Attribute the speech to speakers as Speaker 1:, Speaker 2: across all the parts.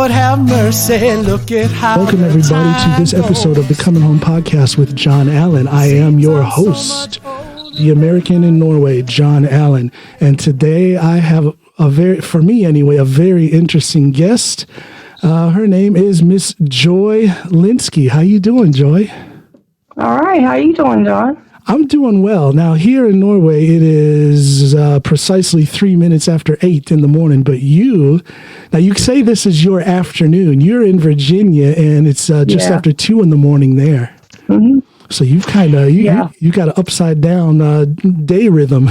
Speaker 1: Lord have mercy, look at how.
Speaker 2: Welcome everybody to this episode of the Coming Home Podcast with John Allen. I am your host, the American in Norway, John Allen. And today I have a very interesting guest. Her name is Miss Joy Lynskey. How you doing, Joy?
Speaker 3: All right. How you doing, John?
Speaker 2: I'm doing well. Now, here in Norway, it is precisely 3 minutes after 8 in the morning. But you say this is your afternoon. You're in Virginia, and it's just after 2 in the morning there.
Speaker 3: Mm-hmm.
Speaker 2: So you've you got an upside down day rhythm.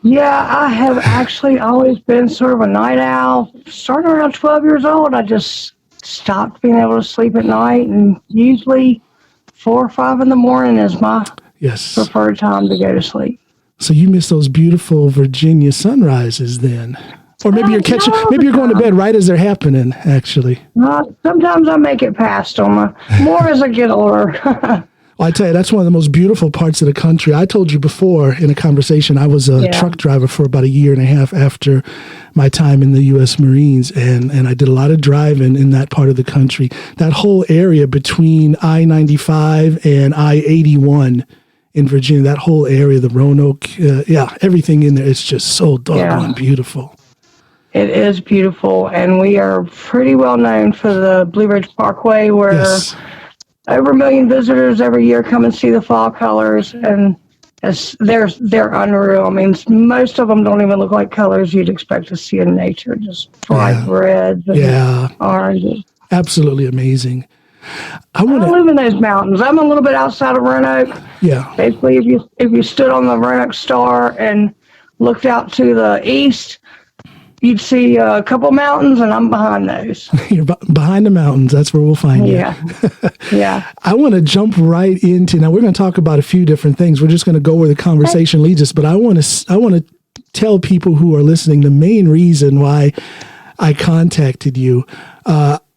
Speaker 3: Yeah, I have actually always been sort of a night owl. Starting around 12 years old, I just stopped being able to sleep at night, and usually 4 or 5 in the morning is my preferred time to go to sleep.
Speaker 2: So you miss those beautiful Virginia sunrises then? Or maybe you're going to bed right as they're happening, actually.
Speaker 3: Sometimes I make it past them, more as I get older.
Speaker 2: Well, I tell you, that's one of the most beautiful parts of the country. I told you before in a conversation, I was a truck driver for about 1.5 years after my time in the U.S. Marines, and I did a lot of driving in that part of the country. That whole area between I-95 and I-81 in Virginia, that whole area, the Roanoke, everything in there, it's just so doggone beautiful.
Speaker 3: It is beautiful, and we are pretty well known for the Blue Ridge Parkway, where over 1 million visitors every year come and see the fall colors, and they're unreal. I mean, most of them don't even look like colors you'd expect to see in nature, just bright reds and oranges.
Speaker 2: Absolutely amazing.
Speaker 3: I live in those mountains. I'm a little bit outside of Roanoke. Yeah. Basically, if you stood on the Roanoke Star and looked out to the east, you'd see a couple mountains, and I'm behind those.
Speaker 2: You're behind the mountains. That's where we'll find you.
Speaker 3: Yeah.
Speaker 2: I want to jump right into, now we're going to talk about a few different things. We're just going to go where the conversation leads us, but I want to tell people who are listening the main reason why I contacted you.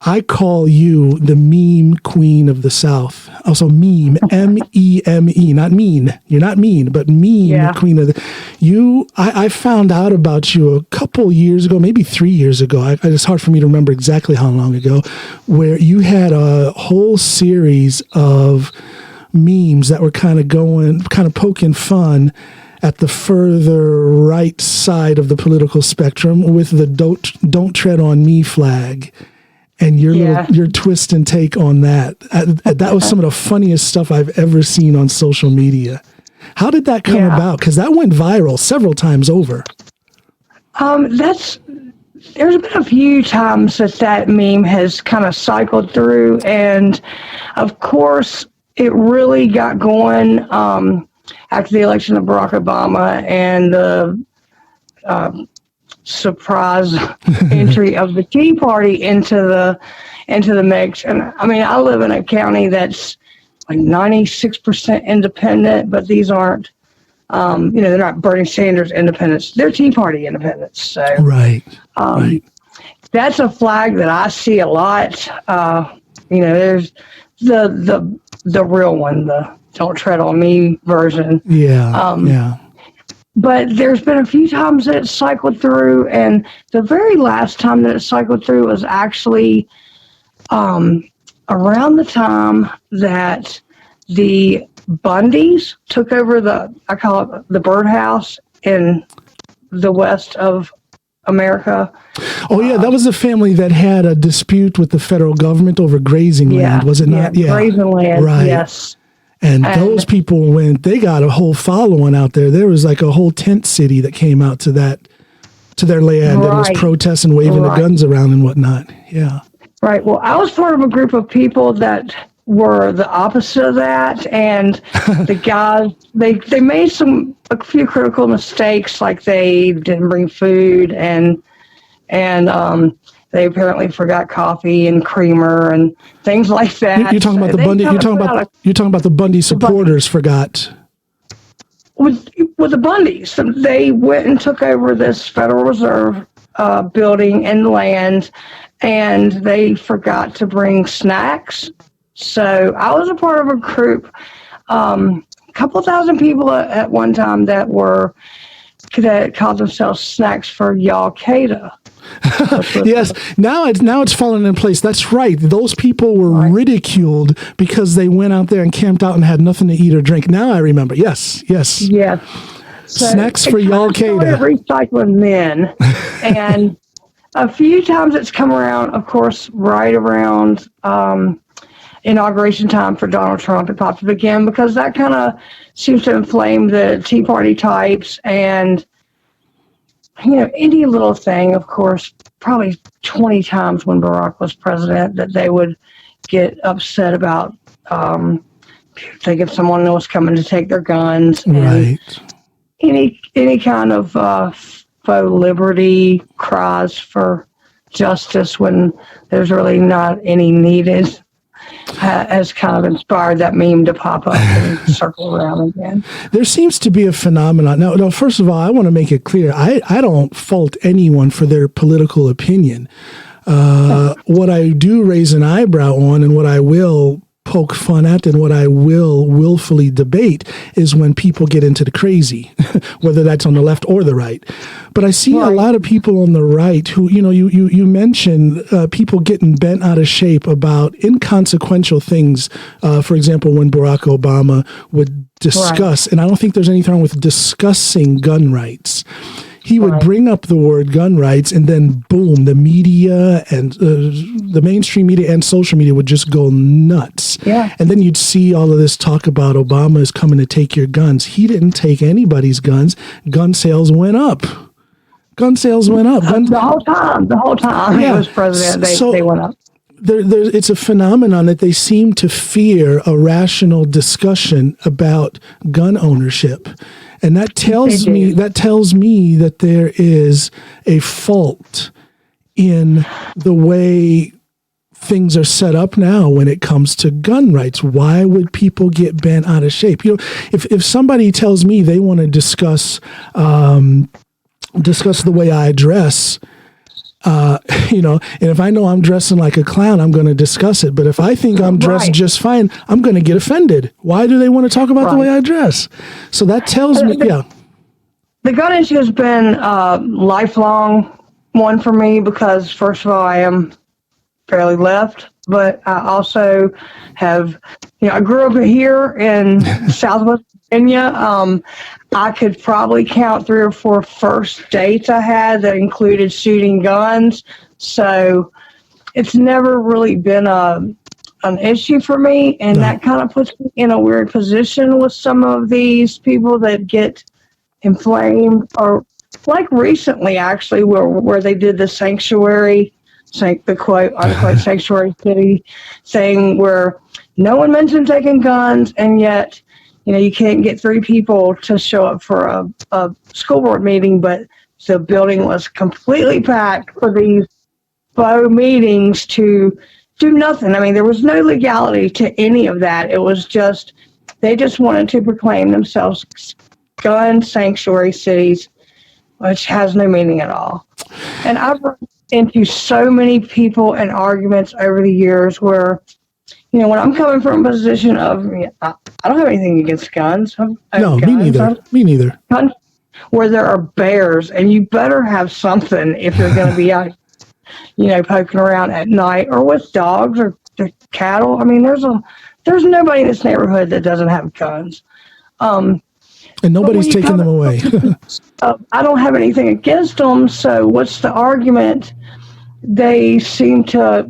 Speaker 2: I call you the meme queen of the South. Also meme, M-E-M-E, not mean. You're not mean, but meme queen of the... I found out about you a couple years ago, maybe 3 years ago. It's hard for me to remember exactly how long ago, where you had a whole series of memes that were kind of poking fun at the further right side of the political spectrum with the don't tread on me flag. And your twist and take on that. That was some of the funniest stuff I've ever seen on social media. How did that come about? Because that went viral several times over. There's
Speaker 3: been a few times that meme has kind of cycled through. And, of course, it really got going after the election of Barack Obama and the surprise entry of the Tea Party into the mix. And I mean, I live in a county that's like 96% independent, but these aren't, they're not Bernie Sanders independents. They're Tea Party independents. So
Speaker 2: right.
Speaker 3: That's a flag that I see a lot. There's the real one, the don't tread on me version. But there's been a few times that it cycled through, and the very last time that it cycled through was actually around the time that the Bundys took over I call it the birdhouse in the west of America.
Speaker 2: Oh, yeah, that was a family that had a dispute with the federal government over grazing land, was it not?
Speaker 3: Yeah, grazing land,
Speaker 2: right.
Speaker 3: Yes.
Speaker 2: And those people they got a whole following out there. There was like a whole tent city that came out to their land and was protesting, waving the guns around and whatnot. Yeah. Right.
Speaker 3: Well, I was part of a group of people that were the opposite of that. And the guys, they made a few critical mistakes, like they didn't bring food and they apparently forgot coffee and creamer and things like that.
Speaker 2: You're talking about the Bundy. You're talking about the Bundy supporters forgot.
Speaker 3: With the Bundys, they went and took over this Federal Reserve building and land, and they forgot to bring snacks. So I was a part of a group, a couple thousand people at one time that called themselves Snacks for Al-Qaeda.
Speaker 2: Yes. Now it's fallen in place. That's right. Those people were ridiculed because they went out there and camped out and had nothing to eat or drink. Now I remember. Yes.
Speaker 3: Yes. So
Speaker 2: snacks for Al Qaeda.
Speaker 3: Recycling then, and a few times it's come around. Of course, right around inauguration time for Donald Trump, it popped up again because that kind of seems to inflame the Tea Party types, and any little thing. Of course, probably 20 times when Barack was president that they would get upset about thinking someone was coming to take their guns.
Speaker 2: Right.
Speaker 3: And any kind of faux liberty cries for justice when there's really not any needed has kind of inspired that meme to pop up and circle around again.
Speaker 2: There seems to be a phenomenon. Now, first of all, I want to make it clear. I don't fault anyone for their political opinion. What I do raise an eyebrow on, and what I will poke fun at, and what I will willfully debate, is when people get into the crazy, whether that's on the left or the right. But I see a lot of people on the right who, you mentioned people getting bent out of shape about inconsequential things. For example, when Barack Obama would discuss, and I don't think there's anything wrong with discussing gun rights. He would bring up the word gun rights, and then boom, the media and the mainstream media and social media would just go nuts.
Speaker 3: Yeah. And
Speaker 2: then you'd see all of this talk about Obama is coming to take your guns. He didn't take anybody's guns. Gun sales went up.
Speaker 3: The whole time he was president, they went up.
Speaker 2: It's a phenomenon that they seem to fear a rational discussion about gun ownership. And that tells me that there is a fault in the way things are set up now when it comes to gun rights. Why would people get bent out of shape? If somebody tells me they want to discuss the way I dress, and if I know I'm dressing like a clown, I'm going to discuss it. But if I think I'm dressed just fine, I'm going to get offended. Why do they want to talk about the way I dress? So that tells me,
Speaker 3: The gun issue has been a lifelong one for me because, first of all, I am fairly left, but I also have, I grew up here in Southwest Virginia. I could probably count 3 or 4 first dates I had that included shooting guns. So it's never really been an issue for me. And that kind of puts me in a weird position with some of these people that get inflamed, or like recently, actually, where they did the sanctuary, the quote unquote sanctuary city thing, where no one mentioned taking guns, and yet you can't get 3 people to show up for a school board meeting, but the building was completely packed for these faux meetings to do nothing. I mean, there was no legality to any of that. It was just, they just wanted to proclaim themselves gun sanctuary cities, which has no meaning at all. And I've run into so many people and arguments over the years where, when I'm coming from a position of, I don't have anything against guns.
Speaker 2: No, me neither.
Speaker 3: Guns where there are bears, and you better have something if you're going to be out, poking around at night, or with dogs or cattle. I mean, there's nobody in this neighborhood that doesn't have guns.
Speaker 2: And nobody's taking them away.
Speaker 3: I don't have anything against them, so what's the argument? They seem to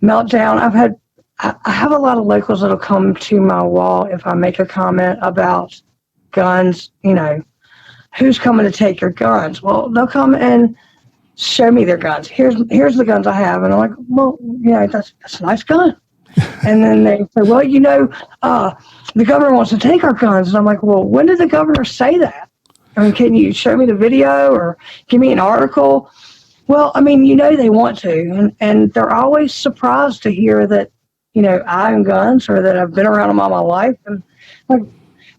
Speaker 3: melt down. I have a lot of locals that'll come to my wall if I make a comment about guns, who's coming to take your guns? Well, they'll come and show me their guns. Here's the guns I have. And I'm like, well, that's a nice gun. And then they say, well, the governor wants to take our guns. And I'm like, well, when did the governor say that? I mean, can you show me the video or give me an article? Well, I mean, they want to. And they're always surprised to hear that, I own guns, or that I've been around them all my life. And like,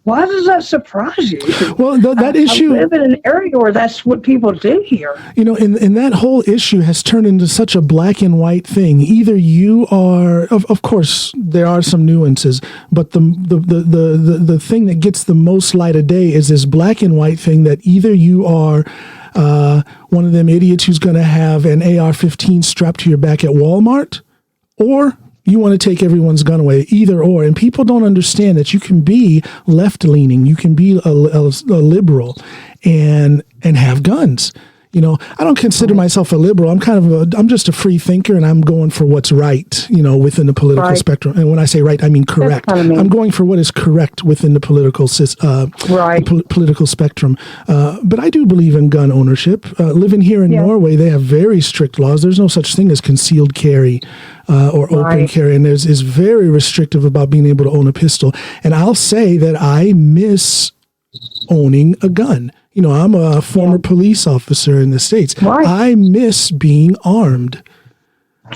Speaker 3: why does that surprise you?
Speaker 2: Well, that issue.
Speaker 3: I live in an area where that's what people do here.
Speaker 2: And that whole issue has turned into such a black and white thing. Either you are, of course, there are some nuances, but the thing that gets the most light of day is this black and white thing that either you are one of them idiots who's going to have an AR-15 strapped to your back at Walmart, or you want to take everyone's gun away, either or. And people don't understand that you can be left-leaning, you can be a liberal and have guns. I don't consider myself a liberal. I'm just a free thinker, and I'm going for what's right, within the political spectrum. And when I say right, I mean correct. I'm going for what is correct within the political political spectrum. But I do believe in gun ownership. Living here in Norway, they have very strict laws. There's no such thing as concealed carry or open carry, and is very restrictive about being able to own a pistol. And I'll say that I miss owning a gun. I'm a former police officer in the States. Right. I miss being armed.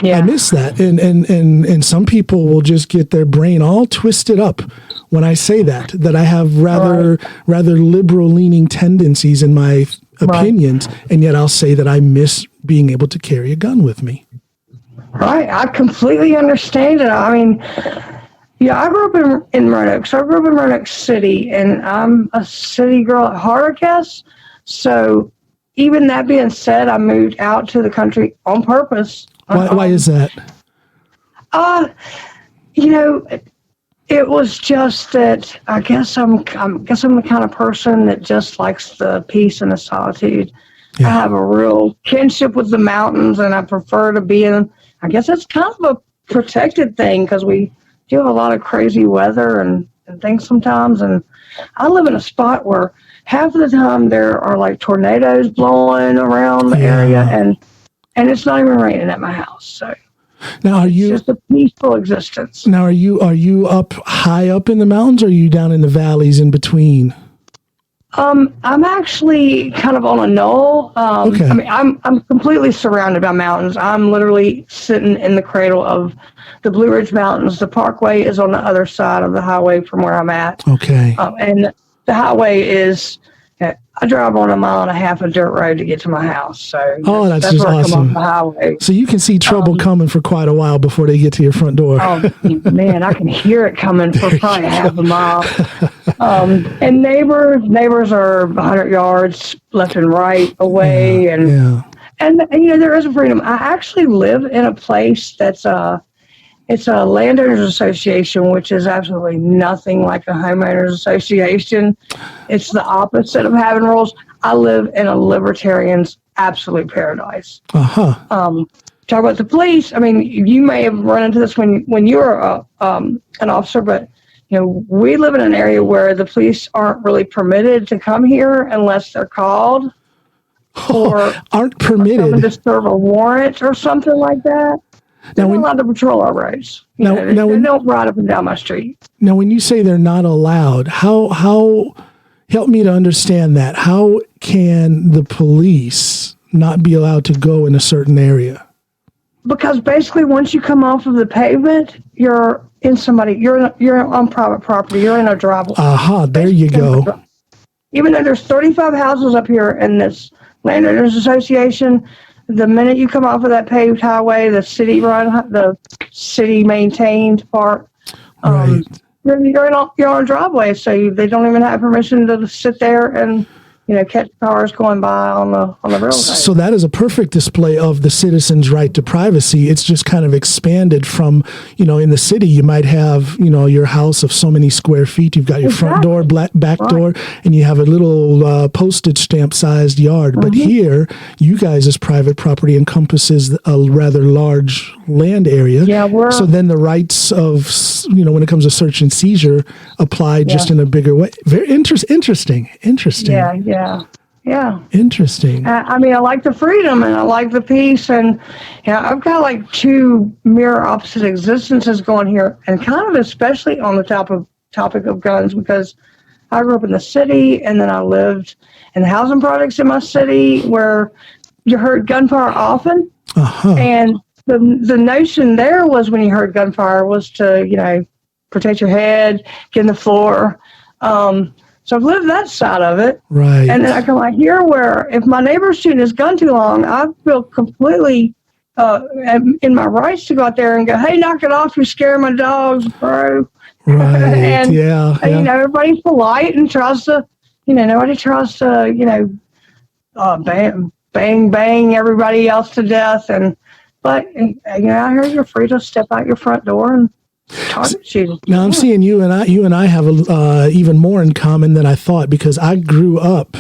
Speaker 2: Yeah. I miss that. And some people will just get their brain all twisted up when I say that I have rather liberal leaning tendencies in my opinions. And yet I'll say that I miss being able to carry a gun with me.
Speaker 3: Right. I completely understand it. I mean, I grew up in Roanoke. So I grew up in Roanoke City, and I'm a city girl at heart, I guess. So even that being said, I moved out to the country on purpose.
Speaker 2: Why is that?
Speaker 3: It was just that I guess I'm the kind of person that just likes the peace and the solitude. Yeah. I have a real kinship with the mountains, and I prefer to be in. I guess it's kind of a protected thing because we do have a lot of crazy weather and things sometimes. And I live in a spot where half of the time there are like tornadoes blowing around the area, and it's not even raining at my house. So
Speaker 2: now
Speaker 3: it's just a peaceful existence.
Speaker 2: Now, are you up high up in the mountains, or are you down in the valleys in between?
Speaker 3: I'm actually kind of on a knoll. Okay. I mean, I'm completely surrounded by mountains. I'm literally sitting in the cradle of the Blue Ridge Mountains. The parkway is on the other side of the highway from where I'm at.
Speaker 2: Okay.
Speaker 3: And the highway is, I drive on 1.5 miles of dirt road to get to my house. So
Speaker 2: that's just
Speaker 3: where
Speaker 2: awesome.
Speaker 3: I come off the highway.
Speaker 2: So you can see trouble coming for quite a while before they get to your front door.
Speaker 3: Oh, man, I can hear it coming for probably 1/2 mile. And neighbors are 100 yards left and right away. And there is a freedom. I actually live in a place that's it's a landowners association, which is absolutely nothing like a homeowners association. It's the opposite of having rules. I live in a libertarian's absolute paradise. Talk about the police. I mean, you may have run into this when you were an officer, but we live in an area where the police aren't really permitted to come here unless they're called or
Speaker 2: aren't permitted
Speaker 3: to serve a warrant or something like that. They're not allowed to patrol our roads. They don't ride up and down my street.
Speaker 2: Now, when you say they're not allowed, how help me to understand that. How can the police not be allowed to go in a certain area?
Speaker 3: Because basically, once you come off of the pavement, you're you're on private property. You're in a driveway.
Speaker 2: There you go.
Speaker 3: Even though there's 35 houses up here in this landowners association, the minute you come off of that paved highway, the city maintained part, you're on a driveway, so they don't even have permission to sit there and catch cars going by on the road.
Speaker 2: So that is a perfect display of the citizen's right to privacy. It's just kind of expanded from, in the city, you might have, your house of so many square feet. You've got your front door, back door, and you have a little postage stamp sized yard. But here, you guys' private property encompasses a rather large land area. Yeah, so then the rights of, when it comes to search and seizure apply just in a bigger way. Very interesting. Yeah. Interesting.
Speaker 3: I mean, I like the freedom and I like the peace, and I've got like two mirror opposite existences going here, and kind of especially on the topic of guns, because I grew up in the city, and then I lived in the housing projects in my city where you heard gunfire often, and the notion there was when you heard gunfire was to protect your head, get in the floor. So I've lived that side of it.
Speaker 2: Right.
Speaker 3: And then I come out here where if my neighbor's shooting his gun too long, I feel completely in my rights to go out there and go, hey, knock it off. You're scaring my dogs, bro.
Speaker 2: Right.
Speaker 3: and,
Speaker 2: yeah.
Speaker 3: Everybody's polite and tries to, nobody tries to, bang, bang, bang everybody else to death. But out here, you're free to step out your front door and target shoot.
Speaker 2: Now I'm seeing you and I have even more in common than I thought, because I grew up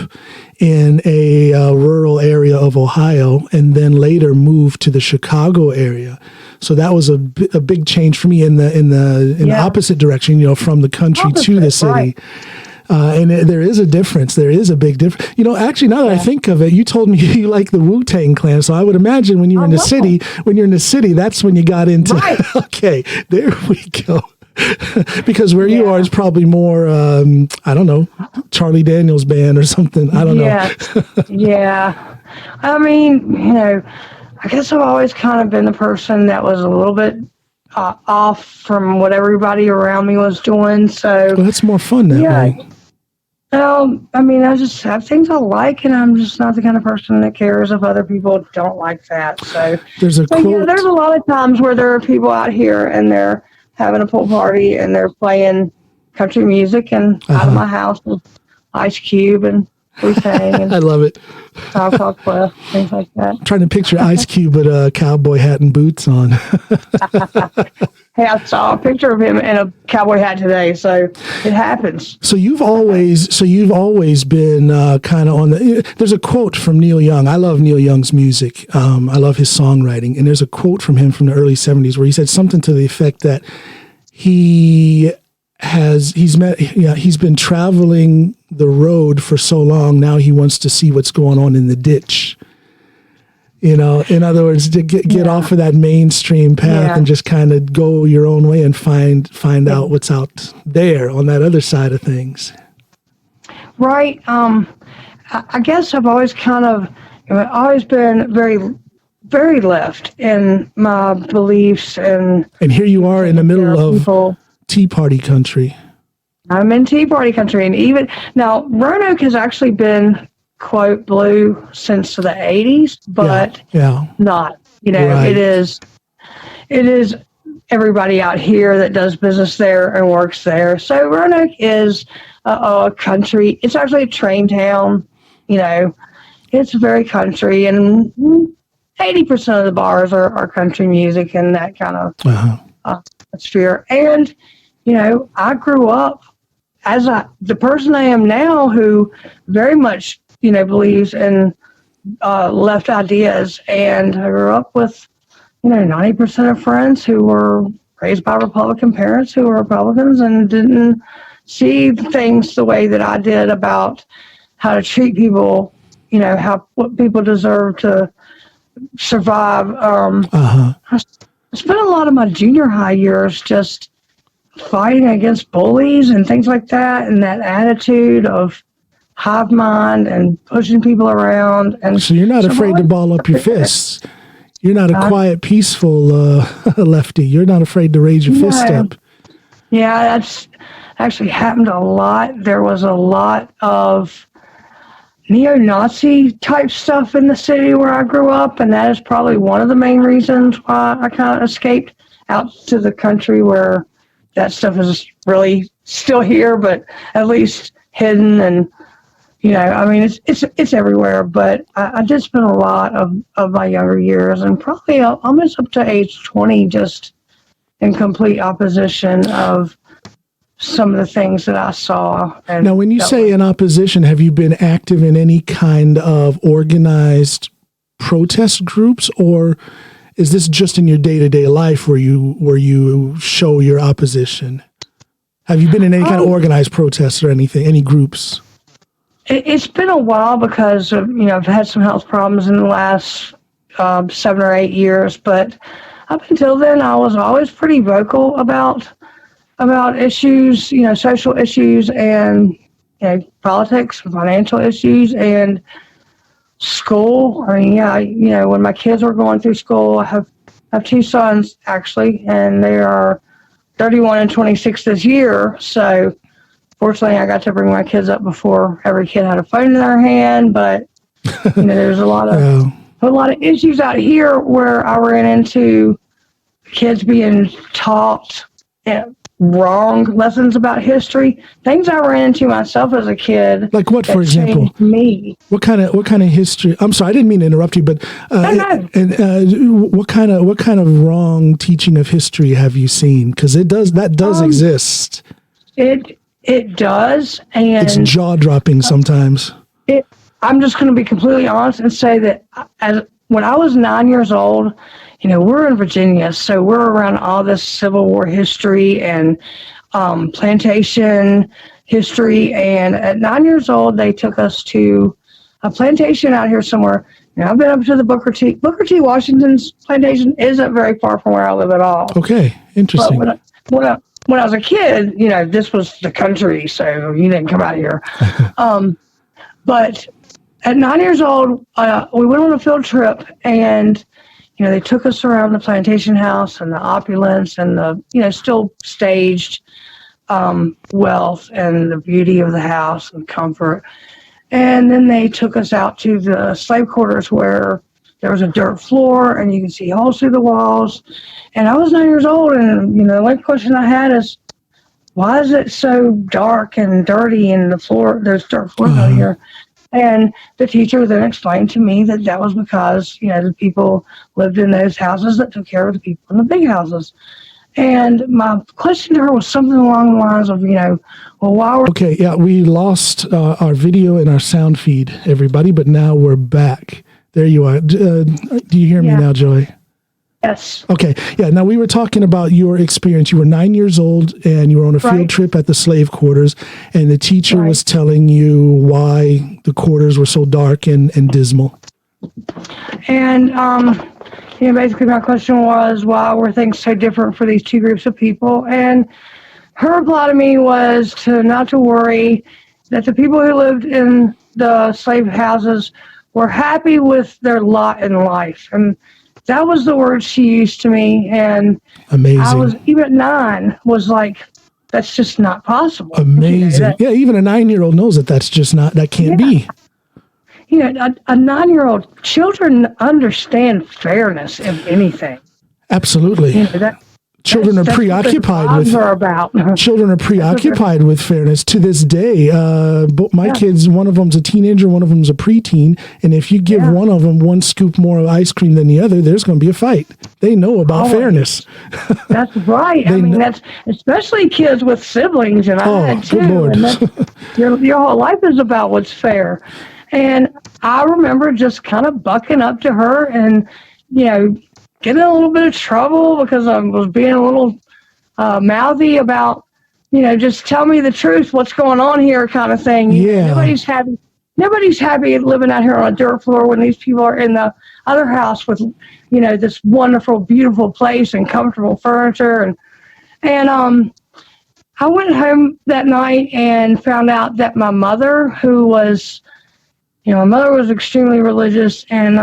Speaker 2: in a rural area of Ohio and then later moved to the Chicago area. So that was a big change for me in the opposite direction, from the country to the city. Right. And there is a difference. There is a big difference. Actually, now that I think of it, you told me you like the Wu-Tang Clan. So I would imagine when you're in the city, that's when you got into. Right. Okay, there we go. Because where you are is probably more, I don't know, Charlie Daniels Band or something. I don't know.
Speaker 3: Yeah. I mean, I guess I've always kind of been the person that was a little bit off from what everybody around me was doing. So
Speaker 2: that's more fun that way.
Speaker 3: Well, I mean, I just have things I like, and I'm just not the kind of person that cares if other people don't like that. So
Speaker 2: there's a quote.
Speaker 3: There's a lot of times where there are people out here and they're having a pool party and they're playing country music, and out of my house with Ice Cube and Wu-Tang and
Speaker 2: I love it.
Speaker 3: South Quest, things like that.
Speaker 2: I'm trying to picture Ice Cube with a cowboy hat and boots on.
Speaker 3: Hey, I saw a picture of him in a cowboy hat today, so it happens.
Speaker 2: So you've always been kind of on the. There's a quote from Neil Young. I love Neil Young's music. I love his songwriting, and there's a quote from him from the early '70s where he said something to the effect that he's been traveling the road for so long. Now he wants to see what's going on in the ditch. In other words, to get off of that mainstream path and just kind of go your own way and find out what's out there on that other side of things.
Speaker 3: Right. I guess I've always always been very, very left in my beliefs and
Speaker 2: here you are in the middle of Tea Party country.
Speaker 3: I'm in Tea Party country, and even now Roanoke has actually been quote blue since the 80s, but not. Right. It is everybody out here that does business there and works there. So Roanoke is a country. It's actually a train town. It's very country, and 80% of the bars are country music and that kind of atmosphere. And I grew up as the person I am now, who very much believes in left ideas, and I grew up with 90% of friends who were raised by Republican parents who were Republicans and didn't see things the way that I did about how to treat people, what people deserve to survive. I spent a lot of my junior high years just fighting against bullies and things like that, and that attitude of hive mind and pushing people around. And
Speaker 2: so you're not afraid to ball up your fists. You're not a quiet, peaceful lefty. You're not afraid to raise your fist up.
Speaker 3: Yeah, that's actually happened a lot. There was a lot of neo-Nazi type stuff in the city where I grew up, and that is probably one of the main reasons why I kind of escaped out to the country, where that stuff is really still here, but at least hidden. And it's everywhere. But I did spend a lot of my younger years, and probably almost up to age 20, just in complete opposition of some of the things that I saw. And
Speaker 2: now, when you say in opposition, have you been active in any kind of organized protest groups, or is this just in your day-to-day life where you show your opposition? Have you been in any kind of organized protests or anything, any groups?
Speaker 3: It's been a while because I've had some health problems in the last 7 or 8 years, but up until then, I was always pretty vocal about issues, social issues, and politics, financial issues, and school. I mean, when my kids were going through school, I have 2 sons actually, and they are 31 and 26 this year. So fortunately, I got to bring my kids up before every kid had a phone in their hand. But there's a lot of issues out here where I ran into kids being taught wrong lessons about history, things I ran into myself as a kid.
Speaker 2: Like what, for example?
Speaker 3: Me.
Speaker 2: What kind of history? I'm sorry, I didn't mean to interrupt you, but
Speaker 3: No.
Speaker 2: what kind of wrong teaching of history have you seen? Because that does exist.
Speaker 3: It does, and
Speaker 2: it's jaw dropping sometimes.
Speaker 3: I'm just going to be completely honest and say that when I was 9 years old, we're in Virginia, so we're around all this Civil War history and plantation history. And at 9 years old, they took us to a plantation out here somewhere. I've been up to the Booker T. Washington's plantation isn't very far from where I live at all.
Speaker 2: Okay, interesting.
Speaker 3: But when I was a kid, this was the country, so you didn't come out here. But at 9 years old, we went on a field trip, and they took us around the plantation house and the opulence and the still staged wealth and the beauty of the house and comfort. And then they took us out to the slave quarters where there was a dirt floor and you could see holes through the walls. And I was 9 years old, and the only question I had is, why is it so dark and dirty in the floor? There's dirt floor out here. And the teacher then explained to me that was because, the people lived in those houses that took care of the people in the big houses. And my question to her was something along the lines of, why were...
Speaker 2: Okay, yeah, we lost our video and our sound feed, everybody, but now we're back. There you are. Do you hear me now, Joy?
Speaker 3: Yes.
Speaker 2: Okay. Yeah. Now we were talking about your experience. You were 9 years old and you were on a field trip at the slave quarters, and the teacher was telling you why the quarters were so dark and dismal.
Speaker 3: And, basically my question was, why were things so different for these two groups of people? And her reply to me was not to worry, that the people who lived in the slave houses were happy with their lot in life. And that was the word she used to me, and
Speaker 2: amazing.
Speaker 3: I was, even at 9, was like, that's just not possible.
Speaker 2: Amazing. Yeah, even a 9-year-old knows that can't be.
Speaker 3: A 9-year-old, children understand fairness, if anything.
Speaker 2: Absolutely. Children are preoccupied with children are preoccupied with fairness to this day. My kids, one of them's a teenager, one of them's a preteen, and if you give one of them one scoop more of ice cream than the other, there's going to be a fight. They know about fairness.
Speaker 3: That's right. That's especially kids with siblings, and I had too.
Speaker 2: Good Lord.
Speaker 3: And your whole life is about what's fair. And I remember just kind of bucking up to her and, getting in a little bit of trouble because I was being a little mouthy about, just tell me the truth, what's going on here kind of thing.
Speaker 2: Yeah.
Speaker 3: Nobody's happy living out here on a dirt floor when these people are in the other house with, this wonderful, beautiful place and comfortable furniture. And I went home that night and found out that my mother, who was, my mother was extremely religious and,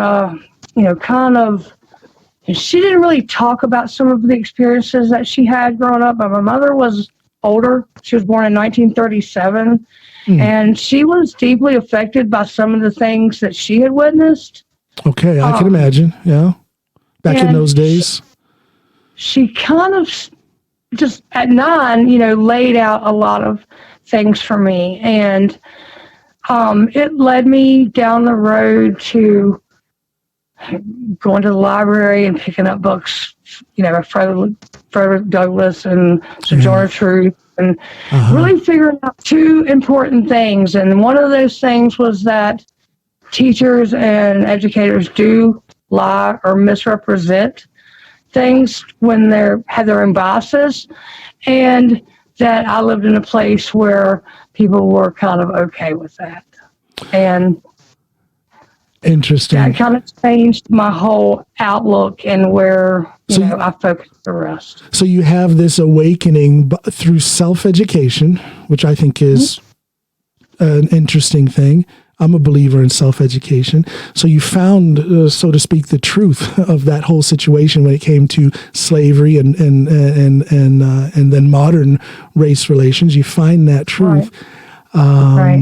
Speaker 3: she didn't really talk about some of the experiences that she had growing up, but my mother was older. She was born in 1937, and she was deeply affected by some of the things that she had witnessed.
Speaker 2: Okay, I can imagine, yeah. Back in those days.
Speaker 3: She kind of just, at 9, laid out a lot of things for me, and it led me down the road to going to the library and picking up books, Frederick Douglass and Sojourner Truth, and really figuring out two important things. And one of those things was that teachers and educators do lie or misrepresent things when they have their own biases, and that I lived in a place where people were kind of okay with that. And
Speaker 2: interesting.
Speaker 3: That kind of changed my whole outlook and where I focused the rest.
Speaker 2: So you have this awakening through self-education, which I think is an interesting thing. I'm a believer in self-education. So you found, so to speak, the truth of that whole situation when it came to slavery and then modern race relations. You find that truth.
Speaker 3: Right.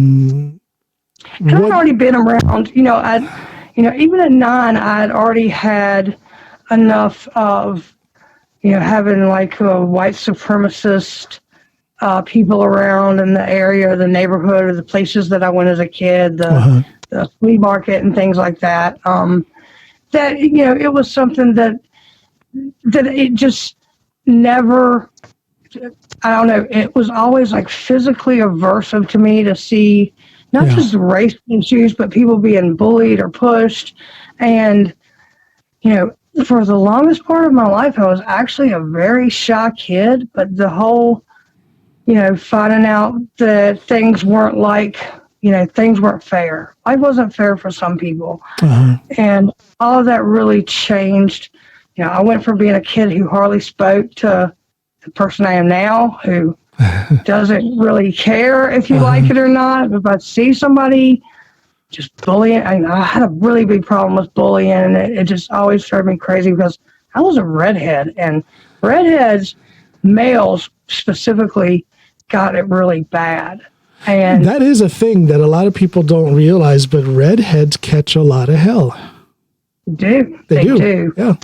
Speaker 3: And I'd already been around, even at 9, I'd already had enough of having like white supremacist people around in the area, or the neighborhood, or the places that I went as a kid, the flea market and things like that. That it was something that it just never. I don't know. It was always like physically aversive to me to see not just race issues, but people being bullied or pushed. And for the longest part of my life, I was actually a very shy kid. But the whole finding out that things weren't things weren't fair. Life wasn't fair for some people. And all of that really changed. I went from being a kid who hardly spoke to the person I am now, who doesn't really care if you like it or not. If I see somebody just bullying, I had a really big problem with bullying, and it just always drove me crazy because I was a redhead, and redheads, males specifically, got it really bad. And
Speaker 2: that is a thing that a lot of people don't realize, but redheads catch a lot of hell. They do. Yeah.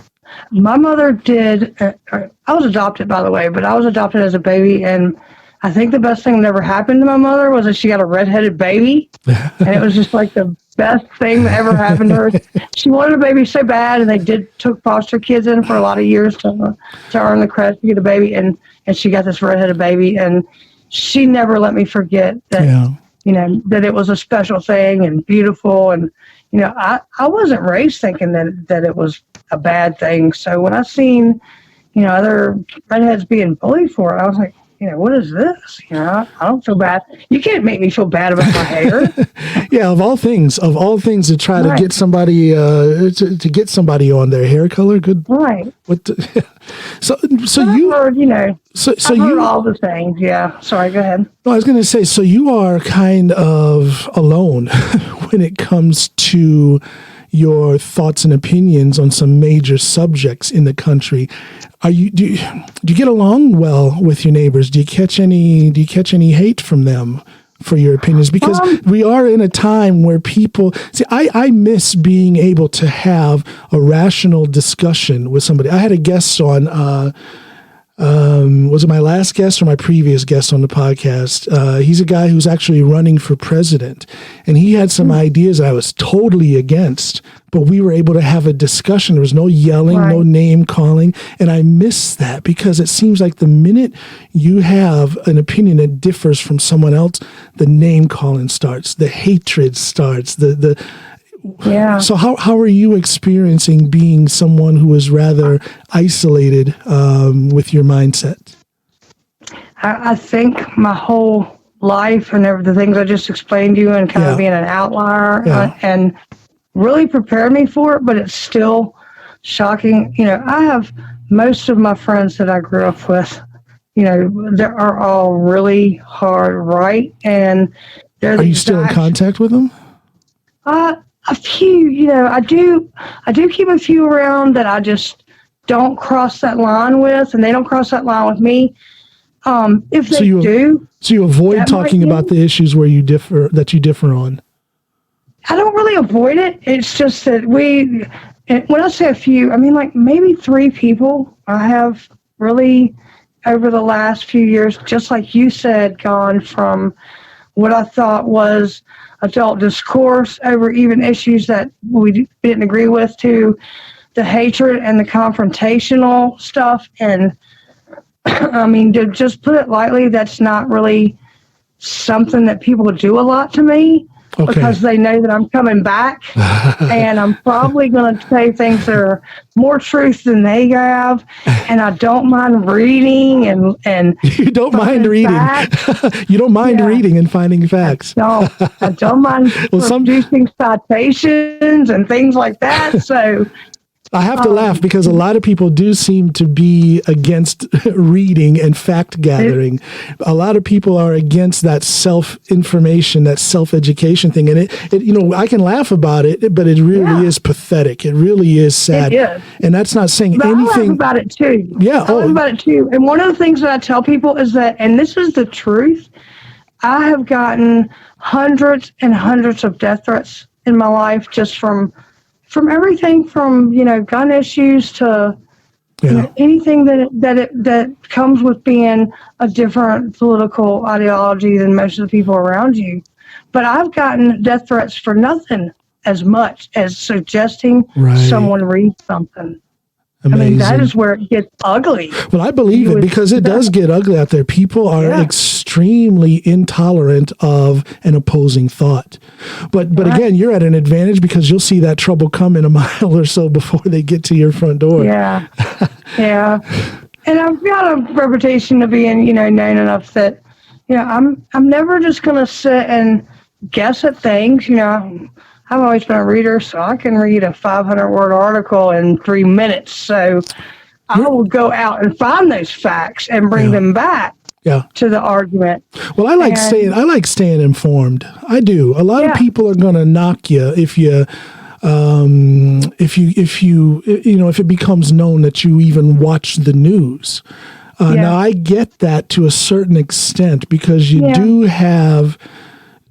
Speaker 3: My mother did. I was adopted, by the way, but I was adopted as a baby, and I think the best thing that ever happened to my mother was that she got a redheaded baby, and it was just like the best thing that ever happened to her. She wanted a baby so bad, and they took foster kids in for a lot of years to earn the credit to get a baby, and she got this redheaded baby, and she never let me forget that. That it was a special thing and beautiful, and I wasn't raised thinking that it was a bad thing. So when I seen other redheads being bullied for it, I was like, what is this? I don't feel bad. You can't make me feel bad about my hair.
Speaker 2: Yeah, of all things to try to get somebody to get somebody on their hair color. Good.
Speaker 3: Right.
Speaker 2: So
Speaker 3: you heard,
Speaker 2: so
Speaker 3: I've heard
Speaker 2: you
Speaker 3: all the things. Yeah. Sorry. Go ahead.
Speaker 2: I was going to say, so you are kind of alone when it comes to your thoughts and opinions on some major subjects in the country. Do you get along well with your neighbors? Do you catch any hate from them for your opinions? Because we are in a time where people see. I miss being able to have a rational discussion with somebody. I had a guest on. Was it my last guest or my previous guest on the podcast? He's a guy who's actually running for president, and he had some ideas I was totally against, but we were able to have a discussion. There was no yelling, no name calling, and I miss that because it seems like the minute you have an opinion that differs from someone else, the name calling starts, the hatred starts,
Speaker 3: Yeah.
Speaker 2: So how are you experiencing being someone who is rather isolated with your mindset?
Speaker 3: I think my whole life and the things I just explained to you, and kind of being an outlier and really prepared me for it, but it's still shocking. I have most of my friends that I grew up with, they are all really hard right, and they're.
Speaker 2: Are you still in contact with them?
Speaker 3: A few, I do keep a few around that I just don't cross that line with, and they don't cross that line with me. If they do. So
Speaker 2: you avoid talking about the issues where you differ on?
Speaker 3: I don't really avoid it. It's just that when I say a few, I mean like maybe 3 people I have really over the last few years, just like you said, gone from what I thought was adult discourse over even issues that we didn't agree with, to the hatred and the confrontational stuff. And I mean, to just put it lightly, that's not really something that people do a lot to me, because they know that I'm coming back and I'm probably going to say things that are more truth than they have. And I don't mind reading and
Speaker 2: you don't mind reading. You don't mind reading and finding facts.
Speaker 3: No, I don't mind producing citations and things like that. So
Speaker 2: I have to laugh because a lot of people do seem to be against reading and fact gathering. A lot of people are against that self-information, that self-education thing. And it I can laugh about it, but it really is pathetic. It really is sad. It is. And that's not saying anything.
Speaker 3: I laugh about it too.
Speaker 2: Yeah.
Speaker 3: I laugh about it too. And one of the things that I tell people is that, and this is the truth, I have gotten hundreds and hundreds of death threats in my life, just from everything from, gun issues to
Speaker 2: Yeah.
Speaker 3: Anything that comes with being a different political ideology than most of the people around you. But I've gotten death threats for nothing as much as suggesting someone read something.
Speaker 2: Amazing.
Speaker 3: I mean, that is where it gets ugly.
Speaker 2: Well, I believe it, because it does get ugly out there. People are extremely intolerant of an opposing thought. But again, you're at an advantage because you'll see that trouble coming a mile or so before they get to your front door.
Speaker 3: Yeah. Yeah. And I've got a reputation of being, known enough that, I'm never just going to sit and guess at things. I've always been a reader, so I can read a 500-word article in 3 minutes. So I will go out and find those facts and bring them back to the argument.
Speaker 2: Well, I like staying informed. I do. A lot of people are going to knock you if it becomes known that you even watch the news. Now, I get that to a certain extent, because you do have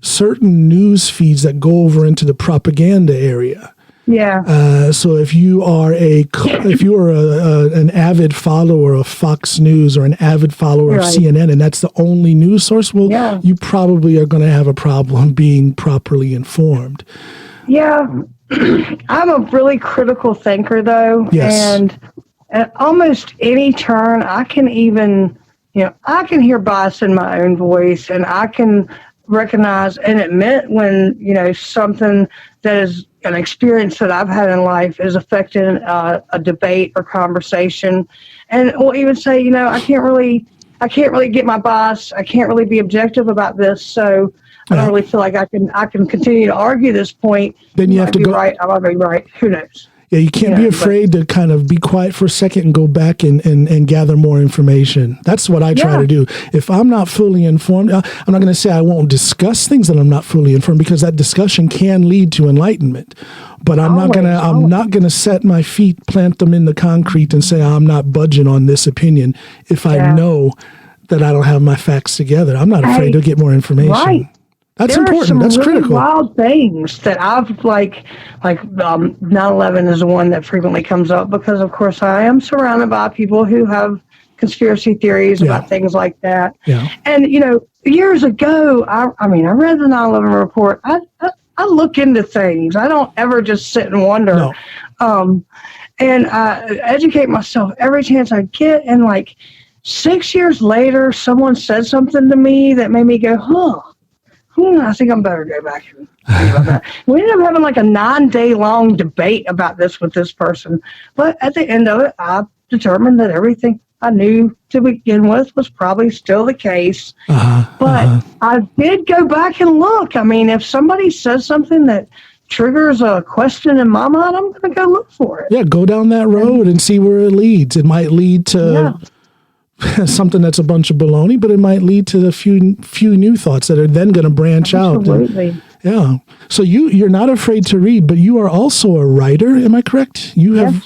Speaker 2: certain news feeds that go over into the propaganda area. Yeah. So if you are an avid follower of Fox News or an avid follower of CNN, and that's the only news source, you probably are going to have a problem being properly informed. Yeah.
Speaker 3: I'm a really critical thinker, though.
Speaker 2: Yes.
Speaker 3: And at almost any turn, I can even, I can hear bias in my own voice, and I can recognize and admit when, something that is an experience that I've had in life is affecting a debate or conversation. And we'll even say, I can't really get my bias. I can't really be objective about this. So I don't really feel like I can continue to argue this point.
Speaker 2: Then you have to go
Speaker 3: right. I might be right. Who knows?
Speaker 2: Yeah, you can't be afraid to kind of be quiet for a second and go back and gather more information. That's what I try to do. If I'm not fully informed, I'm not going to say I won't discuss things that I'm not fully informed, because that discussion can lead to enlightenment. But I'm not going to set my feet, plant them in the concrete, and say I'm not budging on this opinion if I know that I don't have my facts together. I'm not afraid to get more information.
Speaker 3: Right.
Speaker 2: That's
Speaker 3: there
Speaker 2: important. That's
Speaker 3: really
Speaker 2: critical.
Speaker 3: Wild things that I've 9/11 is the one that frequently comes up, because of course I am surrounded by people who have conspiracy theories about things like that. Yeah. And years ago, I read the 9/11 report. I look into things. I don't ever just sit and wonder. No. And I educate myself every chance I get. And 6 years later, someone said something to me that made me go, I think I'm better go back and think about that. We ended up having a 9-day long debate about this with this person. But at the end of it, I determined that everything I knew to begin with was probably still the case. But I did go back and look. I mean, if somebody says something that triggers a question in my mind, I'm going to go look for it.
Speaker 2: Yeah, go down that road and see where it leads. It might lead to something that's a bunch of baloney, but it might lead to a few new thoughts that are then going to branch out.
Speaker 3: Absolutely.
Speaker 2: So you're not afraid to read, but you are also a writer. Am I correct?
Speaker 3: Yes,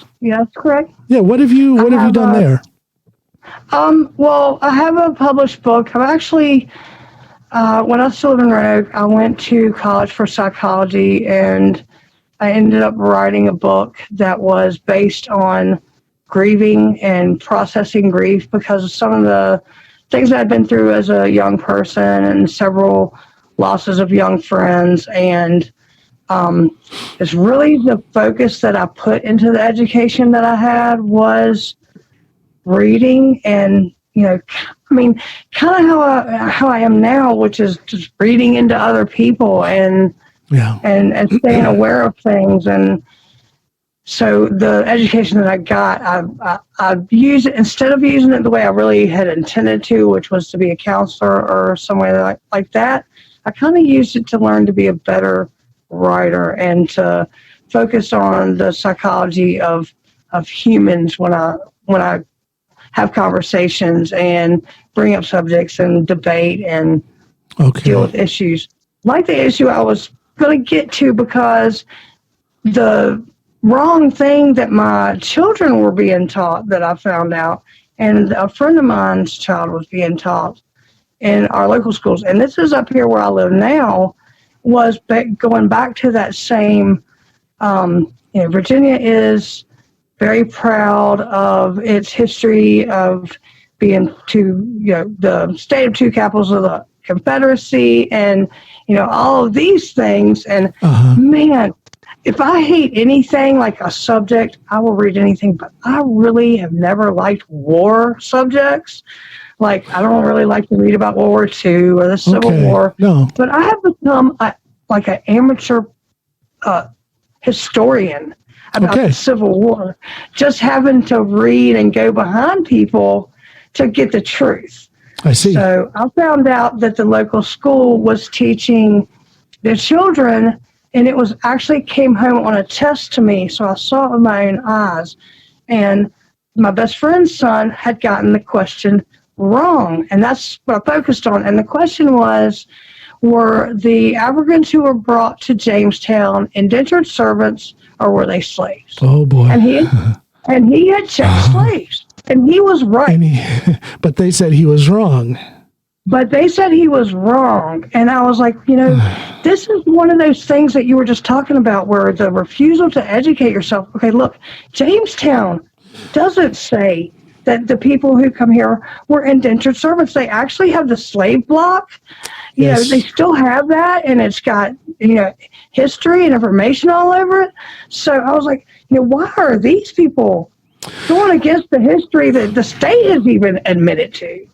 Speaker 3: correct.
Speaker 2: Yeah. What have you done there?
Speaker 3: Well, I have a published book. I'm actually, when I was still in Roanoke, I went to college for psychology, and I ended up writing a book that was based on grieving and processing grief, because of some of the things I'd been through as a young person and several losses of young friends. And it's really the focus that I put into the education that I had was reading, and kind of how I am now, which is just reading into other people and staying aware of things. And so the education that I got, I use it, instead of using it the way I really had intended to, which was to be a counselor or somewhere like that. I kind of used it to learn to be a better writer and to focus on the psychology of humans when I have conversations and bring up subjects and debate and deal with issues. Like the issue I was going to get to, because the wrong thing that my children were being taught that I found out, and a friend of mine's child was being taught in our local schools, and this is up here where I live now, was going back to that same, Virginia is very proud of its history of being the state of two capitals of the Confederacy, and all of these things. And man, if I hate anything like a subject, I will read anything. But I really have never liked war subjects. Like, I don't really like to read about World War II or the Civil War.
Speaker 2: No.
Speaker 3: But I have become like an amateur historian about the Civil War, just having to read and go behind people to get the truth.
Speaker 2: I see.
Speaker 3: So I found out that the local school was teaching their children, and it was actually came home on a test to me, so I saw it with my own eyes. And my best friend's son had gotten the question wrong, and that's what I focused on. And the question was, were the Africans who were brought to Jamestown indentured servants, or were they slaves?
Speaker 2: Oh boy!
Speaker 3: And he had checked slaves, and he was right.
Speaker 2: But they said he was wrong.
Speaker 3: But they said he was wrong, and I was like, this is one of those things that you were just talking about, where the refusal to educate yourself. Okay, look, Jamestown doesn't say that the people who come here were indentured servants. They actually have the slave block.
Speaker 2: Yes.
Speaker 3: They still have that, and it's got, history and information all over it. So I was like, why are these people going against the history that the state has even admitted to?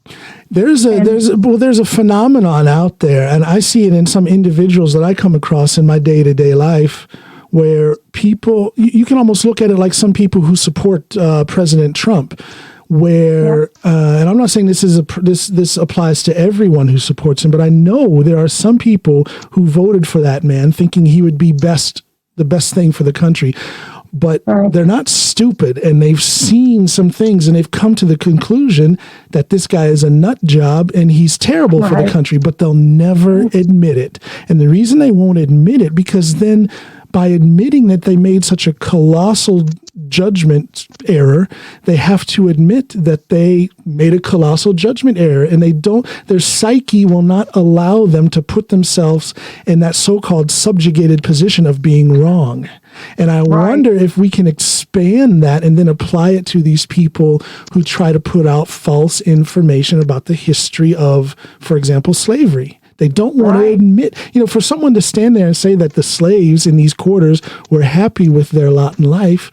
Speaker 2: There's a phenomenon out there, and I see it in some individuals that I come across in my day-to-day life, where people, you can almost look at it like some people who support President Trump, where, and I'm not saying this applies to everyone who supports him, but I know there are some people who voted for that man thinking he would be the best thing for the country. But they're not stupid, and they've seen some things, and they've come to the conclusion that this guy is a nut job and he's terrible for the country, but they'll never admit it. And the reason they won't admit it, because then by admitting that they made such a colossal judgment error, they have to admit that they made a colossal judgment error, and their psyche will not allow them to put themselves in that so-called subjugated position of being wrong. And I wonder if we can expand that and then apply it to these people who try to put out false information about the history of, for example, slavery. They don't want to admit, for someone to stand there and say that the slaves in these quarters were happy with their lot in life.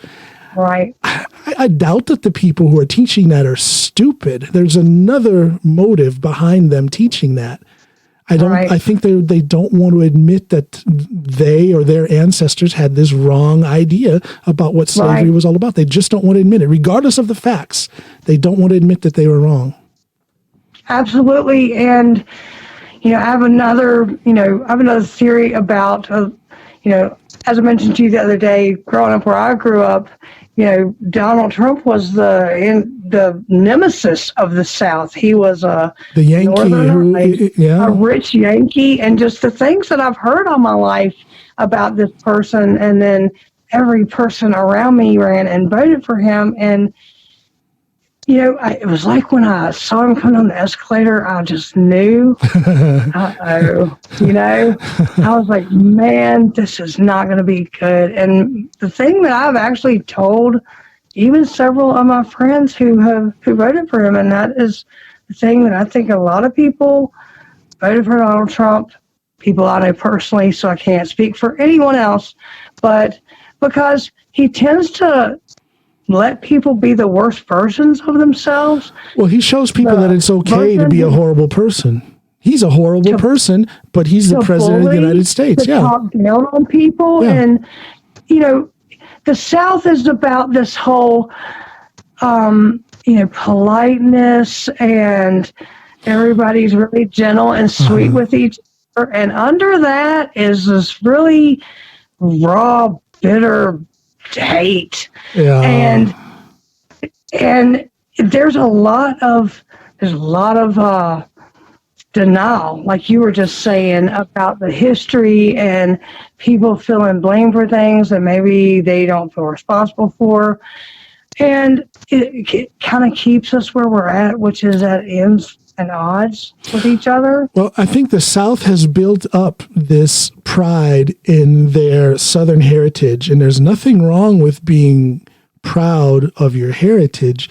Speaker 3: Right.
Speaker 2: I doubt that the people who are teaching that are stupid. There's another motive behind them teaching that. I think they don't want to admit that they or their ancestors had this wrong idea about what slavery was all about. They just don't want to admit it, regardless of the facts. They don't want to admit that they were wrong.
Speaker 3: Absolutely. And I have another theory about, as I mentioned to you the other day, growing up where I grew up, Donald Trump was the nemesis of the South. He was the Yankee, a rich Yankee, and just the things that I've heard all my life about this person, and then every person around me ran and voted for him, and it was like when I saw him come on the escalator, I just knew, I was like, man, this is not going to be good. And the thing that I've actually told even several of my friends who voted for him, and that is the thing that I think a lot of people voted for Donald Trump, people I know personally, so I can't speak for anyone else, but because he tends to let people be the worst versions of themselves.
Speaker 2: Well, he shows people that it's okay to be a horrible person. He's a horrible person, but he's the president of the United States.
Speaker 3: To talk down on people. Yeah. And, the South is about this whole, politeness, and everybody's really gentle and sweet with each other. And under that is this really raw, bitter hate. And there's a lot of denial, like you were just saying, about the history, and people feeling blamed for things that maybe they don't feel responsible for, and it kind of keeps us where we're at, which is at ends and odds with each other.
Speaker 2: Well, I think the South has built up this pride in their Southern heritage, and there's nothing wrong with being proud of your heritage.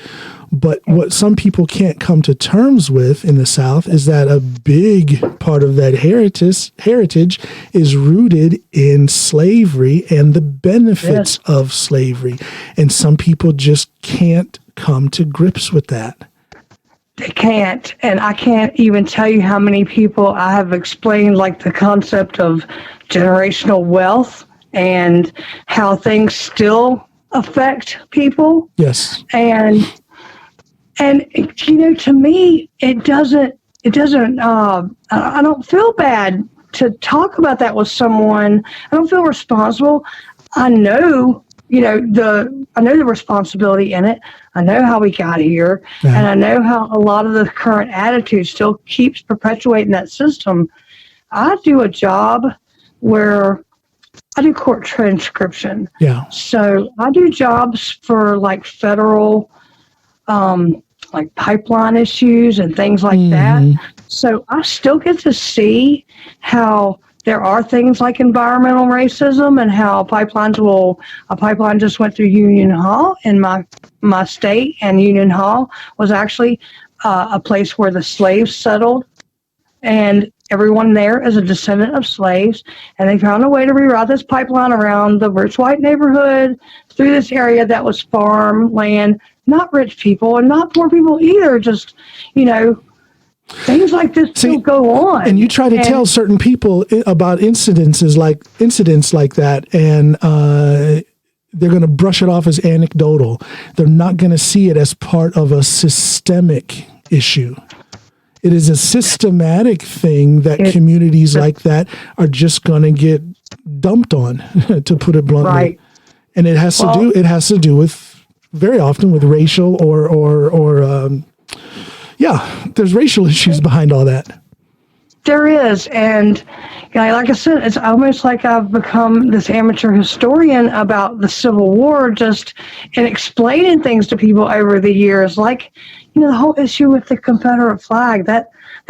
Speaker 2: But what some people can't come to terms with in the South is that a big part of that heritage is rooted in slavery and the benefits of slavery. And some people just can't come to grips with that.
Speaker 3: They can't. And I can't even tell you how many people I have explained, like the concept of generational wealth and how things still affect people.
Speaker 2: Yes.
Speaker 3: And to me, it doesn't, I don't feel bad to talk about that with someone. I don't feel responsible. I know, I know the responsibility in it. I know how we got here. Yeah. And I know how a lot of the current attitude still keeps perpetuating that system. I do a job where I do court transcription.
Speaker 2: Yeah.
Speaker 3: So I do jobs for like federal, like pipeline issues and things like that. So I still get to see how there are things like environmental racism and how a pipeline just went through Union Hall in my state, and Union Hall was actually a place where the slaves settled, and everyone there is a descendant of slaves, and they found a way to reroute this pipeline around the rich white neighborhood through this area that was farm land. Not rich people and not poor people either. Just, things like this still go on.
Speaker 2: And you try to tell certain people about incidents like that, and they're going to brush it off as anecdotal. They're not going to see it as part of a systemic issue. It is a systematic thing that communities like that are just going to get dumped on, to put it bluntly.
Speaker 3: Right.
Speaker 2: And it has to do with, very often, with racial there's racial issues behind all that.
Speaker 3: There is. And like I said, it's almost like I've become this amateur historian about the Civil War, just in explaining things to people over the years. Like, the whole issue with the Confederate flag, that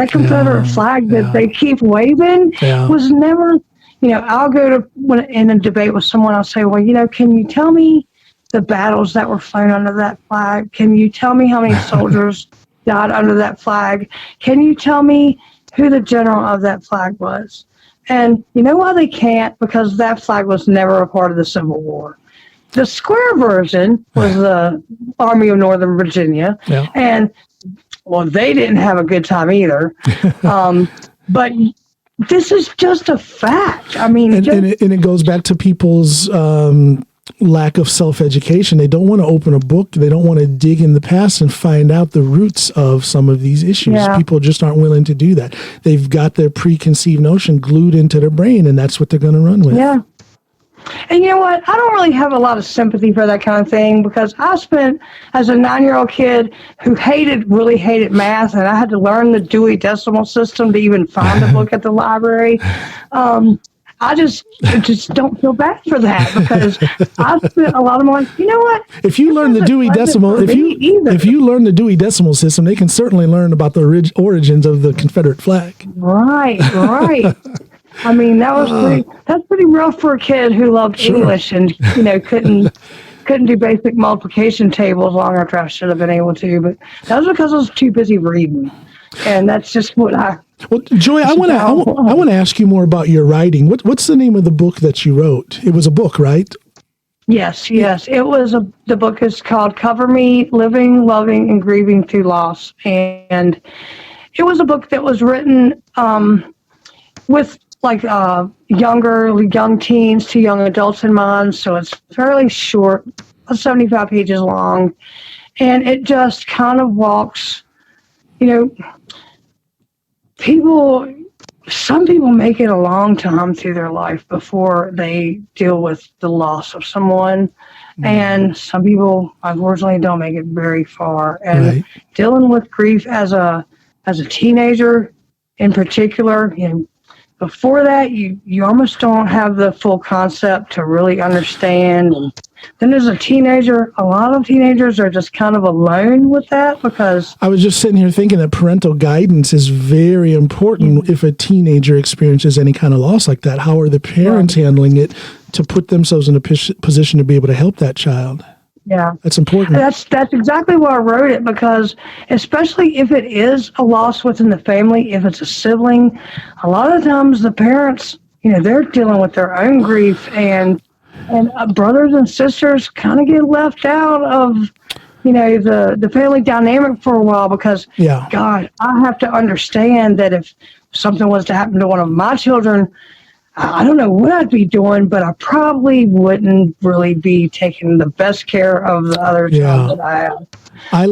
Speaker 3: Confederate flag that they keep waving was never, I'll go to, in a debate with someone, I'll say, well, can you tell me the battles that were flown under that flag? Can you tell me how many soldiers died under that flag? Can you tell me who the general of that flag was? And you know why they can't? Because that flag was never a part of the Civil War. The square version was the Army of Northern Virginia. Yeah. And, well, they didn't have a good time either. But this is just a fact. I mean,
Speaker 2: and it goes back to people's lack of self-education. They don't want to open a book. They don't want to dig in the past and find out the roots of some of these issues. Yeah. People just aren't willing to do that. They've got their preconceived notion glued into their brain, and that's what they're going to run with.
Speaker 3: Yeah. And you know what? I don't really have a lot of sympathy for that kind of thing, because I spent, as a 9-year-old kid who really hated math, and I had to learn the Dewey Decimal System to even find a book at the library. I just don't feel bad for that, because I spent a lot of money. You know what?
Speaker 2: If you learn the Dewey Decimal, if you learn the Dewey Decimal System, they can certainly learn about the origins of the Confederate flag.
Speaker 3: Right. I mean, that's pretty rough for a kid who loved English and couldn't do basic multiplication tables long after I should have been able to. But that was because I was too busy reading, and that's just what I.
Speaker 2: Well, Joy, I want to ask you more about your writing. What's the name of the book that you wrote? It was a book, right?
Speaker 3: Yes. It was the book is called "Cover Me: Living, Loving, and Grieving Through Loss," and it was a book that was written with like young teens to young adults in mind. So it's fairly short, 75 pages long, and it just kind of walks, some people make it a long time through their life before they deal with the loss of someone. Mm-hmm. And some people, unfortunately, don't make it very far. And dealing with grief as a teenager in particular, before that, you almost don't have the full concept to really understand. And then as a teenager, a lot of teenagers are just kind of alone with that, because...
Speaker 2: I was just sitting here thinking that parental guidance is very important if a teenager experiences any kind of loss like that. How are the parents handling it to put themselves in a position to be able to help that child?
Speaker 3: Yeah.
Speaker 2: That's important.
Speaker 3: That's exactly why I wrote it, because especially if it is a loss within the family, if it's a sibling, a lot of times the parents, they're dealing with their own grief, and brothers and sisters kind of get left out of the family dynamic for a while, because
Speaker 2: Yeah.
Speaker 3: God, I have to understand that if something was to happen to one of my children, I don't know what I'd be doing, but I probably wouldn't really be taking the best care of the other child that I have.
Speaker 2: I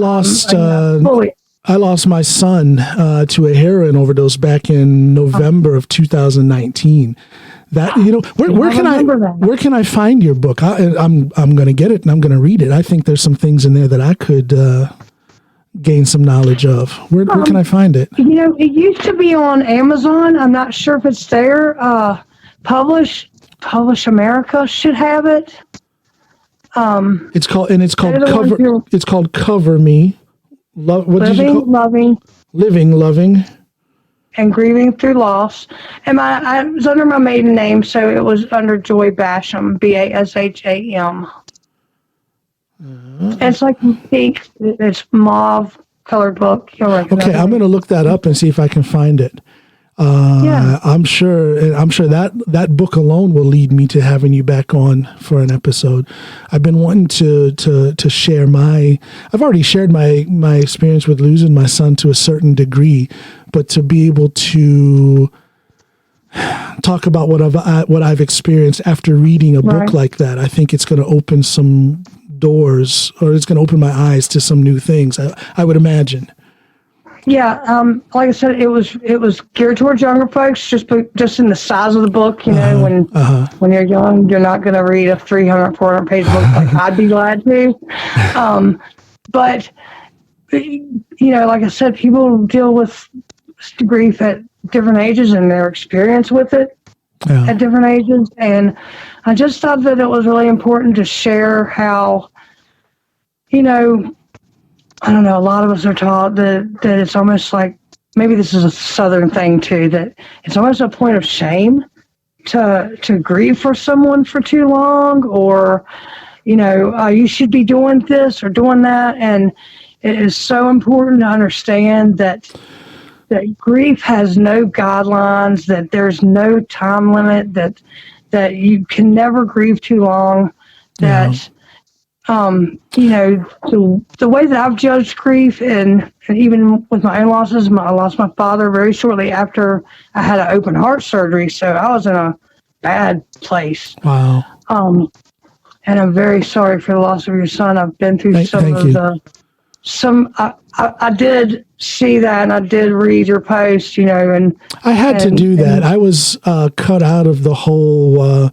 Speaker 2: lost my son to a heroin overdose back in November of 2019. That where can I find your book? I'm going to get it and I'm going to read it. I think there's some things in there that I could gain some knowledge of. Where can I find it?
Speaker 3: It used to be on Amazon. I'm not sure if it's there. Publish America should have it.
Speaker 2: It's called Cover. It's called Cover Me. Living, loving,
Speaker 3: and grieving through loss. And it was under my maiden name, so it was under Joy Basham, Basham. It's like pink. It's mauve colored book.
Speaker 2: Okay, I'm going to look that up and see if I can find it. I'm sure that book alone will lead me to having you back on for an episode. I've been wanting to share I've already shared my experience with losing my son to a certain degree, but to be able to talk about what I've experienced after reading a book like that, I think it's going to open some doors, or it's going to open my eyes to some new things, I would imagine.
Speaker 3: Yeah, like I said, it was geared towards younger folks, just in the size of the book. When you're young, you're not going to read a 300, 400 page book like I'd be glad to. But like I said, people deal with grief at different ages and their experience with it at different ages. And I just thought that it was really important to share how, I don't know, a lot of us are taught that it's almost like, maybe this is a Southern thing too, that it's almost a point of shame to grieve for someone for too long, or, you should be doing this or doing that. And it is so important to understand that grief has no guidelines, that there's no time limit, that you can never grieve too long, that... the way that I've judged grief, and even with my own losses, I lost my father very shortly after I had an open heart surgery, so I was in a bad place.
Speaker 2: Wow.
Speaker 3: And I'm very sorry for the loss of your son. I've been through I did see that, and I did read your post, and
Speaker 2: I had to do that. I was cut out of the whole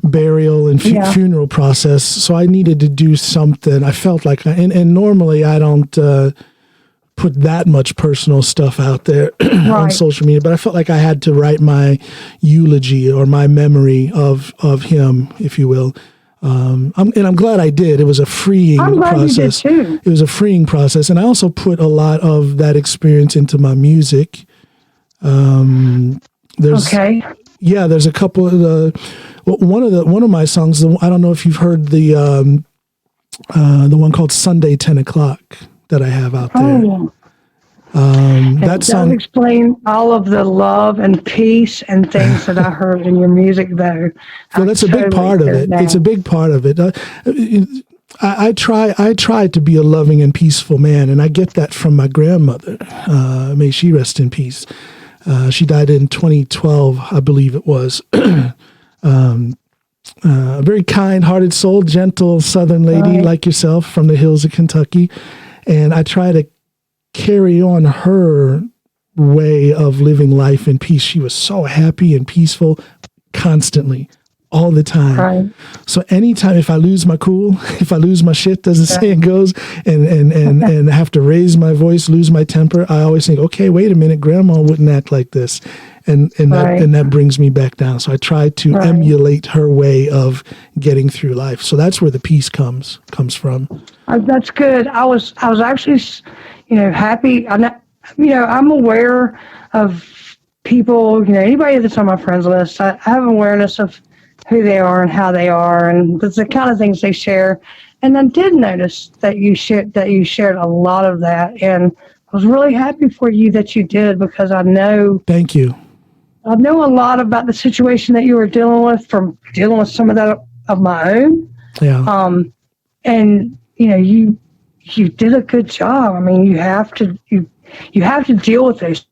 Speaker 2: burial and funeral process, so I needed to do something. I felt like, and normally I don't put that much personal stuff out there on social media, but I felt like I had to write my eulogy or my memory of him, if you will. And I'm glad I did. It was a freeing process.
Speaker 3: You did too.
Speaker 2: It was a freeing process, and I also put a lot of that experience into my music. There's a couple of one of my songs. I don't know if you've heard the one called Sunday 10 o'clock that I have out there. That song
Speaker 3: does explain all of the love and peace and things that I heard in your music, though.
Speaker 2: Well, that's a big part of it. It's a big part of it. I try to be a loving and peaceful man, and I get that from my grandmother. May she rest in peace. She died in 2012, I believe it was. A very kind-hearted soul, gentle Southern lady like yourself from the hills of Kentucky. And I try to carry on her way of living life in peace. She was so happy and peaceful constantly, all the time. Right. So anytime, if I lose my cool, if I lose my shit, as the saying goes, and have to raise my voice, lose my temper, I always think, okay, wait a minute, Grandma wouldn't act like this. And that brings me back down. So I try to emulate her way of getting through life. So that's where the peace comes from.
Speaker 3: That's good. I was actually, happy. I'm aware of people, anybody that's on my friends list. I have awareness of who they are and how they are, and the kind of things they share. And I did notice that you shared a lot of that, and I was really happy for you that you did, because
Speaker 2: Thank you.
Speaker 3: I know a lot about the situation that you were dealing with from dealing with some of that of my own.
Speaker 2: Yeah.
Speaker 3: And you did a good job. I mean, you have to deal with those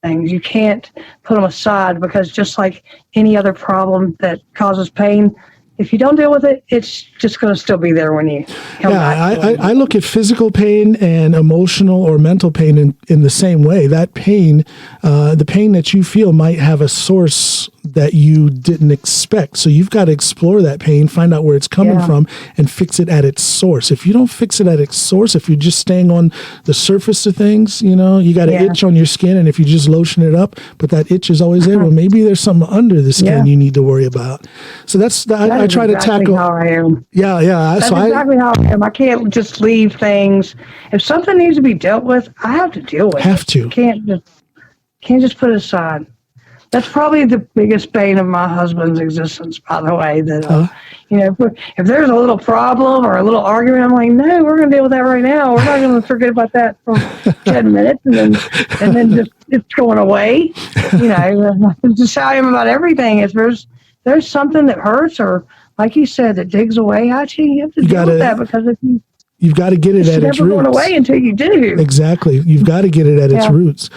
Speaker 3: things. You can't put them aside, because just like any other problem that causes pain, if you don't deal with it, it's just going to still be there when you come back.
Speaker 2: I look at physical pain and emotional or mental pain in the same way. That pain, the pain that you feel might have a source that you didn't expect. So you've got to explore that pain, find out where it's coming from, and fix it at its source. If you don't fix it at its source, if you're just staying on the surface of things, you got an itch on your skin, and if you just lotion it up, but that itch is always there, well, maybe there's something under the skin you need to worry about. So I try to tackle.
Speaker 3: How I am.
Speaker 2: Yeah.
Speaker 3: That's exactly how I am. I can't just leave things. If something needs to be dealt with, I have to deal with it. Can't just put it aside. That's probably the biggest bane of my husband's existence, by the way. That if there's a little problem or a little argument, I'm like, no, we're going to deal with that right now. We're not going to forget about that for 10 minutes and then just it's going away. It's just how I am about everything. If there's something that hurts, or like you said, that digs away at you, you have to deal with that, because if
Speaker 2: you've got to get it at its roots. It's never going
Speaker 3: away until you do.
Speaker 2: Exactly. You've got to get it at its roots.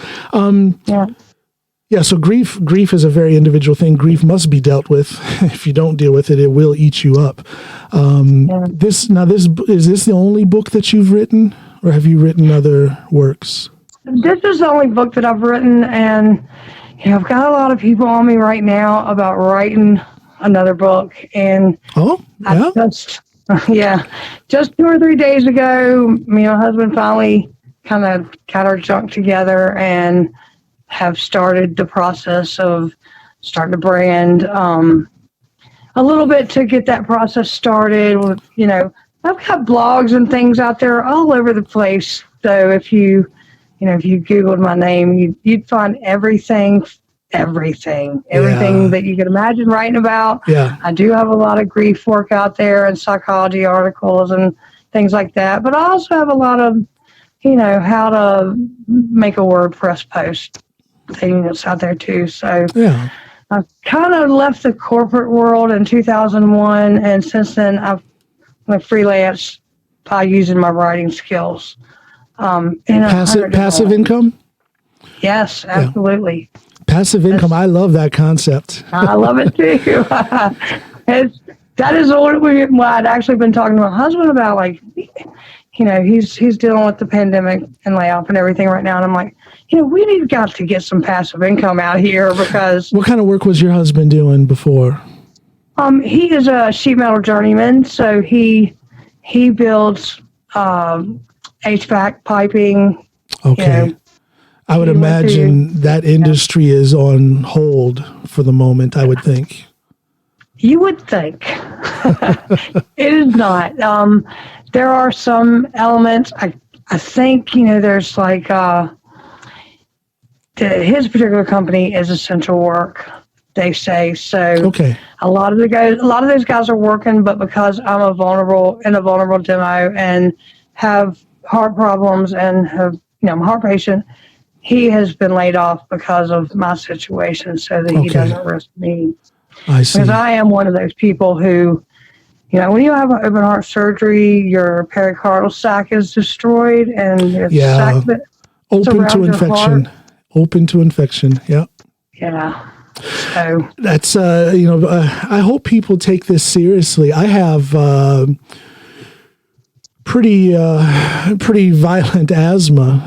Speaker 2: Yeah, so grief is a very individual thing. Grief must be dealt with. If you don't deal with it, it will eat you up. Is this the only book that you've written, or have you written other works?
Speaker 3: This is the only book that I've written, and I've got a lot of people on me right now about writing another book. And just 2 or 3 days ago, me and my husband finally kind of got our junk together and have started the process of starting to brand a little bit to get that process started. I've got blogs and things out there all over the place. So if you Googled my name, you'd find everything that you could imagine writing about.
Speaker 2: Yeah.
Speaker 3: I do have a lot of grief work out there and psychology articles and things like that. But I also have a lot of, how to make a WordPress post thing that's out there too. So I kind of left the corporate world in 2001, and since then I've freelanced by using my writing skills.
Speaker 2: Passive income?
Speaker 3: Yes, absolutely.
Speaker 2: Yeah. Passive income. I love that concept.
Speaker 3: I love it too. That is what I'd actually been talking to my husband about. Like, he's dealing with the pandemic and layoff and everything right now. And I'm like, we got to get some passive income out here, because.
Speaker 2: What kind of work was your husband doing before?
Speaker 3: He is a sheet metal journeyman. So he builds HVAC piping.
Speaker 2: Okay. I would imagine that industry is on hold for the moment, I would think.
Speaker 3: You would think. It is not. There are some elements. I think, there's like his particular company is essential work, they say. So a lot of those guys are working, but because I'm in a vulnerable demo and have heart problems and I'm a heart patient, he has been laid off because of my situation, so that he doesn't risk me.
Speaker 2: I see.
Speaker 3: Because I am one of those people who, when you have an open heart surgery, your pericardial sac is destroyed, and it's sac that
Speaker 2: open to infection. Open to infection. Yeah.
Speaker 3: Yeah. So
Speaker 2: that's I hope people take this seriously. I have pretty violent asthma.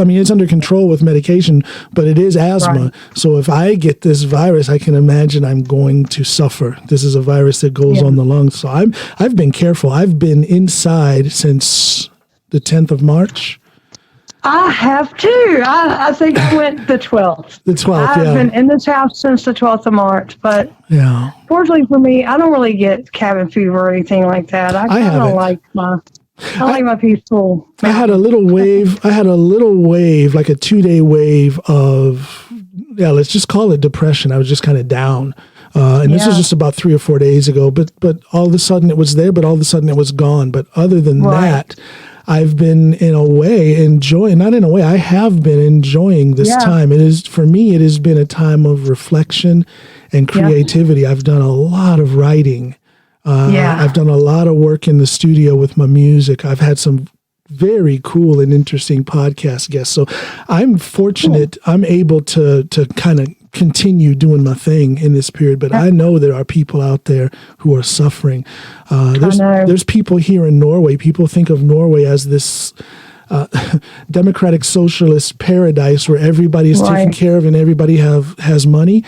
Speaker 2: It's under control with medication, but it is asthma. Right. So if I get this virus, I can imagine I'm going to suffer. This is a virus that goes on the lungs. So I've been careful. I've been inside since the 10th of March.
Speaker 3: I have too. I think I went the 12th.
Speaker 2: The 12th,
Speaker 3: I've been in this house since the 12th of March, but fortunately for me, I don't really get cabin fever or anything like that. I kind of like my peaceful.
Speaker 2: I had a little wave. Like a 2-day wave of, let's just call it depression. I was just kind of down. And this was just about 3 or 4 days ago, but all of a sudden it was there, but all of a sudden it was gone. But other than that, I've been in a way I have been enjoying this time. It is, for me, it has been a time of reflection and creativity. I've done a lot of writing. I've done a lot of work in the studio with my music. I've had some very cool and interesting podcast guests. So I'm fortunate. I'm able to kind of continue doing my thing in this period, but I know there are people out there who are suffering. There's people here in Norway. People think of Norway as this democratic socialist paradise where everybody is taken care of and everybody has money.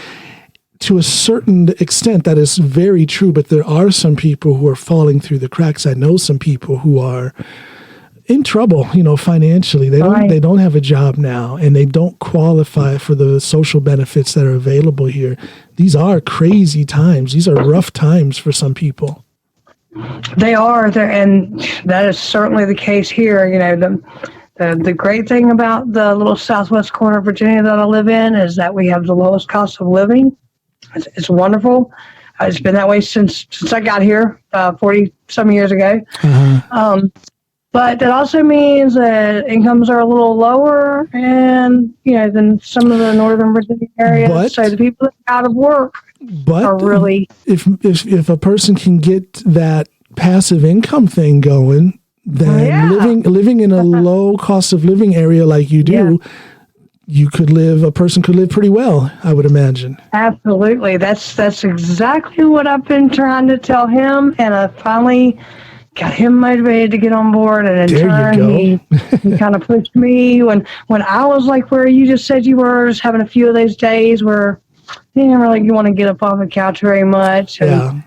Speaker 2: To a certain extent, that is very true, but there are some people who are falling through the cracks. I know some people who are in trouble, financially. They don't have a job now, and they don't qualify for the social benefits that are available here. These are crazy times. These are rough times for some people.
Speaker 3: They are, and that is certainly the case here. The great thing about the little southwest corner of Virginia that I live in is that we have the lowest cost of living. It's wonderful. It's been that way since I got here 40 some years ago. But that also means that incomes are a little lower than some of the Northern Virginia areas. So the people that are out of work are really.
Speaker 2: If a person can get that passive income thing going, then living in a low cost of living area like you do, a person could live pretty well, I would imagine. Absolutely.
Speaker 3: That's exactly what I've been trying to tell him, and I finally got him motivated to get on board, and in turn he kind of pushed me when I was like where you just said you were, just having a few of those days where you didn't really want to get up off the couch very much. And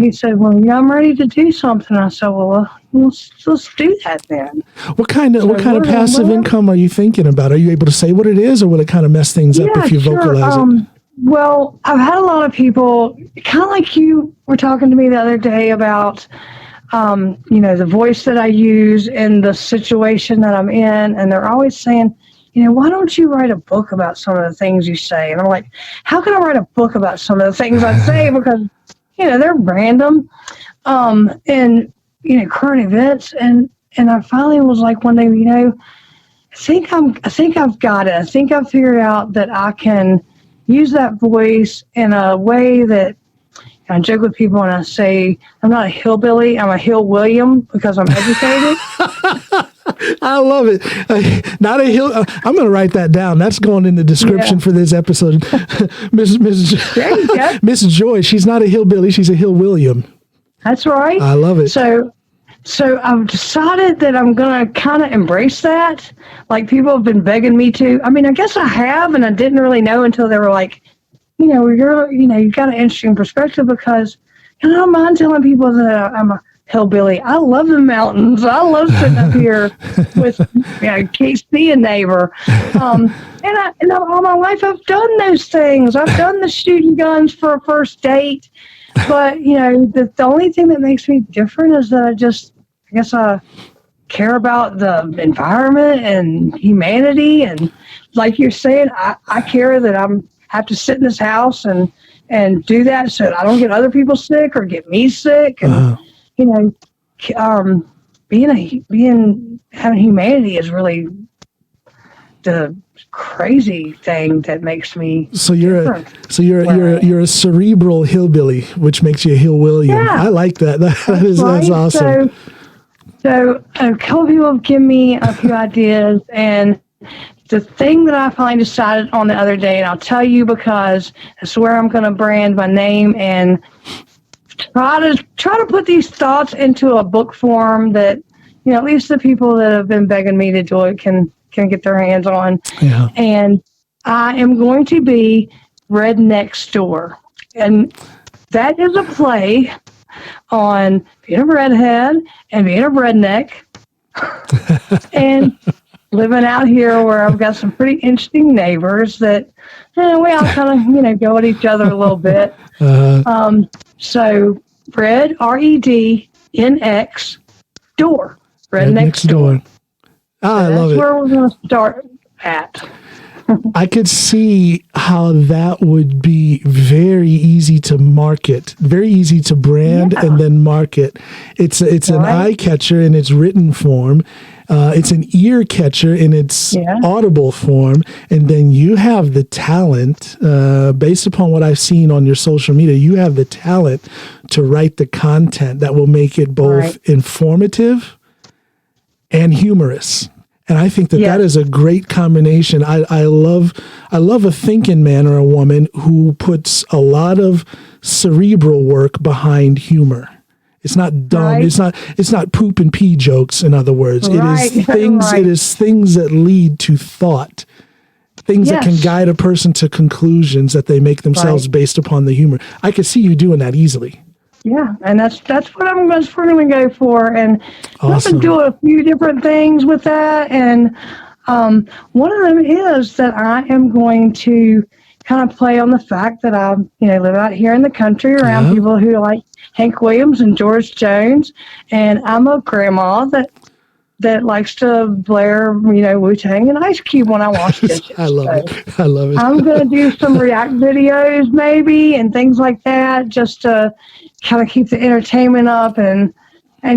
Speaker 3: he said, well, I'm ready to do something. I said, well, let's do that then.
Speaker 2: What kind of passive income are you thinking about? Are you able to say what it is, or will it kind of mess things up if you vocalize it?
Speaker 3: Well, I've had a lot of people, kind of like you were talking to me the other day about the voice that I use in the situation that I'm in, and they're always saying, why don't you write a book about some of the things you say? And I'm like, how can I write a book about some of the things I say? Because, they're random, and, current events. And I finally was like one day, I think I've got it. I think I've figured out that I can use that voice in a way that, I joke with people and I say, I'm not a hillbilly, I'm a Hill William because I'm educated.
Speaker 2: I love it. Not a hill. I'm going to write that down. That's going in the description for this episode. Miss Joy, she's not a hillbilly, she's a Hill William.
Speaker 3: That's right.
Speaker 2: I love it.
Speaker 3: So I've decided that I'm going to kind of embrace that. Like, people have been begging me to. I mean, I guess I have, and I didn't really know until they were like, you've got an interesting perspective, because I don't mind telling people that I'm a hillbilly. I love the mountains. I love sitting up here with KC and neighbor. And all my life I've done those things. I've done the shooting guns for a first date. But, the only thing that makes me different is that I guess I care about the environment and humanity. And like you're saying, I care that have to sit in this house and do that so that I don't get other people sick or get me sick. And, having humanity is really the crazy thing that makes me.
Speaker 2: So you're a cerebral hillbilly, which makes you a Hill William. Yeah. I like that. That's awesome.
Speaker 3: So a couple people have given me a few ideas, and the thing that I finally decided on the other day, and I'll tell you because I swear I'm going to brand my name and try to put these thoughts into a book form that, at least the people that have been begging me to do it can get their hands on. Yeah. And I am going to be Rednext Door. And that is a play on being a redhead and being a redneck and living out here where I've got some pretty interesting neighbors that we all kind of, go at each other a little bit. So Red, REDNX, Door. Rednext Door.
Speaker 2: I love it.
Speaker 3: That's where we're going to start at.
Speaker 2: I could see how that would be very easy to market, very easy to brand and then market. It's an eye catcher in its written form. It's an ear catcher in its audible form. And then you have the talent, based upon what I've seen on your social media, you have the talent to write the content that will make it both informative and humorous. And I think that is a great combination. I love a thinking man or a woman who puts a lot of cerebral work behind humor. It's not dumb. Right. It's not poop and pee jokes. In other words, it is things. It is things that lead to thought. Things that can guide a person to conclusions that they make themselves based upon the humor. I could see you doing that easily.
Speaker 3: Yeah, and that's what I'm going to go for, and I've been doing a few different things with that, and one of them is that I am going to kind of play on the fact that I, live out here in the country around people who like Hank Williams and George Jones, and I'm a grandma that likes to blare, Wu-Tang and Ice Cube when I wash dishes.
Speaker 2: I love it. I love it.
Speaker 3: I'm going to do some React videos maybe and things like that, just to kind of keep the entertainment up and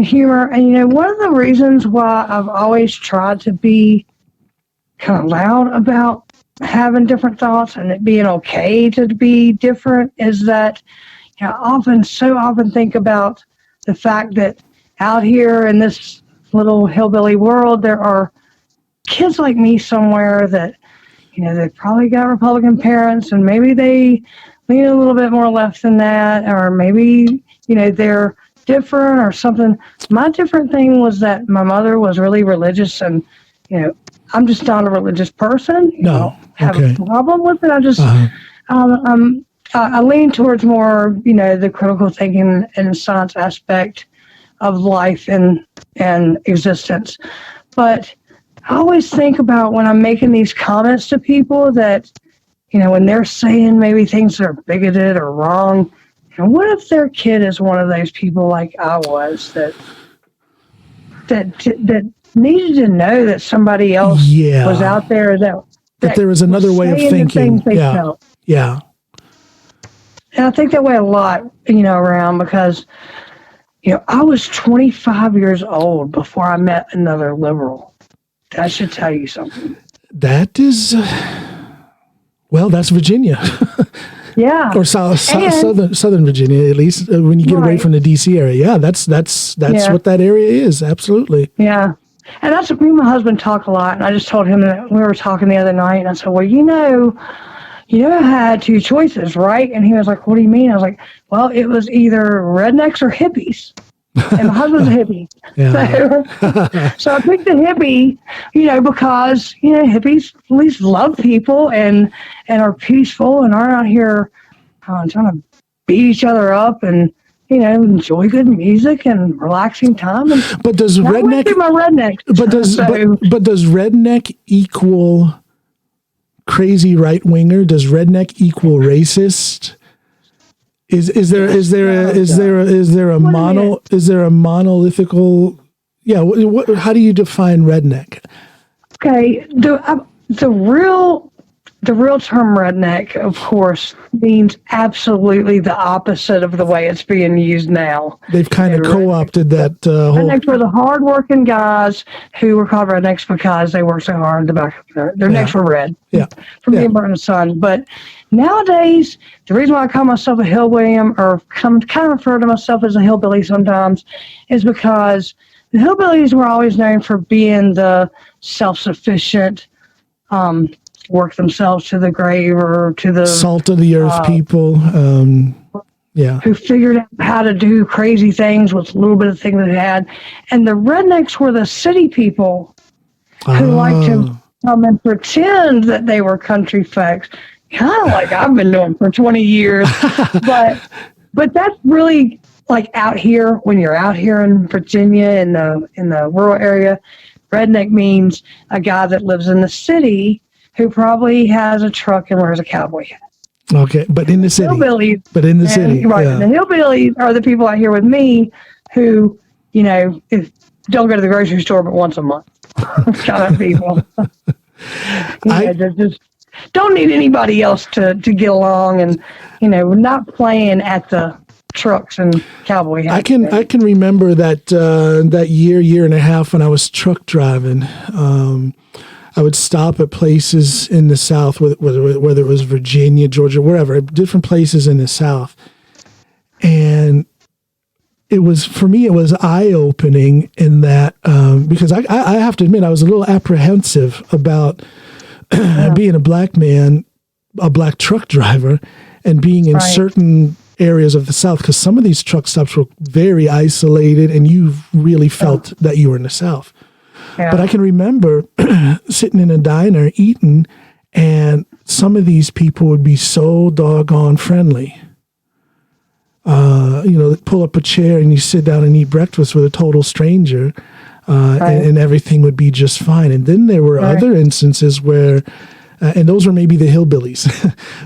Speaker 3: humor. And, one of the reasons why I've always tried to be kind of loud about having different thoughts and it being okay to be different is that, I so often think about the fact that out here in this little hillbilly world, there are kids like me somewhere that, they probably got Republican parents and maybe they lean a little bit more left than that, or maybe, they're different or something. My different thing was that my mother was really religious and, I'm just not a religious person. Have a problem with it. I just, I lean towards more, the critical thinking and science aspect of life and existence. But I always think about when I'm making these comments to people that, when they're saying maybe things that are bigoted or wrong, what if their kid is one of those people like I was that needed to know that somebody else was out there that there
Speaker 2: was another way of thinking. Yeah.
Speaker 3: And I think that way a lot, around because, I was 25 years old before I met another liberal. That should tell you something.
Speaker 2: That is, that's Virginia.
Speaker 3: Yeah.
Speaker 2: Or Southern Virginia, at least when you get away from the D.C. area. Yeah, that's what that area is. Absolutely.
Speaker 3: Yeah. And that's me and my husband talk a lot. And I just told him that we were talking the other night. And I said, well, I had two choices, right? And he was like, what do you mean? I was like, well, it was either rednecks or hippies. And my husband's a hippie. So I picked the hippie, because, hippies at least love people and are peaceful and aren't out here trying to beat each other up and, enjoy good music and relaxing time. And
Speaker 2: but does redneck equal crazy right winger? Does redneck equal racist? Is there a monolithical? Yeah. How do you define redneck?
Speaker 3: Okay. The real term redneck, of course, means absolutely the opposite of the way it's being used now.
Speaker 2: They've kind of co-opted that
Speaker 3: rednecks were the hard-working guys who were called rednecks because they worked so hard. Their necks were red from being burnt in the sun. But nowadays, the reason why I call myself a hillbilly or kind of refer to myself as a hillbilly sometimes is because the hillbillies were always known for being the self-sufficient, work themselves to the grave or to the
Speaker 2: salt of the earth people.
Speaker 3: Who figured out how to do crazy things with a little bit of things they had. And the rednecks were the city people who liked to come and pretend that they were country folks, kind of like I've been doing for 20 years. but that's really like out here, when you're out here in Virginia in the rural area, redneck means a guy that lives in the city who probably has a truck and wears a cowboy hat.
Speaker 2: Okay, but in the city.
Speaker 3: Hillbillies,
Speaker 2: city.
Speaker 3: Right. Yeah. And the hillbillies are the people out here with me who, don't go to the grocery store but once a month. Kind of people. They're just don't need anybody else to get along, and we're not playing at the trucks and cowboy hats.
Speaker 2: I can remember that that year and a half when I was truck driving. I would stop at places in the South, whether it was Virginia, Georgia, wherever, different places in the South, and it was eye-opening in that because I have to admit I was a little apprehensive about being a black man, a black truck driver, and being in certain areas of the South, because some of these truck stops were very isolated and you really felt that you were in the South. Yeah. But I can remember sitting in a diner eating, and some of these people would be so doggone friendly. Pull up a chair and you sit down and eat breakfast with a total stranger, and everything would be just fine. And then there were other instances where, and those were maybe the hillbillies,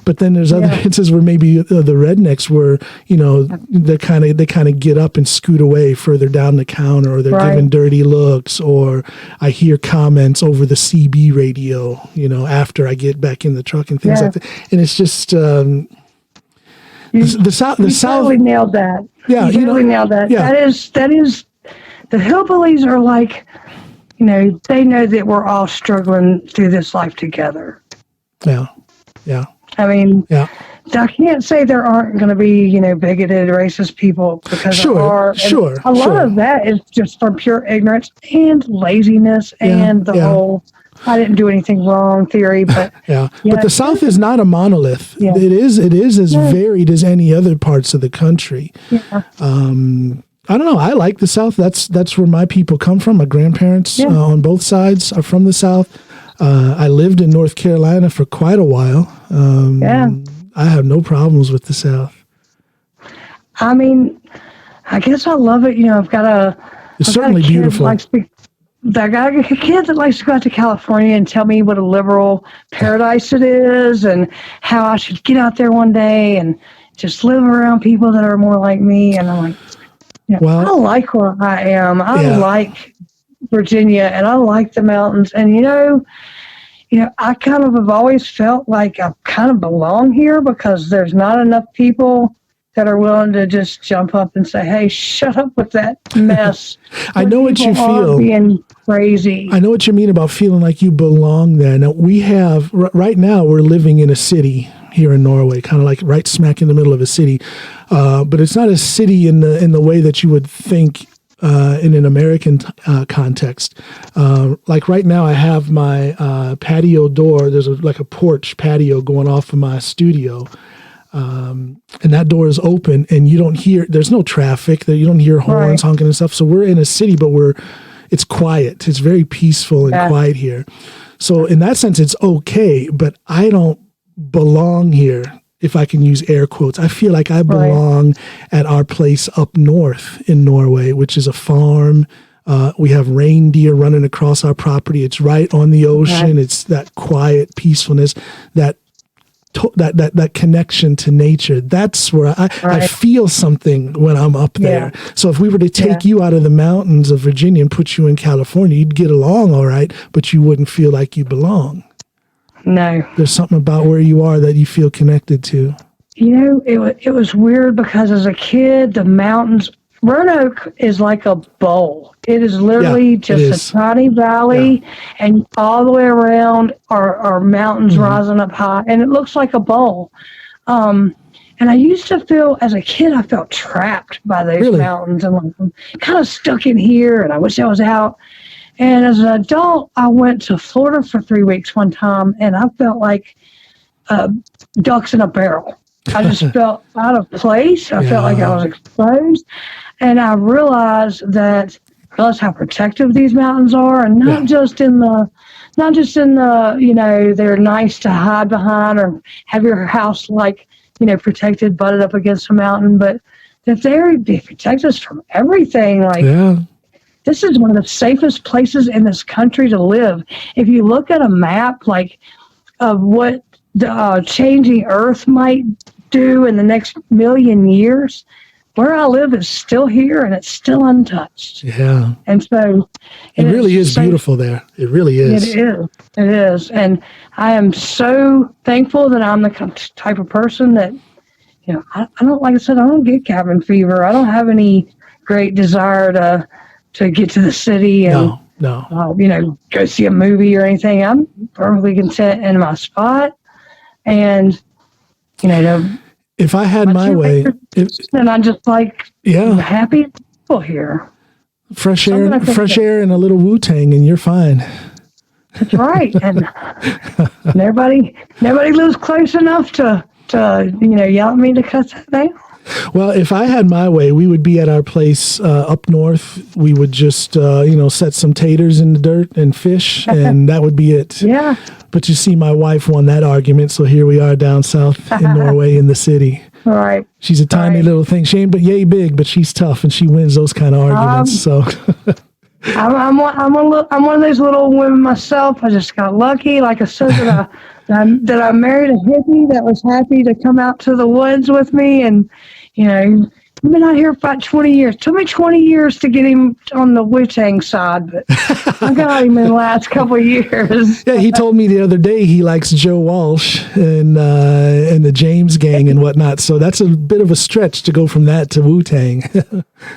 Speaker 2: but then there's other instances where maybe the rednecks were, they kind of get up and scoot away further down the counter, or they're giving dirty looks, or I hear comments over the CB radio, after I get back in the truck and things like that. And it's just, the South
Speaker 3: totally nailed that.
Speaker 2: Yeah,
Speaker 3: you totally nailed that. Yeah. That is, the hillbillies are like, they know that we're all struggling through this life together.
Speaker 2: Yeah.
Speaker 3: I mean, I can't say there aren't going to be, bigoted, racist people, because there are. A lot of that is just from pure ignorance and laziness and the whole I didn't do anything wrong theory, but
Speaker 2: but the South is not a monolith. Yeah. It is as varied as any other parts of the country. Yeah. I don't know. I like the South. That's where my people come from. My grandparents on both sides are from the South. I lived in North Carolina for quite a while. I have no problems with the South.
Speaker 3: I mean, I guess I love it. I've got
Speaker 2: It's certainly beautiful.
Speaker 3: I got a kid that likes to go out to California and tell me what a liberal paradise it is, and how I should get out there one day and just live around people that are more like me. And I'm like, I like where I am. I like Virginia, and I like the mountains. And I kind of have always felt like I kind of belong here, because there's not enough people that are willing to just jump up and say, "Hey, shut up with that mess."
Speaker 2: I know what you feel.
Speaker 3: Being crazy.
Speaker 2: I know what you mean about feeling like you belong there. Now, we have, right now, we're living in a city here in Norway, kind of like right smack in the middle of a city. But it's not a city in the way that you would think in an American context. Like right now, I have my patio door. There's a porch patio going off of my studio. And that door is open, and you don't hear, there's no traffic, you don't hear horns honking and stuff. So we're in a city, but it's quiet. It's very peaceful and quiet here. So in that sense, it's okay, but I don't belong here, if I can use air quotes. I feel like I belong at our place up north in Norway, which is a farm. We have reindeer running across our property. It's right on the ocean. It's that quiet peacefulness, that connection to nature. That's where I feel something when I'm up there. So if we were to take you out of the mountains of Virginia and put you in California, you'd get along all right, but you wouldn't feel like you belong.
Speaker 3: No.
Speaker 2: There's something about where you are that you feel connected to.
Speaker 3: It was weird, because as a kid, the mountains, Roanoke is like a bowl. It is literally just a tiny valley, and all the way around are mountains rising up high, and it looks like a bowl. And I used to feel, as a kid, I felt trapped by those mountains, and like, I'm kind of stuck in here, and I wish I was out. And as an adult, I went to Florida for 3 weeks one time, and I felt like ducks in a barrel. I just felt out of place. I felt like I was exposed. And I realized how protective these mountains are, and not just in the, they're nice to hide behind or have your house protected, butted up against a mountain, but that they protect us from everything. This is one of the safest places in this country to live. If you look at a map, of what the changing Earth might do in the next million years, where I live is still here and it's still untouched.
Speaker 2: Yeah.
Speaker 3: And so
Speaker 2: it really is beautiful there. It really is.
Speaker 3: It is. It is. And I am so thankful that I'm the type of person that, I don't, like I said, I don't get cabin fever. I don't have any great desire to get to the city and, go see a movie or anything. I'm perfectly content in my spot. And,
Speaker 2: if I had my way,
Speaker 3: and I'm just happy people here.
Speaker 2: Fresh air, and a little Wu-Tang, and you're fine.
Speaker 3: That's right, and nobody lives close enough to yell at me to cut that down.
Speaker 2: Well, if I had my way, we would be at our place up north. We would just set some taters in the dirt and fish, and that would be it.
Speaker 3: Yeah.
Speaker 2: But you see, my wife won that argument, so here we are down south in Norway in the city.
Speaker 3: All right.
Speaker 2: She's a tiny little thing. She ain't but yay big, but she's tough, and she wins those kind of arguments. So
Speaker 3: I'm one of those little women myself. I just got lucky. Like I said, that I married a hippie that was happy to come out to the woods with me, and I've been out here for about 20 years. It took me 20 years to get him on the Wu-Tang side, but I got him in the last couple of years.
Speaker 2: Yeah, he told me the other day he likes Joe Walsh and the James Gang and whatnot. So that's a bit of a stretch to go from that to Wu-Tang.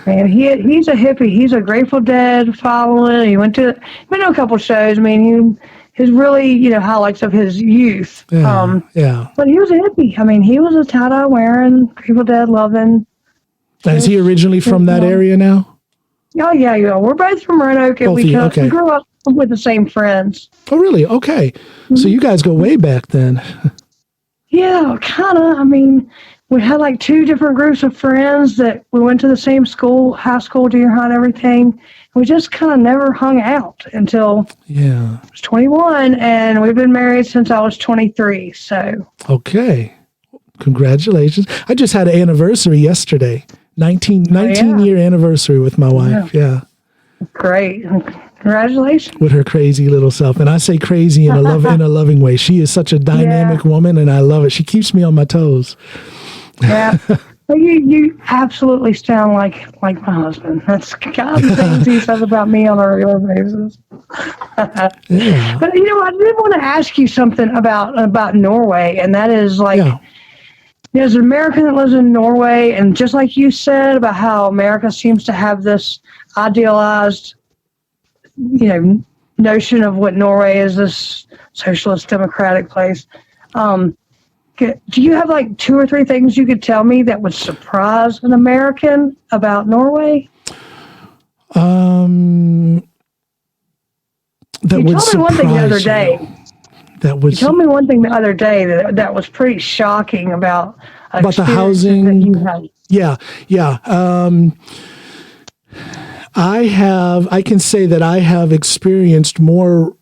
Speaker 3: Man, he's a hippie. He's a Grateful Dead follower. He went to a couple shows. I mean, his really, highlights of his youth.
Speaker 2: Yeah.
Speaker 3: But he was a hippie. I mean, he was a tie-dye wearing, Grateful Dead loving.
Speaker 2: Is he originally from that area now?
Speaker 3: Oh, yeah. We're both from Roanoke, and we grew up with the same friends.
Speaker 2: Oh, really? Okay. Mm-hmm. So you guys go way back then.
Speaker 3: Yeah, kind of. I mean, we had like two different groups of friends that we went to the same school, high school, junior high, and everything. We just kind of never hung out until I was 21, and we've been married since I was 23. So
Speaker 2: okay. Congratulations. I just had an anniversary yesterday. 19-year anniversary with my wife. Yeah.
Speaker 3: Great. Congratulations.
Speaker 2: With her crazy little self. And I say crazy in a loving way. She is such a dynamic woman, and I love it. She keeps me on my toes.
Speaker 3: Yeah. Well, you absolutely sound like my husband. That's kind of the things he says about me on a regular basis.
Speaker 2: Yeah.
Speaker 3: But I did want to ask you something about Norway, and that is there's an American that lives in Norway, and just like you said about how America seems to have this idealized, notion of what Norway is, this socialist democratic place. Do you have like 2 or 3 things you could tell me that would surprise an American about Norway?
Speaker 2: That
Speaker 3: you
Speaker 2: would
Speaker 3: told me one thing the other day.
Speaker 2: You
Speaker 3: told me one thing the other day that was pretty shocking about
Speaker 2: the housing
Speaker 3: that you had.
Speaker 2: Yeah. I can say that I have experienced more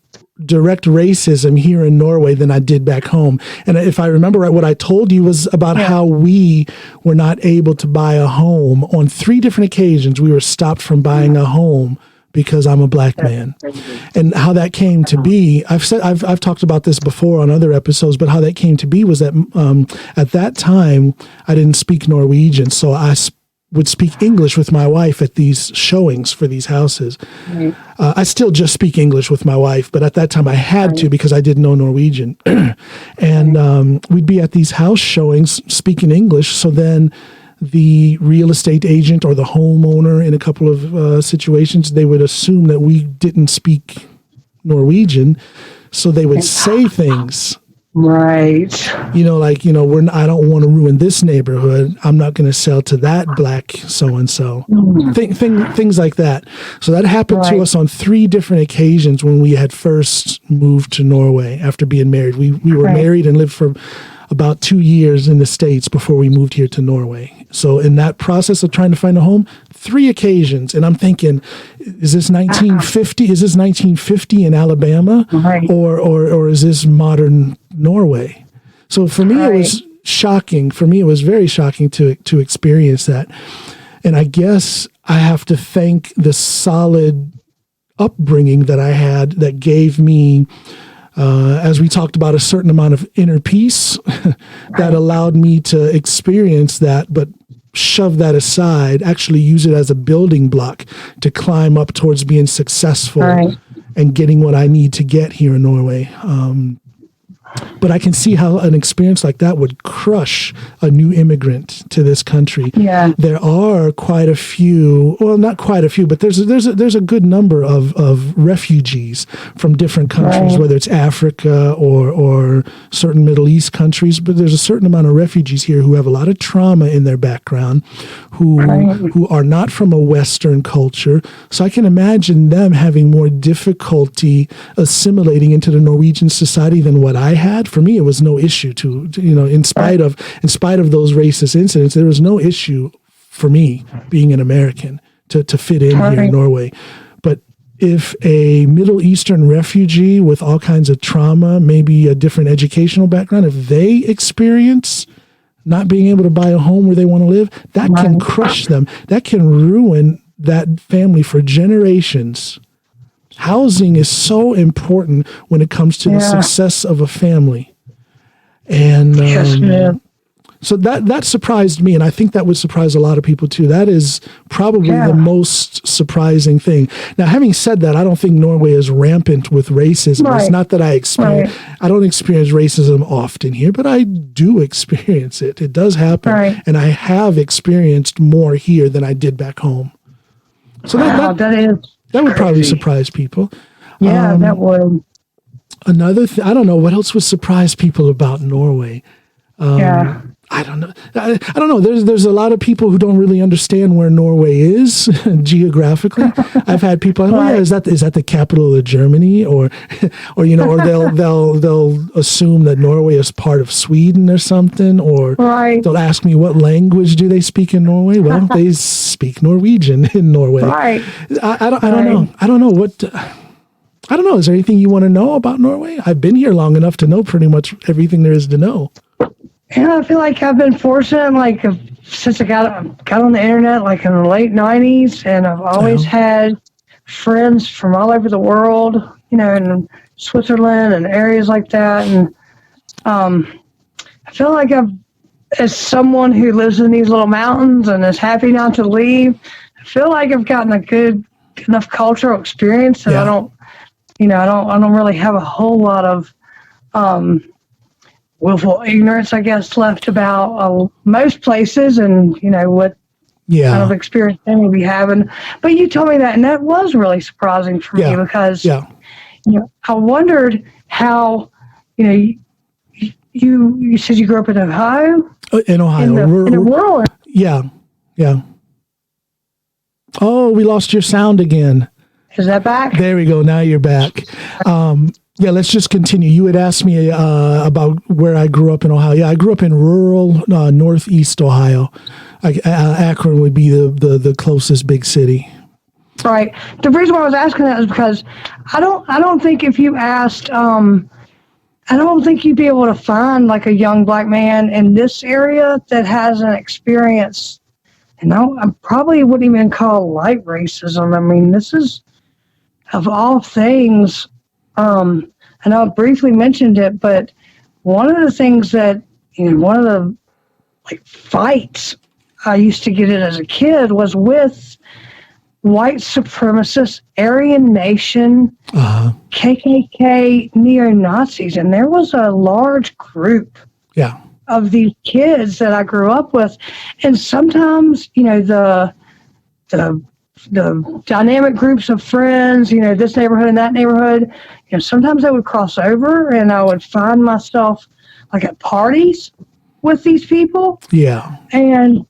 Speaker 2: direct racism here in Norway than I did back home. And if I remember right, what I told you was about how we were not able to buy a home. On 3 different occasions, we were stopped from buying a home because I'm a black man. And how that came to be, I've talked about this before on other episodes, but how that came to be was that at that time, I didn't speak Norwegian, so I would speak English with my wife at these showings for these houses. Right. I still just speak English with my wife, but at that time I had to because I didn't know Norwegian. And we'd be at these house showings speaking English, so then the real estate agent or the homeowner in a couple of situations, they would assume that we didn't speak Norwegian, so they would say things.
Speaker 3: Right.
Speaker 2: I don't want to ruin this neighborhood. I'm not going to sell to that black so-and-so. Things like that. So that happened to us on 3 different occasions when we had first moved to Norway after being married. We were married and lived for about 2 years in the States before we moved here to Norway. So in that process of trying to find a home, 3 occasions, and I'm thinking, is this 1950? Is this 1950 in Alabama, or is this modern Norway? So for me, it was shocking. For me, it was very shocking to experience that. And I guess I have to thank the solid upbringing that I had that gave me, as we talked about, a certain amount of inner peace that allowed me to experience that. But shove that aside, actually use it as a building block to climb up towards being successful and getting what I need to get here in Norway. But I can see how an experience like that would crush a new immigrant to this country.
Speaker 3: Yeah.
Speaker 2: There are quite a few, well, not quite a few, but there's a good number of refugees from different countries, whether it's Africa or certain Middle East countries. But there's a certain amount of refugees here who have a lot of trauma in their background, who are not from a Western culture. So I can imagine them having more difficulty assimilating into the Norwegian society than what I had. For me, it was no issue to in spite of those racist incidents, there was no issue for me being an American to fit in here in Norway. But if a Middle Eastern refugee with all kinds of trauma, maybe a different educational background, if they experience not being able to buy a home where they want to live, that can crush them. That can ruin that family for generations. Housing is so important when it comes to the success of a family. And so that surprised me, and I think that would surprise a lot of people too. That is probably the most surprising thing. Now, having said that, I don't think Norway is rampant with racism. It's not that I don't experience racism often here, but I do experience it. It does happen, and I have experienced more here than I did back home. So that would probably surprise people.
Speaker 3: Yeah, that would.
Speaker 2: Another thing, I don't know what else would surprise people about Norway. I don't know. I don't know. There's a lot of people who don't really understand where Norway is geographically. I've had people, is that the capital of Germany, or they'll assume that Norway is part of Sweden or something, or they'll ask me what language do they speak in Norway. Well, they speak Norwegian in Norway. I don't know. I don't know what. I don't know. Is there anything you want to know about Norway? I've been here long enough to know pretty much everything there is to know.
Speaker 3: Yeah, I feel like I've been fortunate, since I got on the internet, in the late 90s, and I've always had friends from all over the world, in Switzerland and areas like that. And I feel like as someone who lives in these little mountains and is happy not to leave, I feel like I've gotten a good enough cultural experience that I don't really have a whole lot of willful ignorance, I guess, left about most places and, what kind of experience they may be having. But you told me that, and that was really surprising for me because, I wondered how, you said you grew up in Ohio?
Speaker 2: In Ohio.
Speaker 3: In the rural.
Speaker 2: Yeah. Oh, we lost your sound again.
Speaker 3: Is that back?
Speaker 2: There we go. Now you're back. Let's just continue. You had asked me about where I grew up in Ohio. Yeah, I grew up in rural northeast Ohio. Akron would be the closest big city.
Speaker 3: Right. The reason why I was asking that is because I don't think if you asked, I don't think you'd be able to find a young black man in this area that has an experience. And I probably wouldn't even call light racism. I mean, this is, of all things, I know I briefly mentioned it, but one of the things that, one of the fights I used to get in as a kid was with white supremacist, Aryan Nation, KKK neo-Nazis. And there was a large group of these kids that I grew up with. And sometimes, the dynamic groups of friends, this neighborhood and that neighborhood, sometimes I would cross over and I would find myself at parties with these people. Yeah. And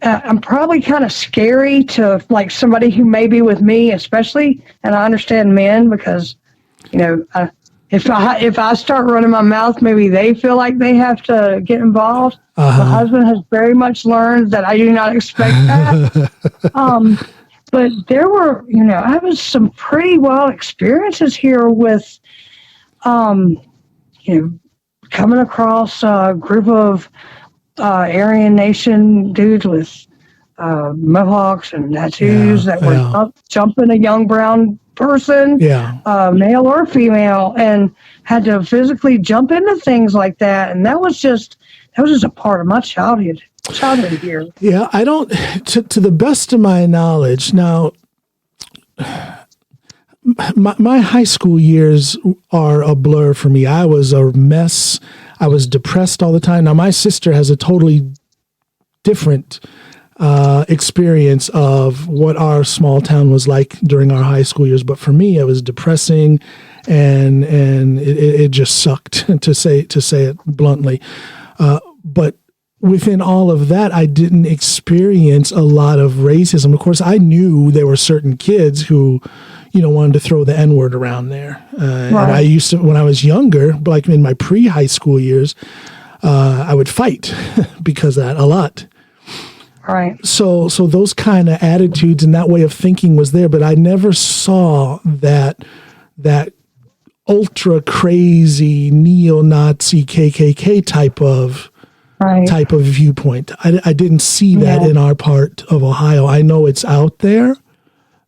Speaker 3: I'm probably kind of scary to somebody who may be with me, especially, and I understand men because, if I start running my mouth, maybe they feel like they have to get involved. My husband has very much learned that I do not expect that. But there were, I had some pretty wild experiences here with, coming across a group of Aryan Nation dudes with mohawks and tattoos that were jumping a young brown person, male or female, and had to physically jump into things like that. And that was that was just a part of my childhood here.
Speaker 2: Yeah, I don't, to the best of my knowledge, now, my high school years are a blur for me. I was a mess. I was depressed all the time. Now, my sister has a totally different experience of what our small town was like during our high school years. But for me, it was depressing, and it just sucked to say it bluntly. But within all of that, I didn't experience a lot of racism. Of course, I knew there were certain kids who, wanted to throw the N-word around there. And I used to, when I was younger, like in my pre-high school years, I would fight because of that a lot.
Speaker 3: Right.
Speaker 2: So those kind of attitudes and that way of thinking was there, but I never saw that ultra crazy neo-Nazi KKK type of viewpoint. I didn't see that in our part of Ohio. I know it's out there.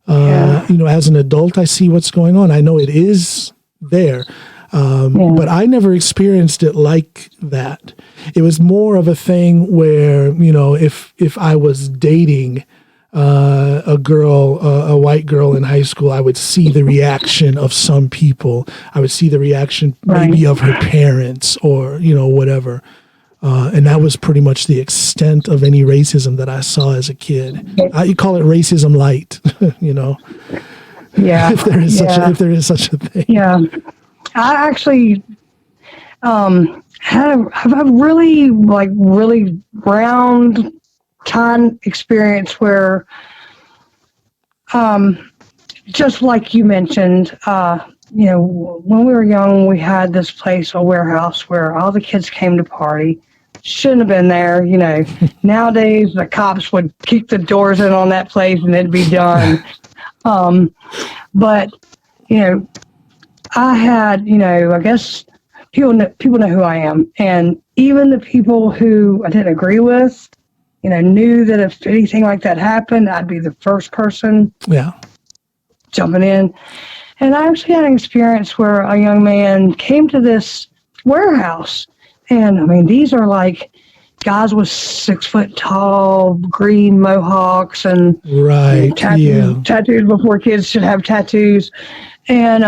Speaker 2: As an adult, I see what's going on. I know it is there. But I never experienced it like that. It was more of a thing where, if I was dating a white girl in high school, I would see the reaction of some people. I would see the reaction maybe of her parents or, whatever. And that was pretty much the extent of any racism that I saw as a kid. You call it racism light,
Speaker 3: Yeah.
Speaker 2: if there is such a thing.
Speaker 3: Yeah. I actually have a really round time experience where, just like you mentioned, when we were young, we had this place, a warehouse, where all the kids came to party. Shouldn't have been there. Nowadays the cops would kick the doors in on that place and it'd be done. But I had, I guess people know who I am, and even the people who I didn't agree with, knew that if anything like that happened, I'd be the first person jumping in. And I actually had an experience where a young man came to this warehouse, and these are like guys with 6 foot tall, green mohawks, and tattoos before kids should have tattoos, and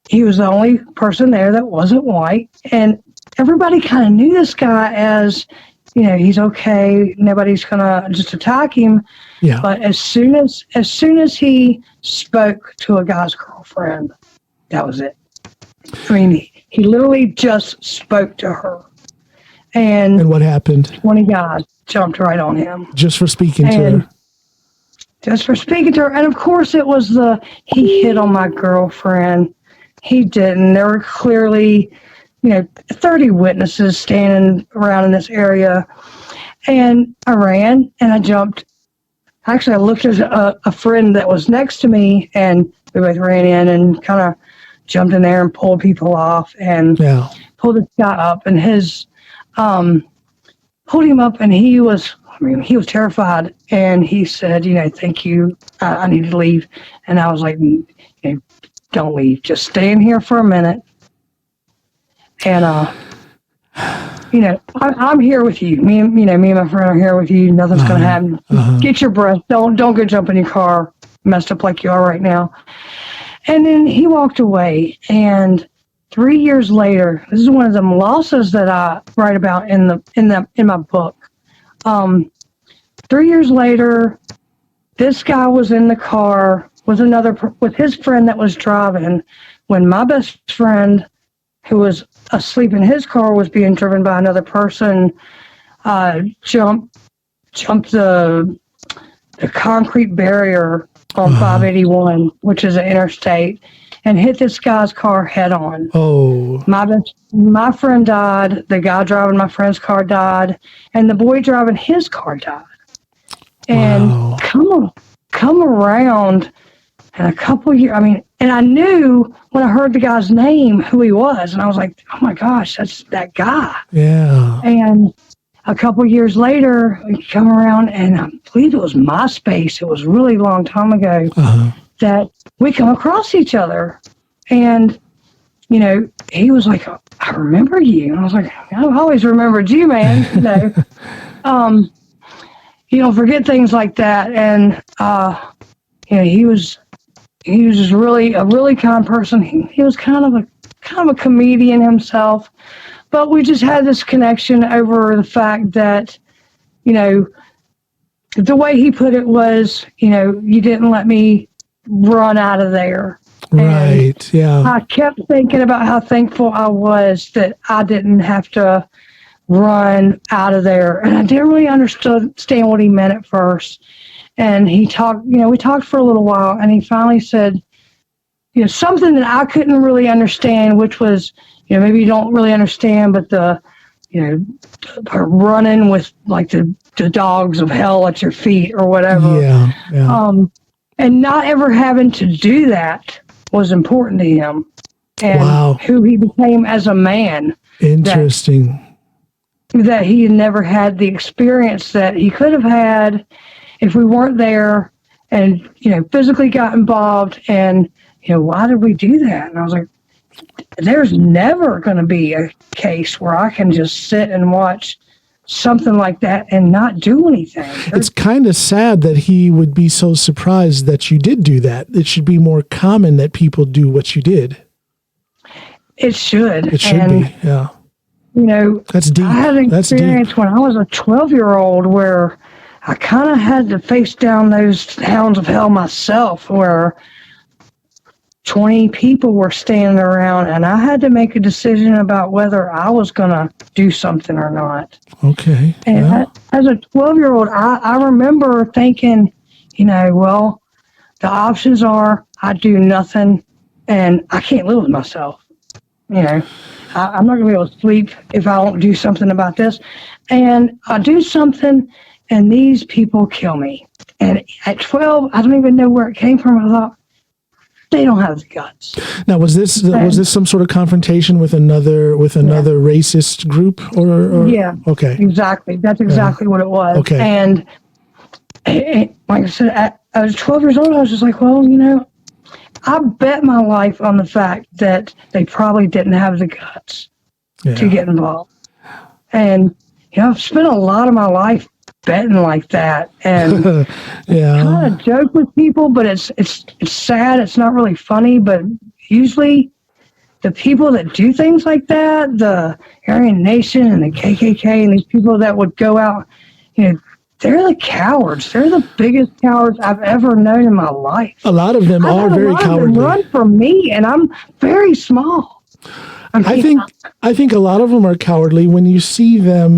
Speaker 3: he was the only person there that wasn't white. And everybody kind of knew this guy as, he's okay. Nobody's going to just attack him. Yeah. But as soon as he spoke to a guy's girlfriend, that was it. He literally just spoke to her. And
Speaker 2: what happened?
Speaker 3: 20 guys jumped right on him.
Speaker 2: Just for speaking to her.
Speaker 3: Just for speaking to her. And of course it was he hit on my girlfriend. He didn't. There were clearly, 30 witnesses standing around in this area. And I ran and I jumped. Actually, I looked at a friend that was next to me, and we both ran in and kind of jumped in there and pulled people off and pulled this guy up, and pulled him up, and he was terrified, and he said, thank you, I need to leave. And I was like, don't leave, just stay in here for a minute. And, I'm here with you. Me and my friend are here with you. Nothing's going to happen. Get your breath. Don't go jump in your car, messed up like you are right now. And then he walked away, and 3 years later, this is one of them losses that I write about in my book. 3 years later, this guy was in the car with his friend that was driving, when my best friend, who was asleep in his car, was being driven by another person, jumped the concrete barrier on 581, which is an interstate, and hit this guy's car head on. Oh. My friend died, the guy driving my friend's car died, and the boy driving his car died. And come around in a couple years, and I knew when I heard the guy's name who he was, and I was like, oh my gosh, that's that guy. Yeah. And a couple years later, we come around, and I believe it was MySpace. It was a really long time ago that we come across each other. And he was like, I remember you. And I was like, I've always remembered you, man. You don't forget things like that. And, he was just really a really kind person. He was kind of a comedian himself, but we just had this connection over the fact that, the way he put it was, you didn't let me run out of there.
Speaker 2: Right. Yeah.
Speaker 3: I kept thinking about how thankful I was that I didn't have to run out of there. And I didn't really understand what he meant at first. And we talked for a little while, and he finally said, something that I couldn't really understand, which was, maybe you don't really understand, but running with like the dogs of hell at your feet or whatever.
Speaker 2: Yeah. Yeah.
Speaker 3: And not ever having to do that was important to him, and who he became as a man.
Speaker 2: Interesting.
Speaker 3: That he had never had the experience that he could have had if we weren't there, and physically got involved. And why did we do that? And I was like, there's never going to be a case where I can just sit and watch something like that and not do anything.
Speaker 2: It's kind of sad that he would be so surprised that you did do that. It should be more common that people do what you did.
Speaker 3: It should.
Speaker 2: It should be, yeah.
Speaker 3: That's deep. I had an experience when I was a 12-year-old where I kind of had to face down those hounds of hell myself, where 20 people were standing around, and I had to make a decision about whether I was going to do something or not.
Speaker 2: Okay.
Speaker 3: And as a 12-year-old, I remember thinking, well, the options are I do nothing, and I can't live with myself. I'm not going to be able to sleep if I don't do something about this. And I do something, and these people kill me. And at 12, I don't even know where it came from. I thought, they don't have the guts.
Speaker 2: Now, was this some sort of confrontation with another racist group, or?
Speaker 3: Yeah.
Speaker 2: Okay.
Speaker 3: Exactly. That's exactly what it was.
Speaker 2: Okay.
Speaker 3: And like I said, I was 12 years old. I was just like, well, I bet my life on the fact that they probably didn't have the guts to get involved. And I've spent a lot of my life betting like that, and kind of joke with people, but it's sad. It's not really funny, but usually the people that do things like that, the Aryan Nation and the KKK and these people that would go out, they're the cowards. They're the biggest cowards I've ever known in my life.
Speaker 2: A lot of them are very cowardly.
Speaker 3: Run from me, and I'm very small.
Speaker 2: I think a lot of them are cowardly when you see them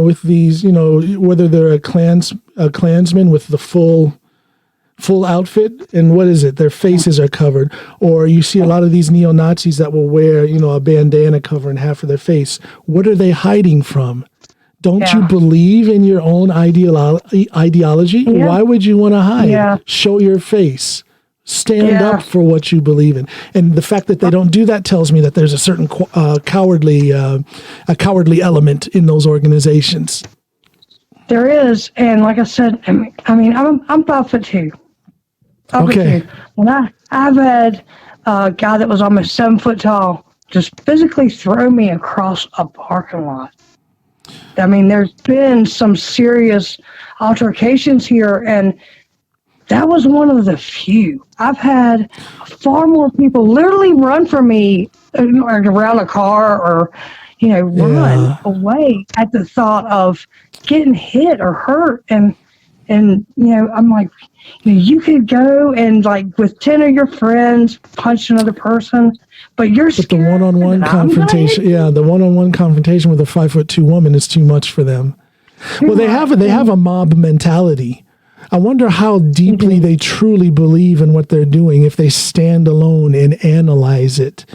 Speaker 2: with these, whether they're a Klansman with the full outfit, and what is it? Their faces are covered, or you see a lot of these neo-Nazis that will wear, a bandana covering half of their face. What are they hiding from? Don't you believe in your own ideology? Yeah. Why would you want to hide? Yeah. Show your face. Stand up for what you believe in. And the fact that they don't do that tells me that there's a certain cowardly element in those organizations.
Speaker 3: There is, and like I said, I'm 5'2". Okay. And I've had a guy that was almost 7 foot tall just physically throw me across a parking lot. There's been some serious altercations here, and that was one of the few. I've had far more people literally run from me around a car, or, run away at the thought of getting hit or hurt. And I'm like, you could go and, like, with 10 of your friends punch another person, but you're scared.
Speaker 2: But the one-on-one confrontation, the one-on-one confrontation with a 5'2" woman is too much for them. Well, they have a mob mentality. I wonder how deeply they truly believe in what they're doing if they stand alone and analyze it.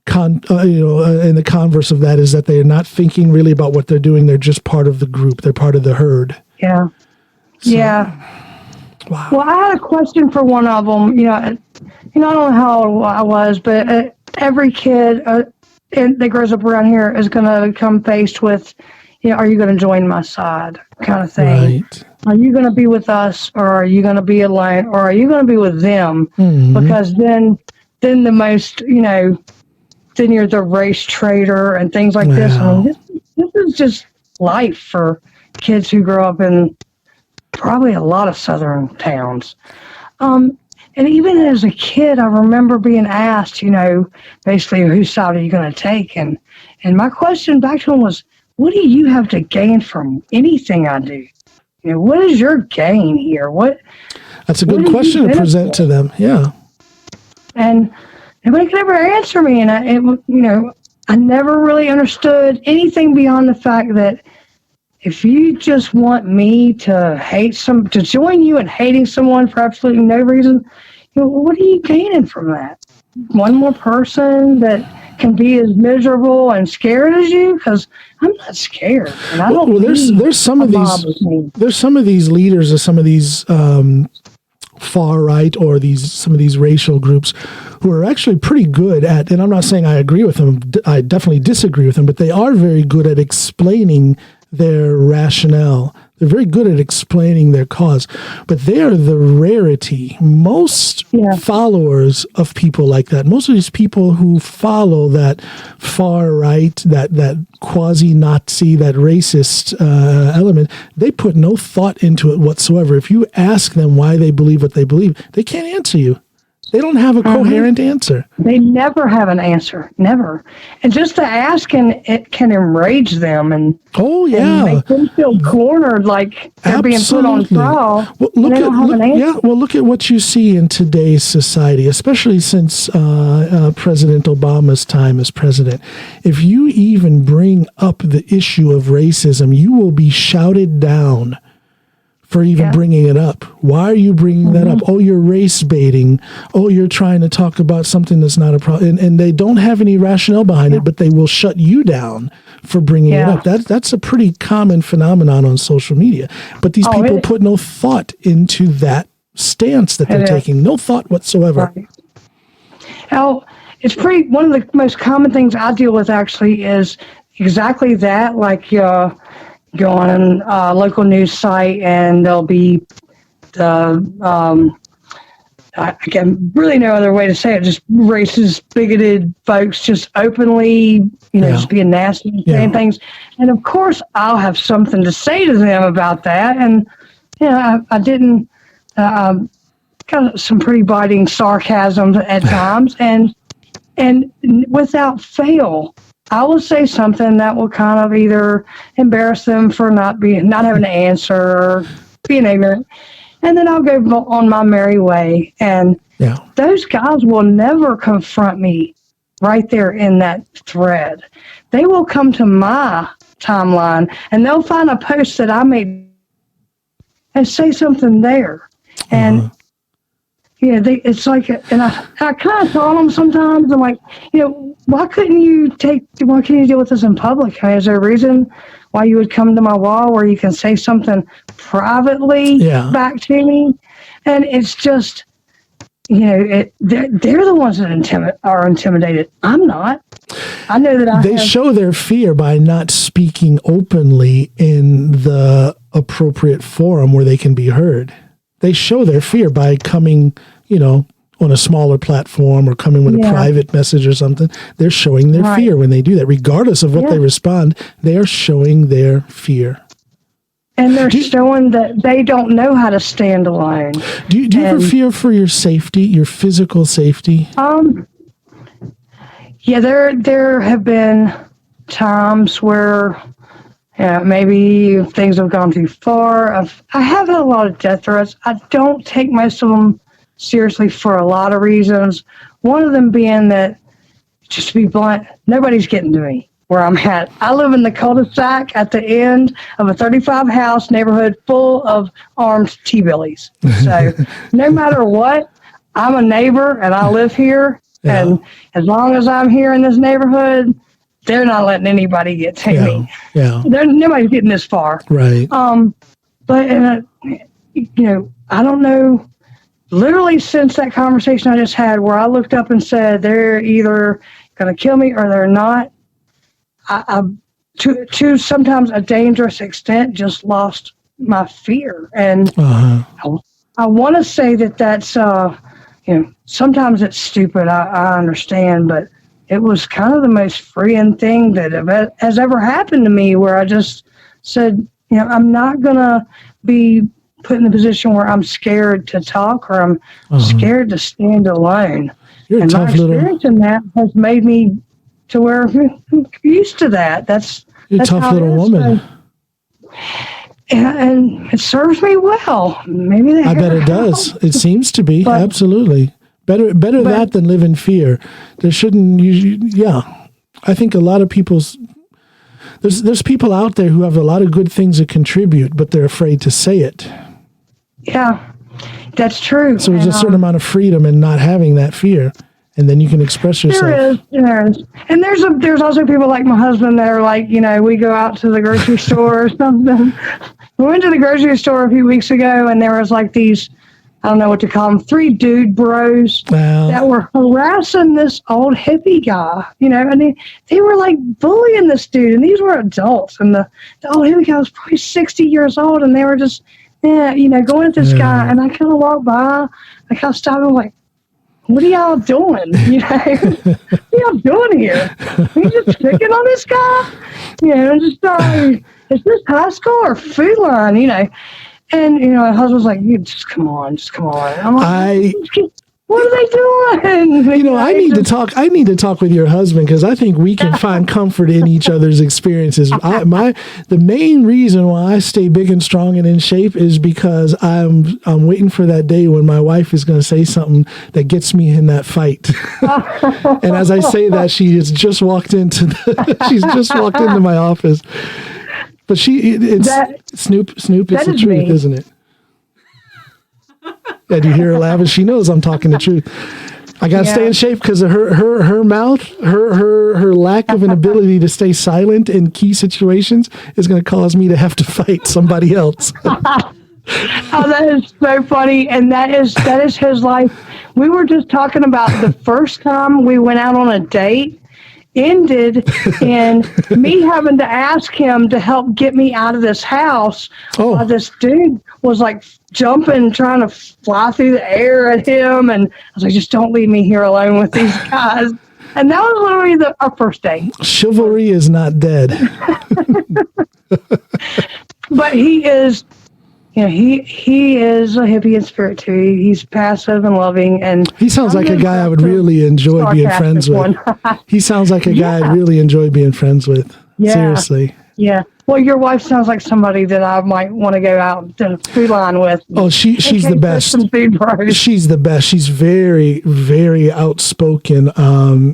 Speaker 2: And the converse of that is that they're not thinking really about what they're doing. They're just part of the group. They're part of the herd.
Speaker 3: Yeah. So, wow. Well, I had a question for one of them. I don't know how old I was, but every kid that grows up around here is going to come faced with, are you going to join my side kind of thing? Right. Are you going to be with us, or are you going to be alone, or are you going to be with them? Mm-hmm. Because then the most, then you're the race traitor and things like this. I mean, this is just life for kids who grow up in probably a lot of southern towns. And even as a kid, I remember being asked, basically, whose side are you going to take? And my question back to him was, what do you have to gain from anything I do? What is your gain here?
Speaker 2: That's a good question to present to them. Yeah.
Speaker 3: And nobody could ever answer me. And I never really understood anything beyond the fact that if you just want me to join you in hating someone for absolutely no reason, what are you gaining from that? One more person that can be as miserable and scared as you? Because I'm not scared, and I don't. Well,
Speaker 2: there's some of these leaders or some of these far right or some of these racial groups who are actually pretty good at. And I'm not saying I agree with them. I definitely disagree with them, but they are very good at explaining their rationale. They're very good at explaining their cause, but they are the rarity. Most followers of people like that, most of these people who follow that far right, that quasi-Nazi, that racist element, they put no thought into it whatsoever. If you ask them why they believe what they believe, they can't answer you. They don't have a coherent answer.
Speaker 3: They never have an answer. Never. And just to ask it can enrage them and make them feel cornered, like they're being put on trial.
Speaker 2: Well, look at what you see in today's society, especially since President Obama's time as president. If you even bring up the issue of racism, you will be shouted down for even bringing it up. Why are you bringing that up? Oh, you're race baiting. Oh, you're trying to talk about something that's not a problem. And they don't have any rationale behind it, but they will shut you down for bringing it up. That's a pretty common phenomenon on social media. But these people put no thought into that stance that they're taking. No thought whatsoever.
Speaker 3: Right. Now, it's one of the most common things I deal with actually is exactly that, like go on a local news site and there'll be I can really no other way to say it, just racist, bigoted folks just openly, just being nasty and saying things. And of course I'll have something to say to them about that. And, I didn't, got some pretty biting sarcasm at times and without fail, I will say something that will kind of either embarrass them for not having an answer or being ignorant. And then I'll go on my merry way. And those guys will never confront me right there in that thread. They will come to my timeline and they'll find a post that I made and say something there. And it's like, and I kind of told them sometimes, I'm like, why can't you deal with this in public? I mean, is there a reason why you would come to my wall where you can say something privately back to me? And it's just, they're the ones that are intimidated. I'm not. I know that
Speaker 2: they show their fear by not speaking openly in the appropriate forum where they can be heard. They show their fear by coming, on a smaller platform or coming with a private message or something. They're showing their fear when they do that. Regardless of what they respond, they are showing their fear.
Speaker 3: And they're showing that they don't know how to stand alone.
Speaker 2: Do you ever fear for your safety, your physical safety?
Speaker 3: Yeah, there have been times where maybe things have gone too far. I have had a lot of death threats. I don't take most of them seriously for a lot of reasons. One of them being that, just to be blunt, nobody's getting to me where I'm at. I live in the cul-de-sac at the end of a 35-house neighborhood full of armed T-billies. So no matter what, I'm a neighbor and I live here. Yeah. And as long as I'm here in this neighborhood, they're not letting anybody get to me.
Speaker 2: Yeah.
Speaker 3: Nobody's getting this far.
Speaker 2: Right.
Speaker 3: But I don't know. Literally since that conversation I just had where I looked up and said, they're either going to kill me or they're not, I to sometimes a dangerous extent, just lost my fear. And I want to say that's, sometimes it's stupid. I understand, but it was kind of the most freeing thing that has ever happened to me, where I just said, I'm not going to be put in a position where I'm scared to talk, or I'm scared to stand alone.
Speaker 2: You're
Speaker 3: and
Speaker 2: a
Speaker 3: my
Speaker 2: tough
Speaker 3: experience in that has made me to where I'm used to that.
Speaker 2: You're a
Speaker 3: that's
Speaker 2: tough little woman.
Speaker 3: And it serves me well. Maybe
Speaker 2: I bet it does. It seems to be. Absolutely. Better that than live in fear. There shouldn't, I think a lot of there's people out there who have a lot of good things to contribute, but they're afraid to say it.
Speaker 3: Yeah, that's true.
Speaker 2: So there's a certain amount of freedom in not having that fear, and then you can express yourself.
Speaker 3: There is. And there's also people like my husband that are like, we go out to the grocery store or something. We went to the grocery store a few weeks ago, and there was like these, I don't know what to call them, 3 dude bros that were harassing this old hippie guy, and they were like bullying this dude, and these were adults, and the old hippie guy was probably 60 years old, and they were just, going at this guy, and I kind of walked by, I kind of stopped and like, what are y'all doing? What are y'all doing here? Are you just picking on this guy? Just like, is this high school or Food Line? And, my husband's like, you just come on. I'm like, what are they doing?
Speaker 2: I need to talk with your husband, because I think we can find comfort in each other's experiences. The main reason why I stay big and strong and in shape is because I'm waiting for that day when my wife is going to say something that gets me in that fight. And as I say that, she's just walked into my office. But Snoop is the truth, isn't it? Yeah, do you hear her laughing? She knows I'm talking the truth. I gotta stay in shape because of her mouth, her lack of an ability to stay silent in key situations is going to cause me to have to fight somebody else.
Speaker 3: Oh, that is so funny, and that is his life. We were just talking about the first time we went out on a date ended in me having to ask him to help get me out of this house. While this dude was like jumping, trying to fly through the air at him, and I was like, just don't leave me here alone with these guys. And that was literally our first date.
Speaker 2: Chivalry is not dead.
Speaker 3: But he is, he is a hippie in spirit too. He's passive and loving, and
Speaker 2: he sounds like a guy I would really enjoy being friends with. He sounds like a guy I'd really enjoy being friends with. Yeah. Seriously.
Speaker 3: Yeah. Well, your wife sounds like somebody that I might want to go out to Food Line with.
Speaker 2: Oh, she's the best. She's the best. She's very, very outspoken.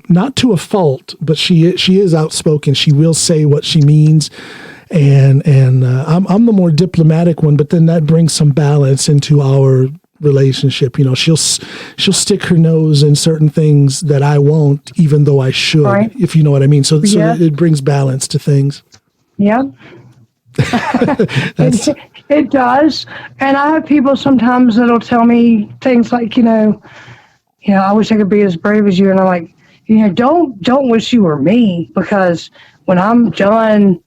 Speaker 2: Not to a fault, but she is outspoken. She will say what she means. And I'm the more diplomatic one, but then that brings some balance into our relationship. She'll stick her nose in certain things that I won't, even though I should, if you know what I mean. So it brings balance to things.
Speaker 3: Yeah. It does. And I have people sometimes that'll tell me things like, I wish I could be as brave as you. And I'm like, don't wish you were me, because when I'm done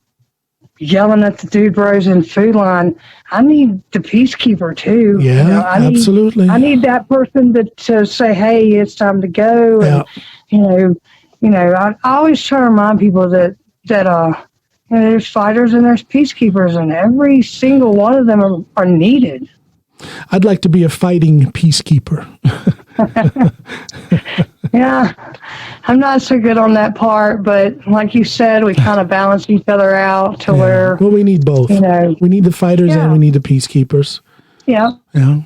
Speaker 3: yelling at the dude bros in Food Line, I need the peacekeeper too.
Speaker 2: Yeah, absolutely.
Speaker 3: I need that person to say, hey, it's time to go. And, I always try to remind people that there's fighters and there's peacekeepers, and every single one of them are needed.
Speaker 2: I'd like to be a fighting peacekeeper.
Speaker 3: Yeah, I'm not so good on that part, but like you said, we kind of balance each other out to where.
Speaker 2: Well, we need both. We need the fighters and we need the peacekeepers.
Speaker 3: Yeah.
Speaker 2: Yeah.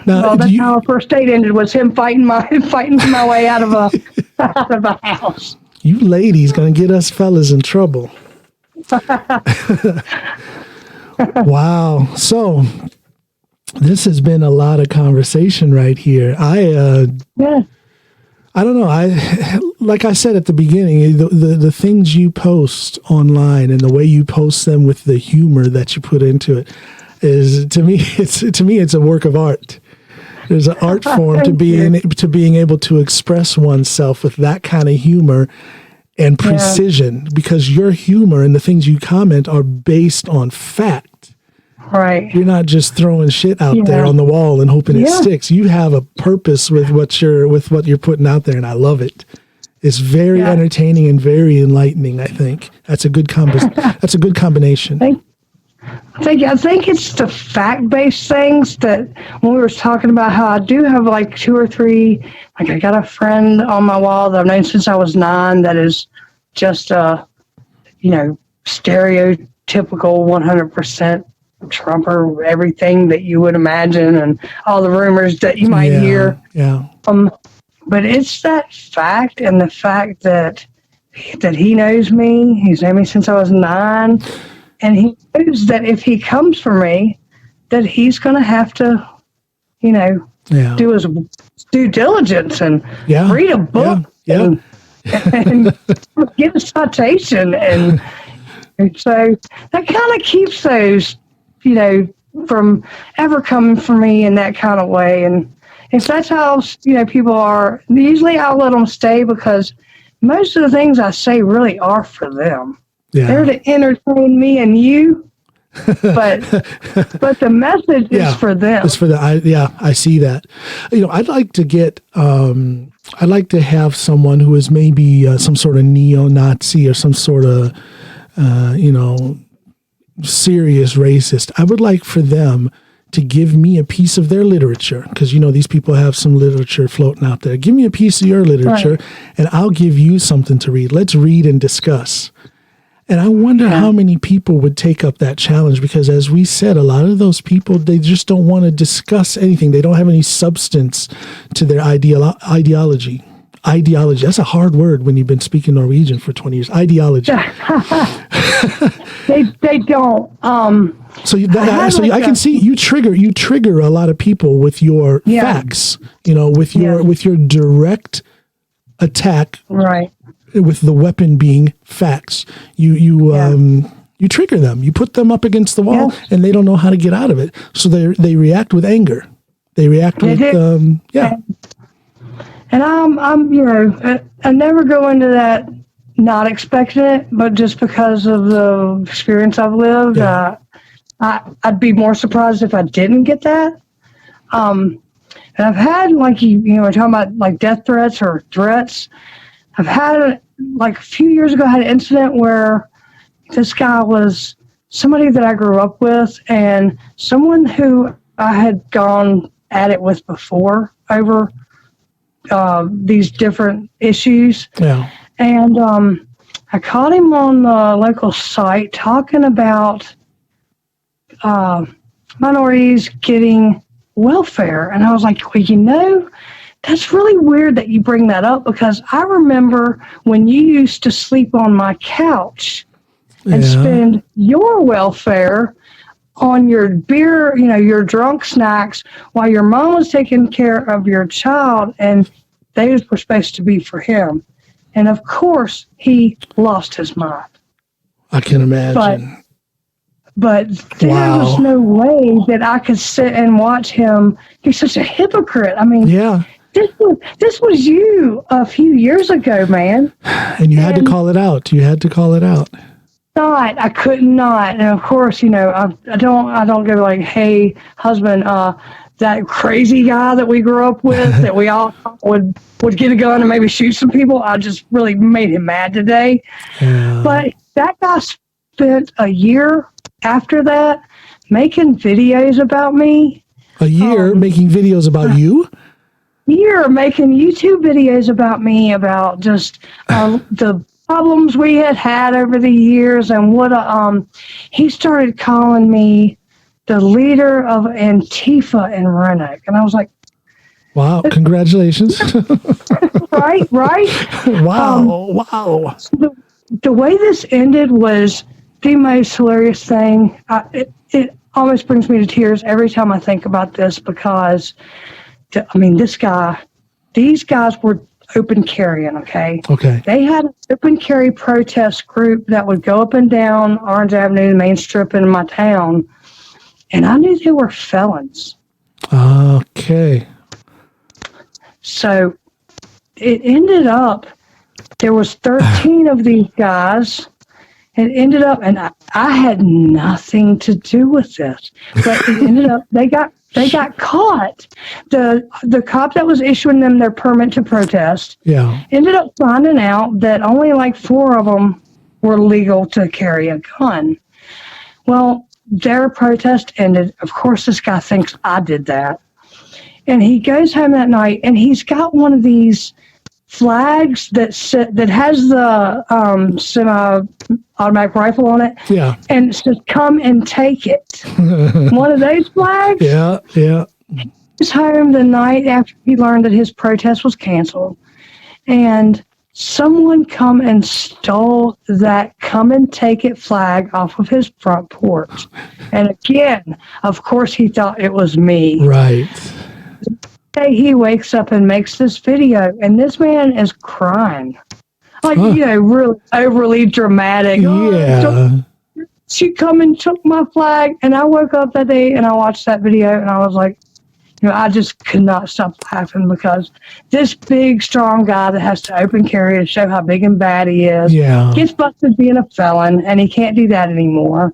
Speaker 2: Now,
Speaker 3: that's how our first date ended, was him fighting my way out of a house.
Speaker 2: You ladies gonna get us fellas in trouble. Wow. So this has been a lot of conversation right here. I don't know. Like I said at the beginning, the things you post online and the way you post them with the humor that you put into it is, to me, it's a work of art. There's an art form to being able to express oneself with that kind of humor and precision, because your humor and the things you comment are based on fact.
Speaker 3: Right.
Speaker 2: You're not just throwing shit out there on the wall and hoping it sticks. You have a purpose with what you're putting out there, and I love it. It's very entertaining and very enlightening. I think that's a good that's a good combination.
Speaker 3: I think it's the fact-based things that when we were talking about how I do have like 2 or 3, like I got a friend on my wall that I've known since I was 9 that is just a, stereotypical 100% Trumper, everything that you would imagine and all the rumors that you might hear.
Speaker 2: Yeah.
Speaker 3: But it's that fact and the fact that he knows me. He's known me since I was 9. And he knows that if he comes for me, that he's going to have to, do his due diligence and read a book and get a citation. And so that kind of keeps those, from ever coming for me in that kind of way. And if that's how, people are, usually I'll let them stay because most of the things I say really are for them. Yeah. They're to entertain me and you, but the message is for them.
Speaker 2: It's for the I see that. I'd like to get I'd like to have someone who is maybe some sort of neo-Nazi or some sort of serious racist. I would like for them to give me a piece of their literature because these people have some literature floating out there. Give me a piece of your literature, and I'll give you something to read. Let's read and discuss. And I wonder how many people would take up that challenge because, as we said, a lot of those people, they just don't want to discuss anything. They don't have any substance to their ideology. Ideology. That's a hard word when you've been speaking Norwegian for 20 years. Ideology.
Speaker 3: They don't.
Speaker 2: I can see you trigger a lot of people with your facts. With your direct attack.
Speaker 3: Right.
Speaker 2: With the weapon being facts, you trigger them. You put them up against the wall, and they don't know how to get out of it. So they react with anger. They react with
Speaker 3: And I never go into that not expecting it, but just because of the experience I've lived, I'd be more surprised if I didn't get that. And I've had we're talking about like death threats or threats. I've had, a few years ago, I had an incident where this guy was somebody that I grew up with and someone who I had gone at it with before over these different issues. Yeah. And I caught him on the local site talking about minorities getting welfare. And I was like, well, that's really weird that you bring that up because I remember when you used to sleep on my couch and spend your welfare on your beer, your drunk snacks while your mom was taking care of your child and those were supposed to be for him. And of course, he lost his mind. I can imagine. But there was no way that I could sit and watch him. He's such a hypocrite. I mean, this was you a few years ago, man.
Speaker 2: And you had to call it out.
Speaker 3: I couldn't not. And of course, I don't go like, hey, husband, that crazy guy that we grew up with, that we all would get a gun and maybe shoot some people. I just really made him mad today. Yeah. But that guy spent a year after that making videos about me.
Speaker 2: A year making videos about you?
Speaker 3: Year making YouTube videos about me, about just the problems we had over the years, and what he started calling me the leader of Antifa in Roanoke, and I was like,
Speaker 2: "Wow, congratulations!"
Speaker 3: right.
Speaker 2: Wow.
Speaker 3: The way this ended was the most hilarious thing. It almost brings me to tears every time I think about this because. These guys were open carrying, okay?
Speaker 2: Okay.
Speaker 3: They had an open carry protest group that would go up and down Orange Avenue, the main strip in my town, and I knew they were felons.
Speaker 2: Okay.
Speaker 3: So it ended up, there was 13 of these guys. It ended up, and I had nothing to do with this, but it ended up, they got They got caught. The cop that was issuing them their permit to protest ended up finding out that only like 4 of them were legal to carry a gun. Well, their protest ended. Of course, this guy thinks I did that. And he goes home that night, and he's got one of these flags that has the semi-automatic rifle on it.
Speaker 2: Yeah.
Speaker 3: And it says, "Come and take it." One of those flags.
Speaker 2: Yeah.
Speaker 3: He was home the night after he learned that his protest was canceled. And someone come and stole that "Come and Take It" flag off of his front porch. And again, of course, he thought it was me.
Speaker 2: Right.
Speaker 3: The day he wakes up and makes this video, and this man is crying. Like, really overly dramatic.
Speaker 2: Yeah.
Speaker 3: She come and took my flag. And I woke up that day and I watched that video and I was like, I just could not stop laughing, because this big, strong guy that has to open carry to show how big and bad he is gets busted being a felon, and he can't do that anymore.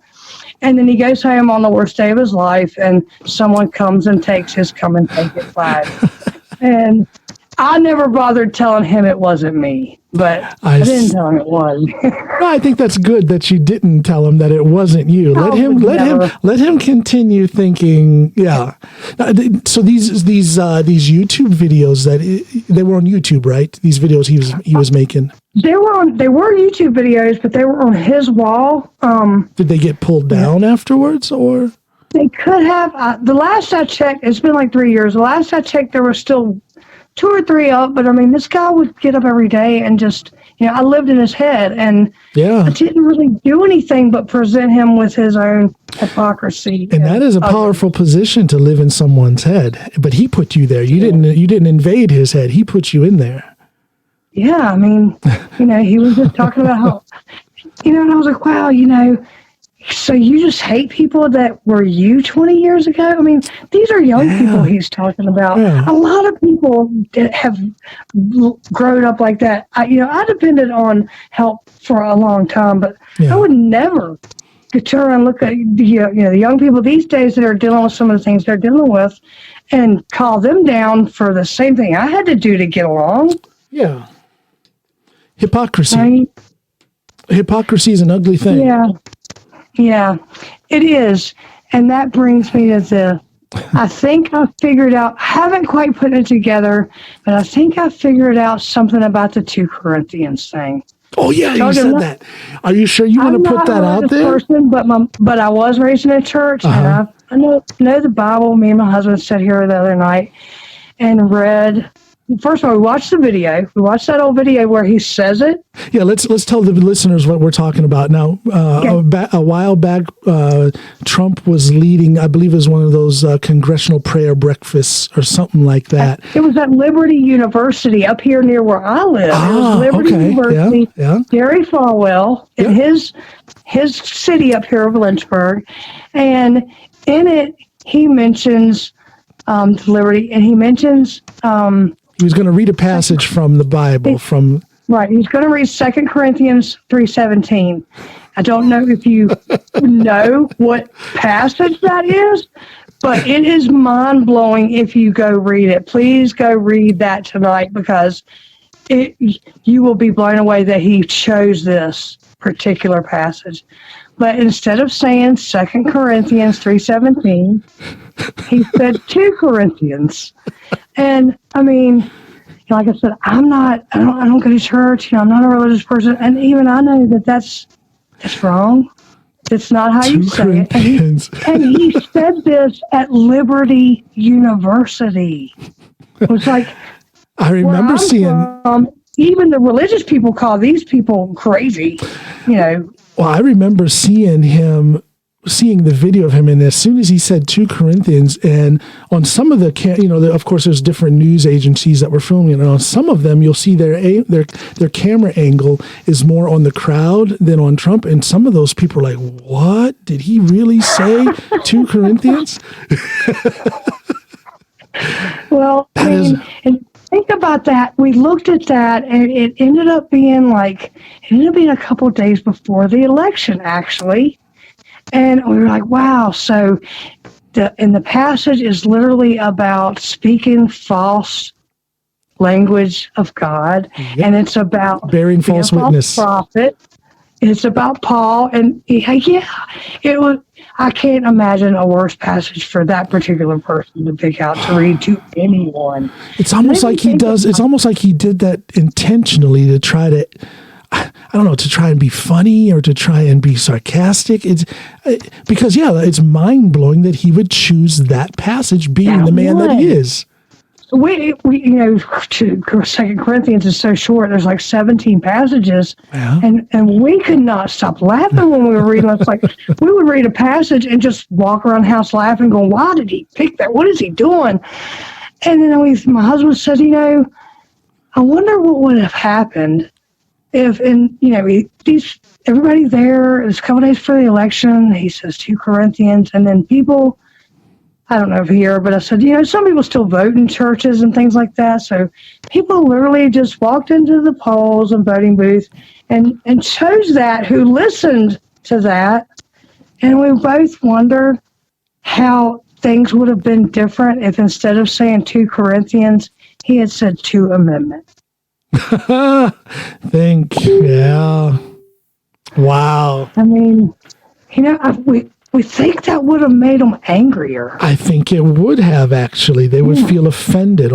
Speaker 3: And then he goes home on the worst day of his life, and someone comes and takes his "Come and Take It" flag. And I never bothered telling him it wasn't me, but I didn't tell him it was.
Speaker 2: Well, I think that's good that you didn't tell him that it wasn't you. Let him continue thinking. Yeah. So these YouTube videos they were on YouTube, right? These videos he was making. They
Speaker 3: were YouTube videos, but they were on his wall.
Speaker 2: Did they get pulled down afterwards, or?
Speaker 3: They could have. The last I checked, it's been like 3 years. The last I checked, there were still 2 or 3 up, but I mean, this guy would get up every day and just, I lived in his head, and I didn't really do anything but present him with his own hypocrisy.
Speaker 2: And that is a powerful position to live in someone's head. But he put you there. You didn't invade his head. He put you in there.
Speaker 3: Yeah, I mean, he was just talking about how, and I was like, wow, so you just hate people that were you 20 years ago? I mean, these are young people he's talking about. Yeah. A lot of people that have grown up like that. I depended on help for a long time, but I would never turn and look at the young people these days that are dealing with some of the things they're dealing with and call them down for the same thing I had to do to get along.
Speaker 2: Yeah. Hypocrisy. Hypocrisy is an ugly thing.
Speaker 3: Yeah, it is. And that brings me to I think I figured out, I haven't quite put it together, but I think I figured out something about the 2 Corinthians thing.
Speaker 2: Oh, yeah, you said that. Are you sure you want to put that out there?
Speaker 3: Person, but I was raised in a church, and I know the Bible. Me and my husband sat here the other night and read. First of all, we watched the video. We watched that old video where he says it.
Speaker 2: Yeah, let's tell the listeners what we're talking about now. A while back, Trump was leading, I believe it was one of those congressional prayer breakfasts or something like that.
Speaker 3: It was at Liberty University up here near where I live. It was Liberty University. Yeah. Jerry Falwell in his city up here of Lynchburg. And in it, he mentions Liberty, and he mentions...
Speaker 2: he was going to read a passage from the Bible.
Speaker 3: Right. He's going to read 2 Corinthians 3:17. I don't know if you know what passage that is, but it is mind-blowing if you go read it. Please go read that tonight, because you will be blown away that he chose this particular passage. But instead of saying 2 Corinthians 3:17, he said 2 Corinthians. And I mean, like I said, I don't go to church. I'm not a religious person, and even I know that's wrong. It's not how you say it. And he said this at Liberty University. It was like,
Speaker 2: I remember seeing.
Speaker 3: Even the religious people call these people crazy.
Speaker 2: Well, I remember seeing the video of him, and as soon as he said 2 Corinthians, and on some of the, of course, there's different news agencies that were filming it, and on some of them, you'll see their camera angle is more on the crowd than on Trump, and some of those people are like, what? Did he really say 2 Corinthians?
Speaker 3: Well, and think about that. We looked at that, and it ended up being a couple of days before the election, actually. And we were like, wow, so the passage is literally about speaking false language of God, and it's about
Speaker 2: bearing false witness.
Speaker 3: Prophet. It's about Paul, and it was. I can't imagine a worse passage for that particular person to pick out to read to anyone.
Speaker 2: It's almost like he does. It's almost like he did that intentionally to try to, I don't know, to try and be funny or to try and be sarcastic. It's because it's mind blowing that he would choose that passage, being the man that he is.
Speaker 3: We Second Corinthians is so short. There's like 17 passages, and we could not stop laughing when we were reading. It's like we would read a passage and just walk around the house laughing, going, "Why did he pick that? What is he doing?" And then my husband said, I wonder what would have happened if, everybody there. It's a couple days for the election. He says 2 Corinthians, and then people. I don't know if here, but I said, some people still vote in churches and things like that. So people literally just walked into the polls and voting booth and chose that, who listened to that. And we both wondered how things would have been different if instead of saying 2 Corinthians, he had said 2 amendments.
Speaker 2: Yeah. Wow.
Speaker 3: I mean, we think that would have made them angrier.
Speaker 2: I think it would have, actually. They would feel offended.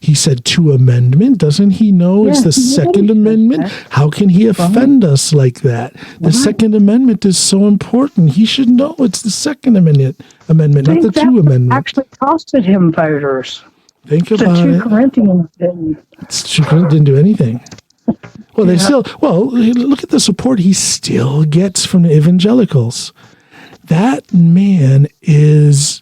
Speaker 2: He said 2 amendment. Doesn't he know it's the Second Amendment? How can he offend us like that? The Second Amendment is so important. He should know it's the Second Amendment, not the 2 Amendment.
Speaker 3: Actually costed him voters.
Speaker 2: Think about it.
Speaker 3: The 2 Corinthians didn't.
Speaker 2: 2 Corinthians didn't do anything. Well, look at the support he still gets from the evangelicals. That man is,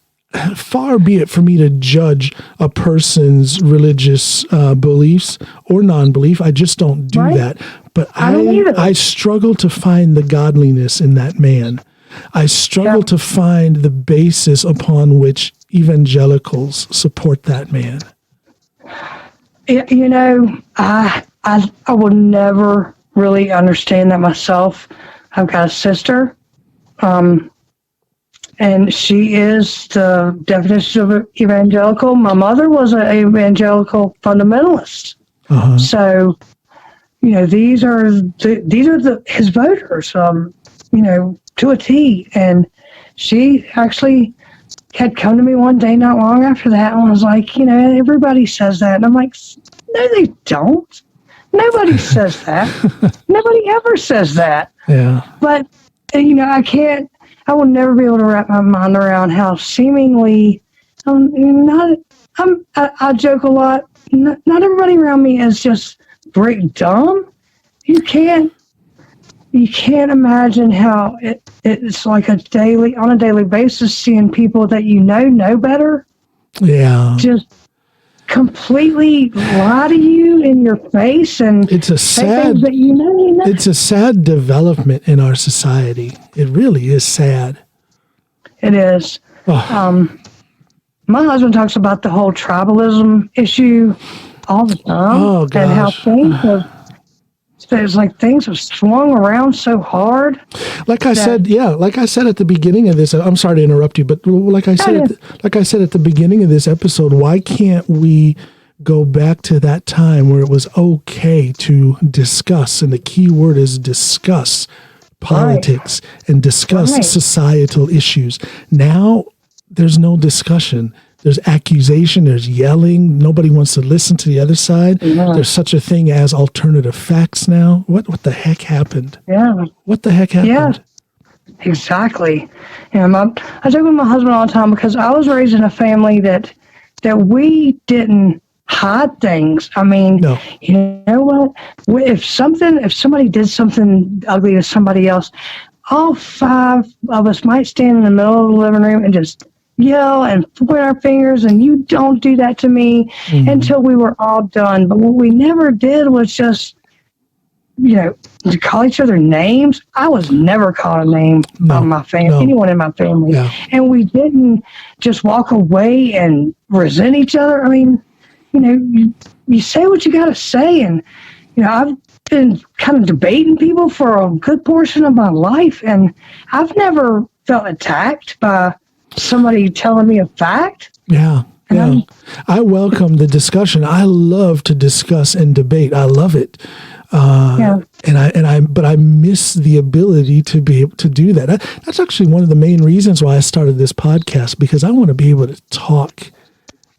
Speaker 2: far be it for me to judge a person's religious beliefs or non-belief. I just don't do that. But I struggle to find the godliness in that man. I struggle to find the basis upon which evangelicals support that man.
Speaker 3: I will never really understand that myself. I've got a sister. And she is the definition of evangelical. My mother was an evangelical fundamentalist. So, these are his voters, to a T. And she actually had come to me one day not long after that and was like, everybody says that. And I'm like, no, they don't. Nobody says that. Nobody ever says that. Yeah. But, I will never be able to wrap my mind around how seemingly, I joke a lot. Not everybody around me is just great dumb. You can't imagine how it's like on a daily basis, seeing people that know better. Yeah. Just completely lie to you in your face, and
Speaker 2: it's a sad
Speaker 3: that
Speaker 2: It's a sad development in our society. It really is sad.
Speaker 3: It is. My husband talks about the whole tribalism issue all the time, and how things have swung around so hard.
Speaker 2: Like I said at the beginning of this, I'm sorry to interrupt you, but like I said at the beginning of this episode, why can't we go back to that time where it was okay to discuss, and the key word is discuss politics and discuss societal issues? Now there's no discussion. There's accusation, there's yelling. Nobody wants to listen to the other side. Yeah. There's such a thing as alternative facts now. What the heck happened? Yeah. What the heck happened?
Speaker 3: Yeah, exactly. I joke with my husband all the time because I was raised in a family that we didn't hide things. I mean, you know what? If somebody did something ugly to somebody else, all 5 of us might stand in the middle of the living room and just yell and point our fingers, and you don't do that to me, until we were all done. But what we never did was just, to call each other names. I was never called a name by my family, anyone in my family. Yeah. And we didn't just walk away and resent each other. I mean, you say what you got to say. And, I've been kind of debating people for a good portion of my life, and I've never felt attacked by somebody telling me a fact.
Speaker 2: Yeah. Yeah. I welcome the discussion. I love to discuss and debate. I love it. But I miss the ability to be able to do that. That's actually one of the main reasons why I started this podcast, because I want to be able to talk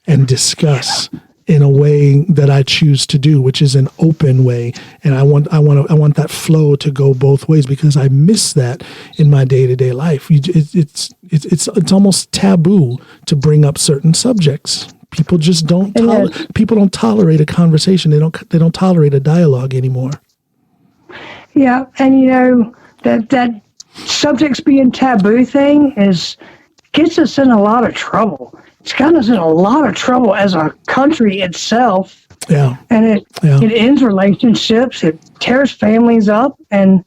Speaker 2: and discuss in a way that I choose to do, which is an open way. And I want that flow to go both ways, because I miss that in my day-to-day life. It's almost taboo to bring up certain subjects. People just don't tolerate a conversation. They don't tolerate a dialogue anymore.
Speaker 3: Yeah, and that subjects being taboo thing gets us in a lot of trouble. It's gotten us in a lot of trouble as a country itself. Yeah. And it ends relationships, it tears families up, and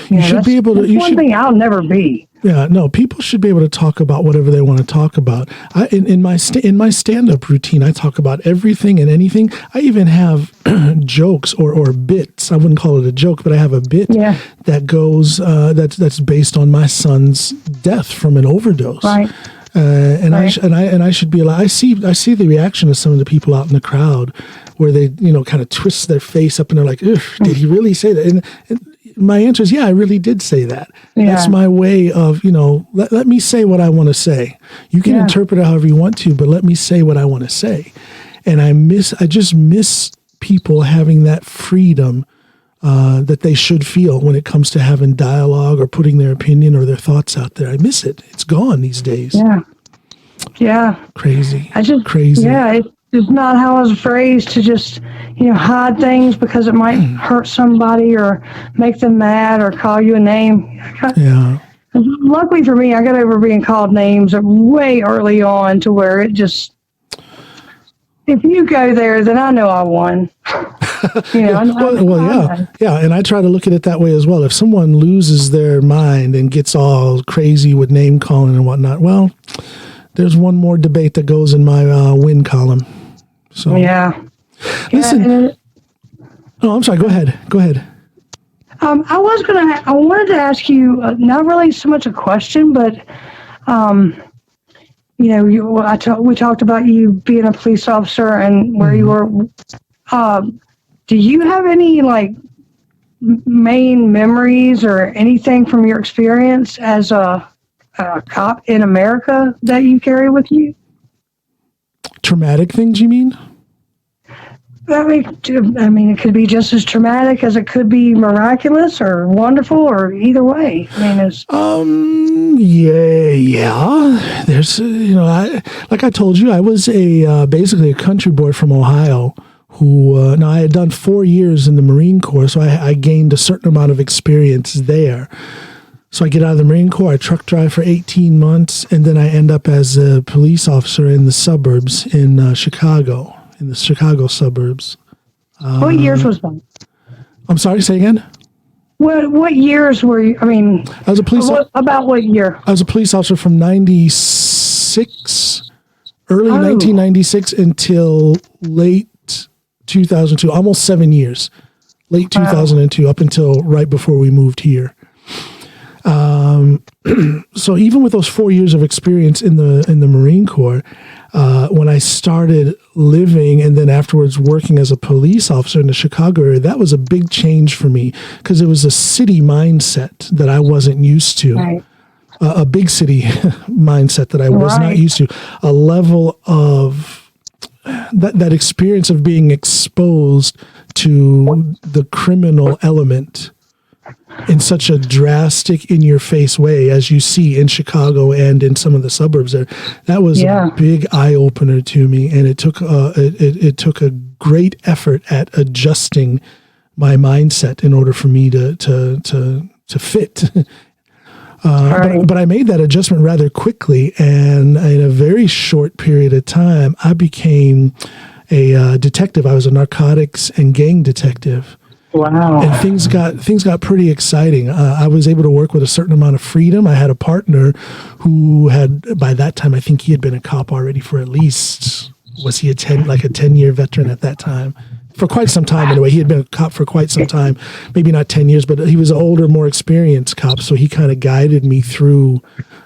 Speaker 3: you should be able to. That's one thing I'll never be.
Speaker 2: Yeah, no, people should be able to talk about whatever they want to talk about. In my stand-up routine, I talk about everything and anything. I even have jokes or bits. I wouldn't call it a joke, but I have a bit that goes that's based on my son's death from an overdose. Right. I should be allowed. I see the reaction of some of the people out in the crowd where they kind of twist their face up and they're like, "Did he really say that?" And my answer is, yeah, I really did say that. Yeah. That's my way of, let me say what I want to say. You can interpret it however you want to, but let me say what I want to say. And I just miss people having that freedom that they should feel when it comes to having dialogue or putting their opinion or their thoughts out there. I miss it. It's gone these days.
Speaker 3: Yeah. Yeah.
Speaker 2: Crazy.
Speaker 3: Crazy. Yeah. It's not how I was raised to just, hide things because it might hurt somebody or make them mad or call you a name. Luckily for me, I got over being called names way early on to where it just, if you go there, then I know I won.
Speaker 2: Yeah, and I try to look at it that way as well. If someone loses their mind and gets all crazy with name calling and whatnot, well, there's one more debate that goes in my win column. So listen. I'm sorry. Go ahead.
Speaker 3: I wanted to ask you, not really so much a question, but we talked about you being a police officer and where you were. Do you have any main memories or anything from your experience as a cop in America that you carry with you?
Speaker 2: Traumatic things, you mean?
Speaker 3: I mean, it could be just as traumatic as it could be miraculous or wonderful, or either way. I mean, it's
Speaker 2: yeah. There's like I told you, I was basically a country boy from Ohio. Who now I had done 4 years in the Marine Corps, so I gained a certain amount of experience there. So I get out of the Marine Corps, I truck drive for 18 months, and then I end up as a police officer in the suburbs in Chicago, in the Chicago suburbs.
Speaker 3: What years was that?
Speaker 2: I'm sorry, say again?
Speaker 3: What years were you,
Speaker 2: I was a police
Speaker 3: about what year?
Speaker 2: I was a police officer from 96, early 1996 until late 2002, almost 7 years, late 2002, up until right before we moved here. So even with those 4 years of experience in the Marine Corps, when I started living and then afterwards working as a police officer in the Chicago area, that was a big change for me because it was a city mindset that I wasn't used to. Right. A big city mindset that I was not used to. A level of that experience of being exposed to the criminal element in such a drastic, in-your-face way as you see in Chicago and in some of the suburbs there. That was a big eye-opener to me, and it took a great effort at adjusting my mindset in order for me to fit. But I made that adjustment rather quickly, and in a very short period of time, I became a detective. I was a narcotics and gang detective.
Speaker 3: Wow!
Speaker 2: And things got pretty exciting. I was able to work with a certain amount of freedom. I had a partner who had, by that time, I think he had been a cop already for at least, was he a 10-year veteran at that time? For quite some time, anyway. He had been a cop for quite some time, maybe not 10 years, but he was an older, more experienced cop. So he kind of guided me through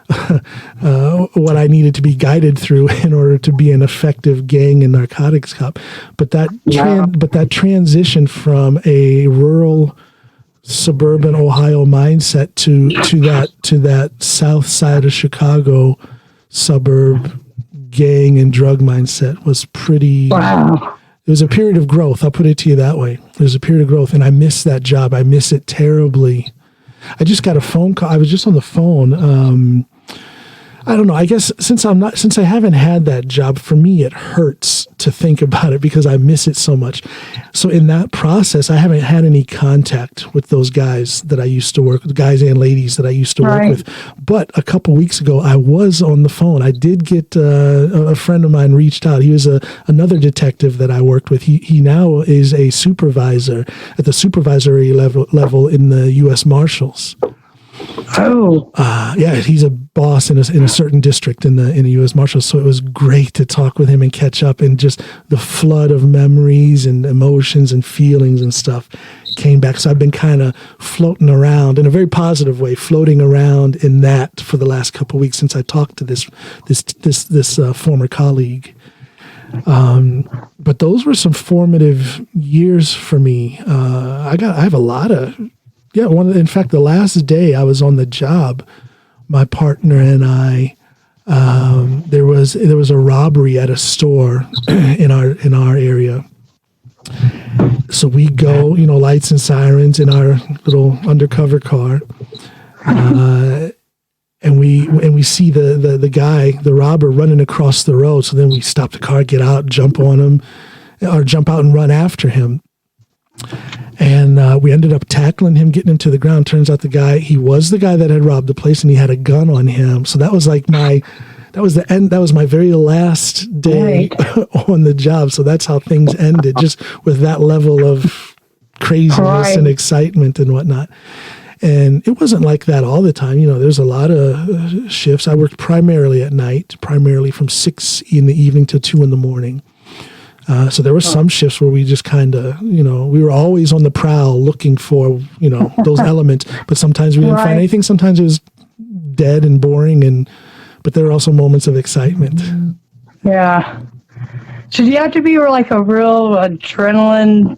Speaker 2: what I needed to be guided through in order to be an effective gang and narcotics cop. But that transition from a rural suburban Ohio mindset to that south side of Chicago suburb gang and drug mindset was pretty.
Speaker 3: Wow.
Speaker 2: It was a period of growth. I'll put it to you that way. It was a period of growth, and I miss that job. I miss it terribly. I just got a phone call. I was just on the phone. I don't know. I guess since I haven't had that job, for me, it hurts to think about it because I miss it so much. So in that process, I haven't had any contact with those guys that I used to work with, guys and ladies that I used to work with. But a couple weeks ago, I was on the phone. I did get a friend of mine reached out. He was another detective that I worked with. He now is a supervisor at the supervisory level in the U.S. Marshals.
Speaker 3: Oh,
Speaker 2: yeah, he's a boss in a certain district in the U.S. Marshals. So it was great to talk with him and catch up, and just the flood of memories and emotions and feelings and stuff came back. So I've been kind of floating around in a very positive way, floating around in that for the last couple of weeks since I talked to this former colleague. But those were some formative years for me. I have a lot of. Yeah, in fact, the last day I was on the job, my partner and I, there was a robbery at a store in our area. So we go, lights and sirens in our little undercover car, and we see the guy, the robber, running across the road. So then we stop the car, get out, jump on him, or jump out and run after him. And we ended up tackling him, getting him to the ground. Turns out he was the guy that had robbed the place, and he had a gun on him. So that was like that was the end. That was my very last day on the job. So that's how things ended, just with that level of craziness and excitement and whatnot. And it wasn't like that all the time. There's a lot of shifts. I worked primarily at night, primarily from 6 in the evening to 2 in the morning. So there were some shifts where we just kind of, we were always on the prowl looking for, those elements. But sometimes we didn't find anything. Sometimes it was dead and boring. But there were also moments of excitement.
Speaker 3: Yeah. So do you have to be like a real adrenaline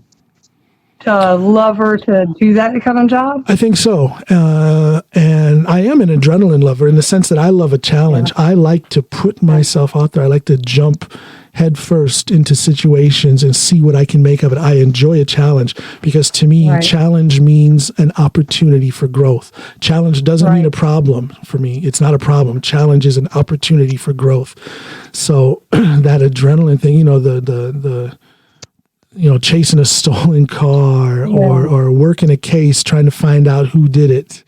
Speaker 3: lover to do that kind of job?
Speaker 2: I think so. And I am an adrenaline lover in the sense that I love a challenge. Yeah. I like to put myself out there. I like to jump head first into situations and see what I can make of it. I enjoy a challenge because to me, challenge means an opportunity for growth. Challenge doesn't mean a problem for me. It's not a problem. Challenge is an opportunity for growth. So that adrenaline thing, the chasing a stolen car or working a case, trying to find out who did it,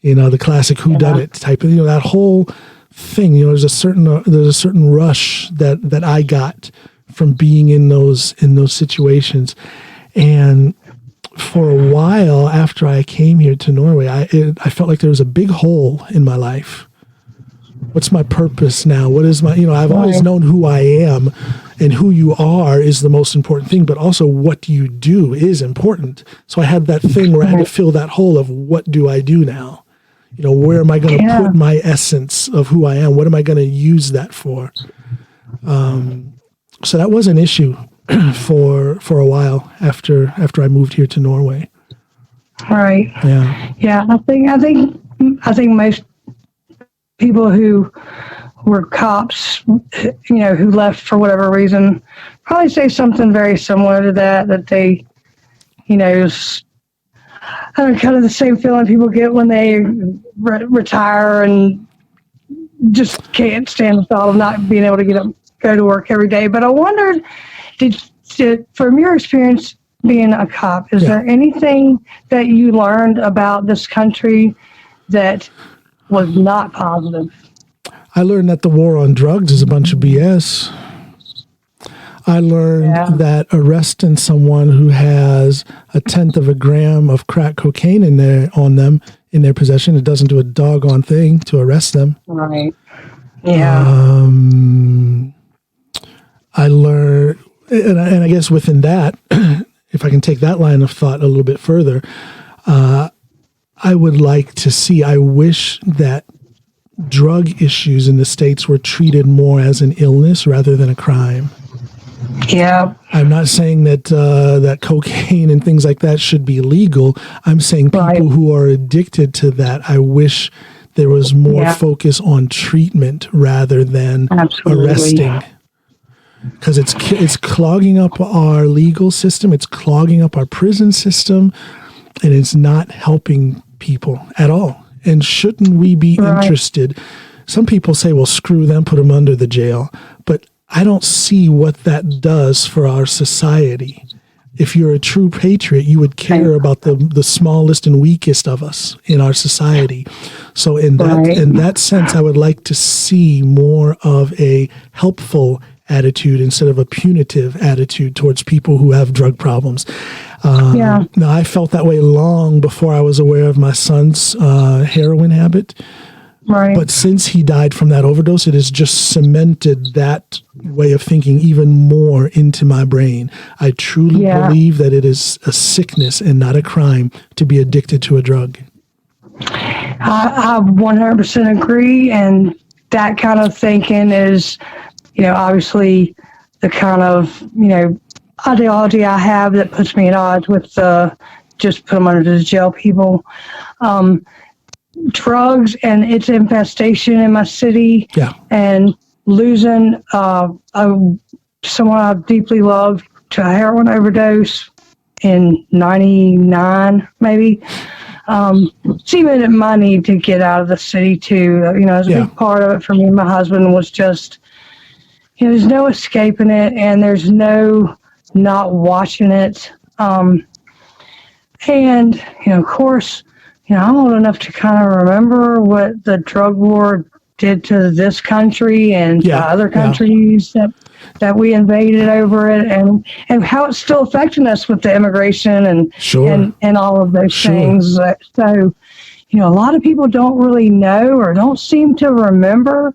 Speaker 2: the classic whodunit type of, that whole thing, there's a certain rush that I got from being in those situations. And for a while after I came here to Norway, I felt like there was a big hole in my life. What's my purpose now? What is my, I've always known who I am, and who you are is the most important thing, but also what you do is important. So I had that thing where I had to fill that hole of what do I do now? Where am I going to put my essence of who I am? What am I going to use that for? So that was an issue for a while after I moved here to Norway.
Speaker 3: Right.
Speaker 2: Yeah.
Speaker 3: Yeah. I think most people who were cops, who left for whatever reason, probably say something very similar to that they, kind of the same feeling people get when they retire and just can't stand the thought of not being able to get up, go to work every day. But I wondered, from your experience being a cop, is there anything that you learned about this country that was not positive?
Speaker 2: I learned that the war on drugs is a bunch of BS. I learned that arresting someone who has 1/10 of a gram of crack cocaine in their possession, it doesn't do a doggone thing to arrest them.
Speaker 3: Right. Yeah.
Speaker 2: I learned, and I guess within that, if I can take that line of thought a little bit further, I would like to see, I wish that drug issues in the States were treated more as an illness rather than a crime.
Speaker 3: Yeah.
Speaker 2: I'm not saying that that cocaine and things like that should be legal. I'm saying people who are addicted to that, I wish there was more focus on treatment rather than arresting. Because it's clogging up our legal system, it's clogging up our prison system, and it's not helping people at all. And shouldn't we be interested? Some people say, well, screw them, put them under the jail. But I don't see what that does for our society. If you're a true patriot, you would care about the smallest and weakest of us in our society. So in that sense, I would like to see more of a helpful attitude instead of a punitive attitude towards people who have drug problems. Now, I felt that way long before I was aware of my son's heroin habit. Right. But since he died from that overdose, it has just cemented that way of thinking even more into my brain. I truly believe that it is a sickness and not a crime to be addicted to a drug. I 100% agree. And that kind of thinking is, obviously the kind of, ideology I have that puts me at odds with just put them under the jail people. Drugs and its infestation in my city, and losing someone I deeply loved to a heroin overdose in '99, maybe. It's even my need to get out of the city too. It was a big part of it for me and my husband was just, there's no escaping it, and there's no not watching it. And of course. I'm old enough to kind of remember what the drug war did to this country and other countries that we invaded over it, and how it's still affecting us with the immigration and all of those things. So, a lot of people don't really know or don't seem to remember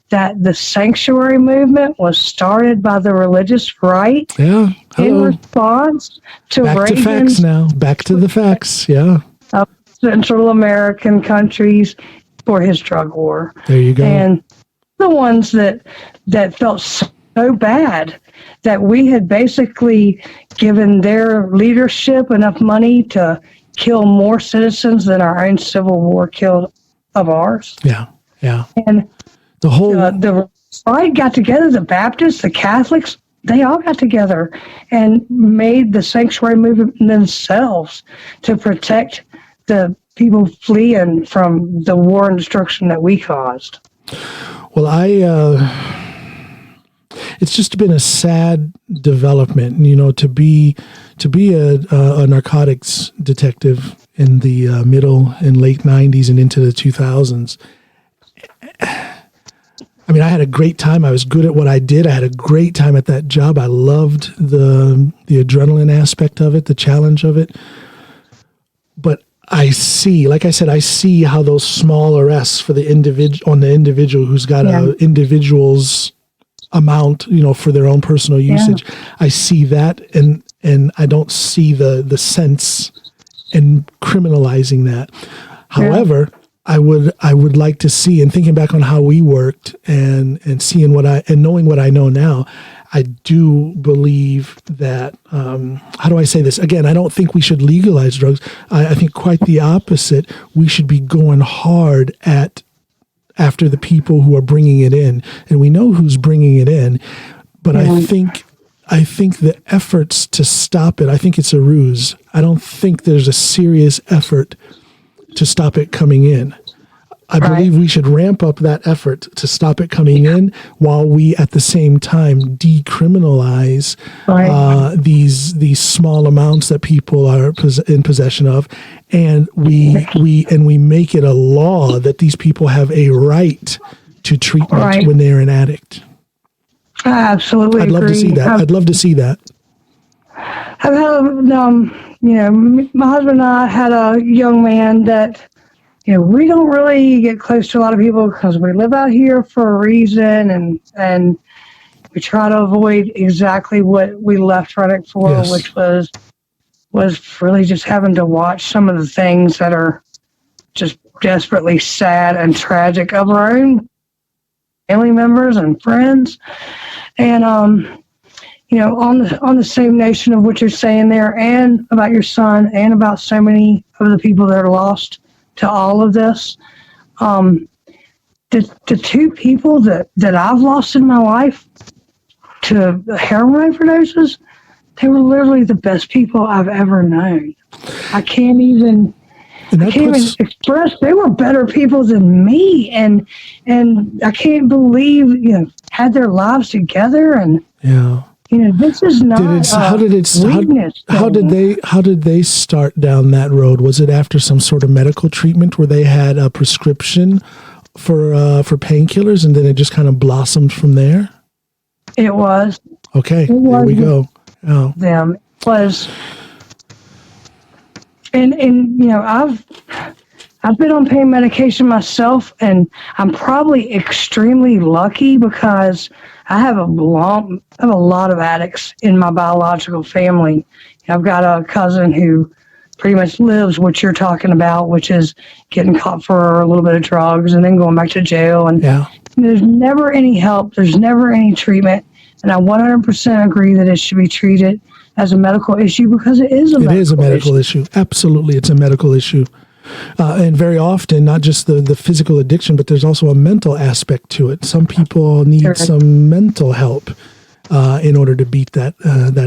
Speaker 2: that the sanctuary movement was started by the religious right in response to Back to facts now. Back to the facts. Yeah.
Speaker 3: Central American countries for his drug war.
Speaker 2: There you go.
Speaker 3: And the ones that felt so bad that we had basically given their leadership enough money to kill more citizens than our own Civil War killed of ours. Yeah. And the whole the right got together, the Baptists, the Catholics, they all got together and made the sanctuary movement themselves to protect the people fleeing from the war and destruction that we caused.
Speaker 2: Well, it's just been a sad development, to be a narcotics detective in the middle and late 90s and into the 2000s. I mean, I had a great time. I was good at what I did. I had a great time at that job. I loved the adrenaline aspect of it, the challenge of it. But I see, like I said, I see how those small arrests for the individual who's got a individual's amount, for their own personal usage. I see that, and I don't see the sense in criminalizing that. However, I would like to see, and thinking back on how we worked and seeing knowing what I know now, I do believe that, how do I say this? Again, I don't think we should legalize drugs. I think quite the opposite. We should be going hard after the people who are bringing it in. And we know who's bringing it in. But I think the efforts to stop it, I think it's a ruse. I don't think there's a serious effort to stop it coming in. I believe we should ramp up that effort to stop it coming in while we at the same time decriminalize these small amounts that people are in possession of, and we make it a law that these people have a right to treatment when they're an addict.
Speaker 3: I absolutely
Speaker 2: I'd love to see that. I'd love to see that.
Speaker 3: I've had, my husband and I had a young man that, we don't really get close to a lot of people because we live out here for a reason, and we try to avoid exactly what we left Reddick for, which was really just having to watch some of the things that are just desperately sad and tragic of our own family members and friends. And, on the same notion of what you're saying there, and about your son, and about so many of the people that are lost to all of this, the two people that I've lost in my life to heroin overdoses, they were literally the best people I've ever known. I can't even express. They were better people than me, and I can't believe had their lives together. And this is not weakness.
Speaker 2: How did they start down that road? Was it after some sort of medical treatment where they had a prescription for painkillers, and then it just kind of blossomed from there?
Speaker 3: It was.
Speaker 2: Okay, there we go. Oh.
Speaker 3: Them it was, and I've been on pain medication myself, and I'm probably extremely lucky because I have a lot of addicts in my biological family. I've got a cousin who pretty much lives what you're talking about, which is getting caught for a little bit of drugs and then going back to jail. And there's never any help. There's never any treatment. And I 100% agree that it should be treated as a medical issue because it is a medical issue.
Speaker 2: Absolutely. It's a medical issue. And very often, not just the physical addiction, but there's also a mental aspect to it. Some people need some mental help in order to beat that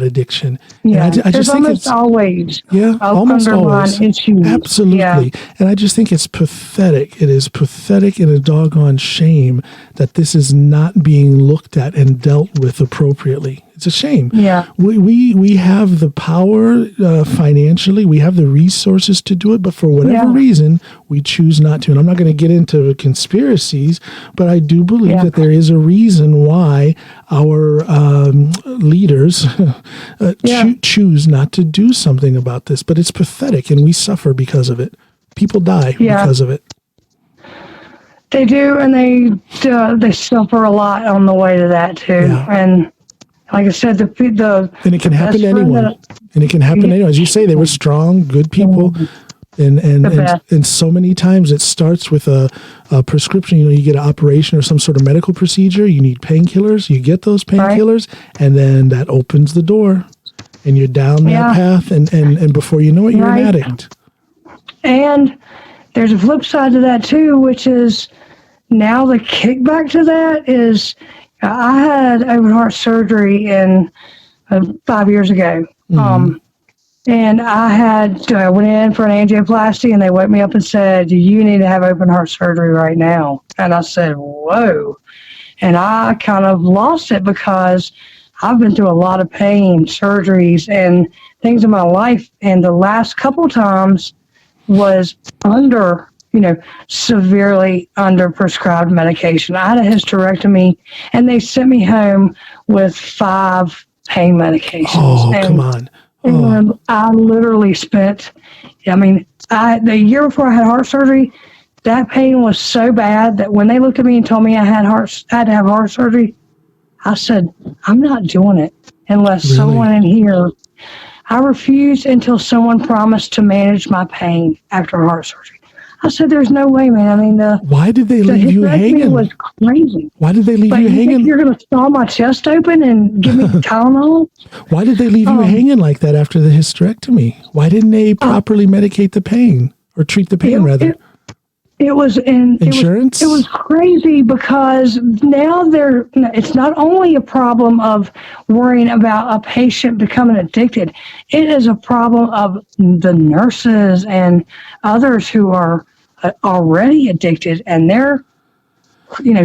Speaker 2: addiction.
Speaker 3: Yeah,
Speaker 2: and I just think it's
Speaker 3: always
Speaker 2: almost always
Speaker 3: issues.
Speaker 2: Absolutely. Yeah. And I just think it's pathetic. It is pathetic and a doggone shame that this is not being looked at and dealt with appropriately. It's a shame.
Speaker 3: Yeah.
Speaker 2: We have the power financially. We have the resources to do it, but for whatever reason, we choose not to. And I'm not going to get into conspiracies, but I do believe that there is a reason why our leaders choose not to do something about this. But it's pathetic, and we suffer because of it. People die because of it.
Speaker 3: They do, and they suffer a lot on the way to that too. Yeah. And like I said,
Speaker 2: and it can happen to anyone. And it can happen to anyone. As you say, they were strong, good people. And so many times it starts with a prescription. You get an operation or some sort of medical procedure. You need painkillers. You get those painkillers, and then that opens the door, and you're down that path. And before you know it, you're an addict.
Speaker 3: And there's a flip side to that too, which is now the kickback to that is. I had open heart surgery 5 years ago. Mm-hmm. And I went in for an angioplasty, and they woke me up and said, you need to have open heart surgery right now. And I said, whoa. And I kind of lost it because I've been through a lot of pain, surgeries, and things in my life. And the last couple times was severely under prescribed medication. I had a hysterectomy, and they sent me home with 5 pain medications.
Speaker 2: Oh, come on. Oh.
Speaker 3: And I literally spent, the year before I had heart surgery, that pain was so bad that when they looked at me and told me I had to have heart surgery, I said, I'm not doing it unless someone in here. I refused until someone promised to manage my pain after heart surgery. I said, "There's no way, man."
Speaker 2: Why did they leave you hanging?
Speaker 3: It was crazy.
Speaker 2: Why did they leave you hanging?
Speaker 3: Think you're going to saw my chest open and give me Tylenol?
Speaker 2: Why did they leave you hanging like that after the hysterectomy? Why didn't they properly medicate the pain or treat the pain rather?
Speaker 3: It was
Speaker 2: insurance.
Speaker 3: It was crazy because now it's not only a problem of worrying about a patient becoming addicted. It is a problem of the nurses and others who are already addicted, and they're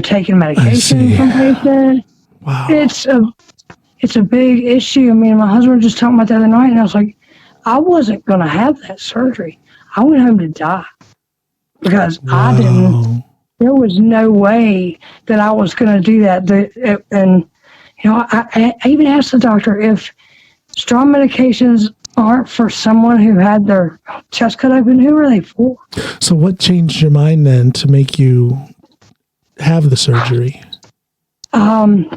Speaker 3: taking medication from patients.
Speaker 2: Wow,
Speaker 3: it's a big issue. Me and my husband were just talking about the other night, and I was like, I wasn't going to have that surgery. I went home to die. Because there was no way that I was going to do that. I even asked the doctor if strong medications aren't for someone who had their chest cut open, who are they for?
Speaker 2: So what changed your mind then to make you have the surgery?
Speaker 3: You'll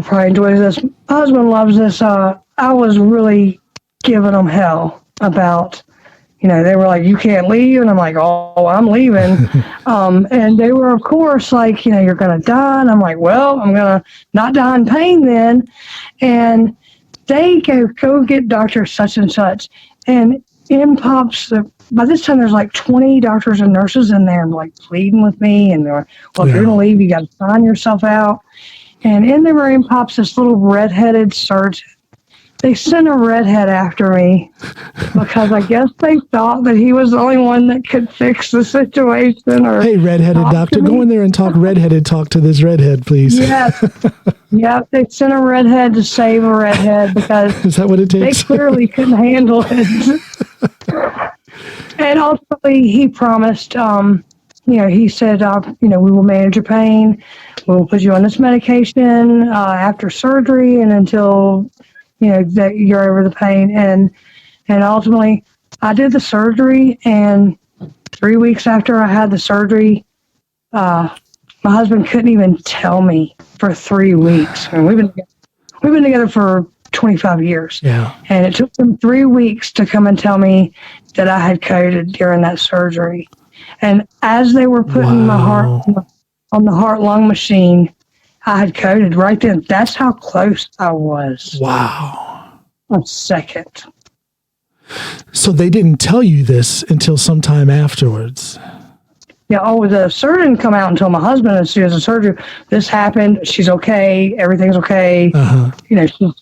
Speaker 3: probably enjoy this. My husband loves this. I was really giving him hell about they were like, you can't leave. And I'm like, oh, I'm leaving. And they were, of course, like, you're going to die. And I'm like, well, I'm going to not die in pain then. And they go get doctor such and such. And in pops, by this time, there's like 20 doctors and nurses in there, like pleading with me. And they're like, well, if you're going to leave, you got to sign yourself out. And in there in pops this little redheaded surgeon. They sent a redhead after me because I guess they thought that he was the only one that could fix the situation. Or
Speaker 2: hey, redheaded doctor, go in there and talk redheaded talk to this redhead, please.
Speaker 3: Yes. Yep, they sent a redhead to save a redhead because
Speaker 2: is that what it takes?
Speaker 3: They clearly couldn't handle it. And ultimately, he promised, he said, we will manage your pain. We'll put you on this medication after surgery and until... that you're over the pain. And ultimately, I did the surgery, and 3 weeks after I had the surgery, my husband couldn't even tell me for 3 weeks. I mean, we've been together for 25 years.
Speaker 2: Yeah.
Speaker 3: And it took them 3 weeks to come and tell me that I had coded during that surgery. And as they were putting my heart on the heart-lung machine, I had coded right then. That's how close I was.
Speaker 2: Wow.
Speaker 3: A second.
Speaker 2: So they didn't tell you this until sometime afterwards.
Speaker 3: Yeah, the surgeon come out and told my husband as soon as the surgery, this happened, she's okay, everything's okay.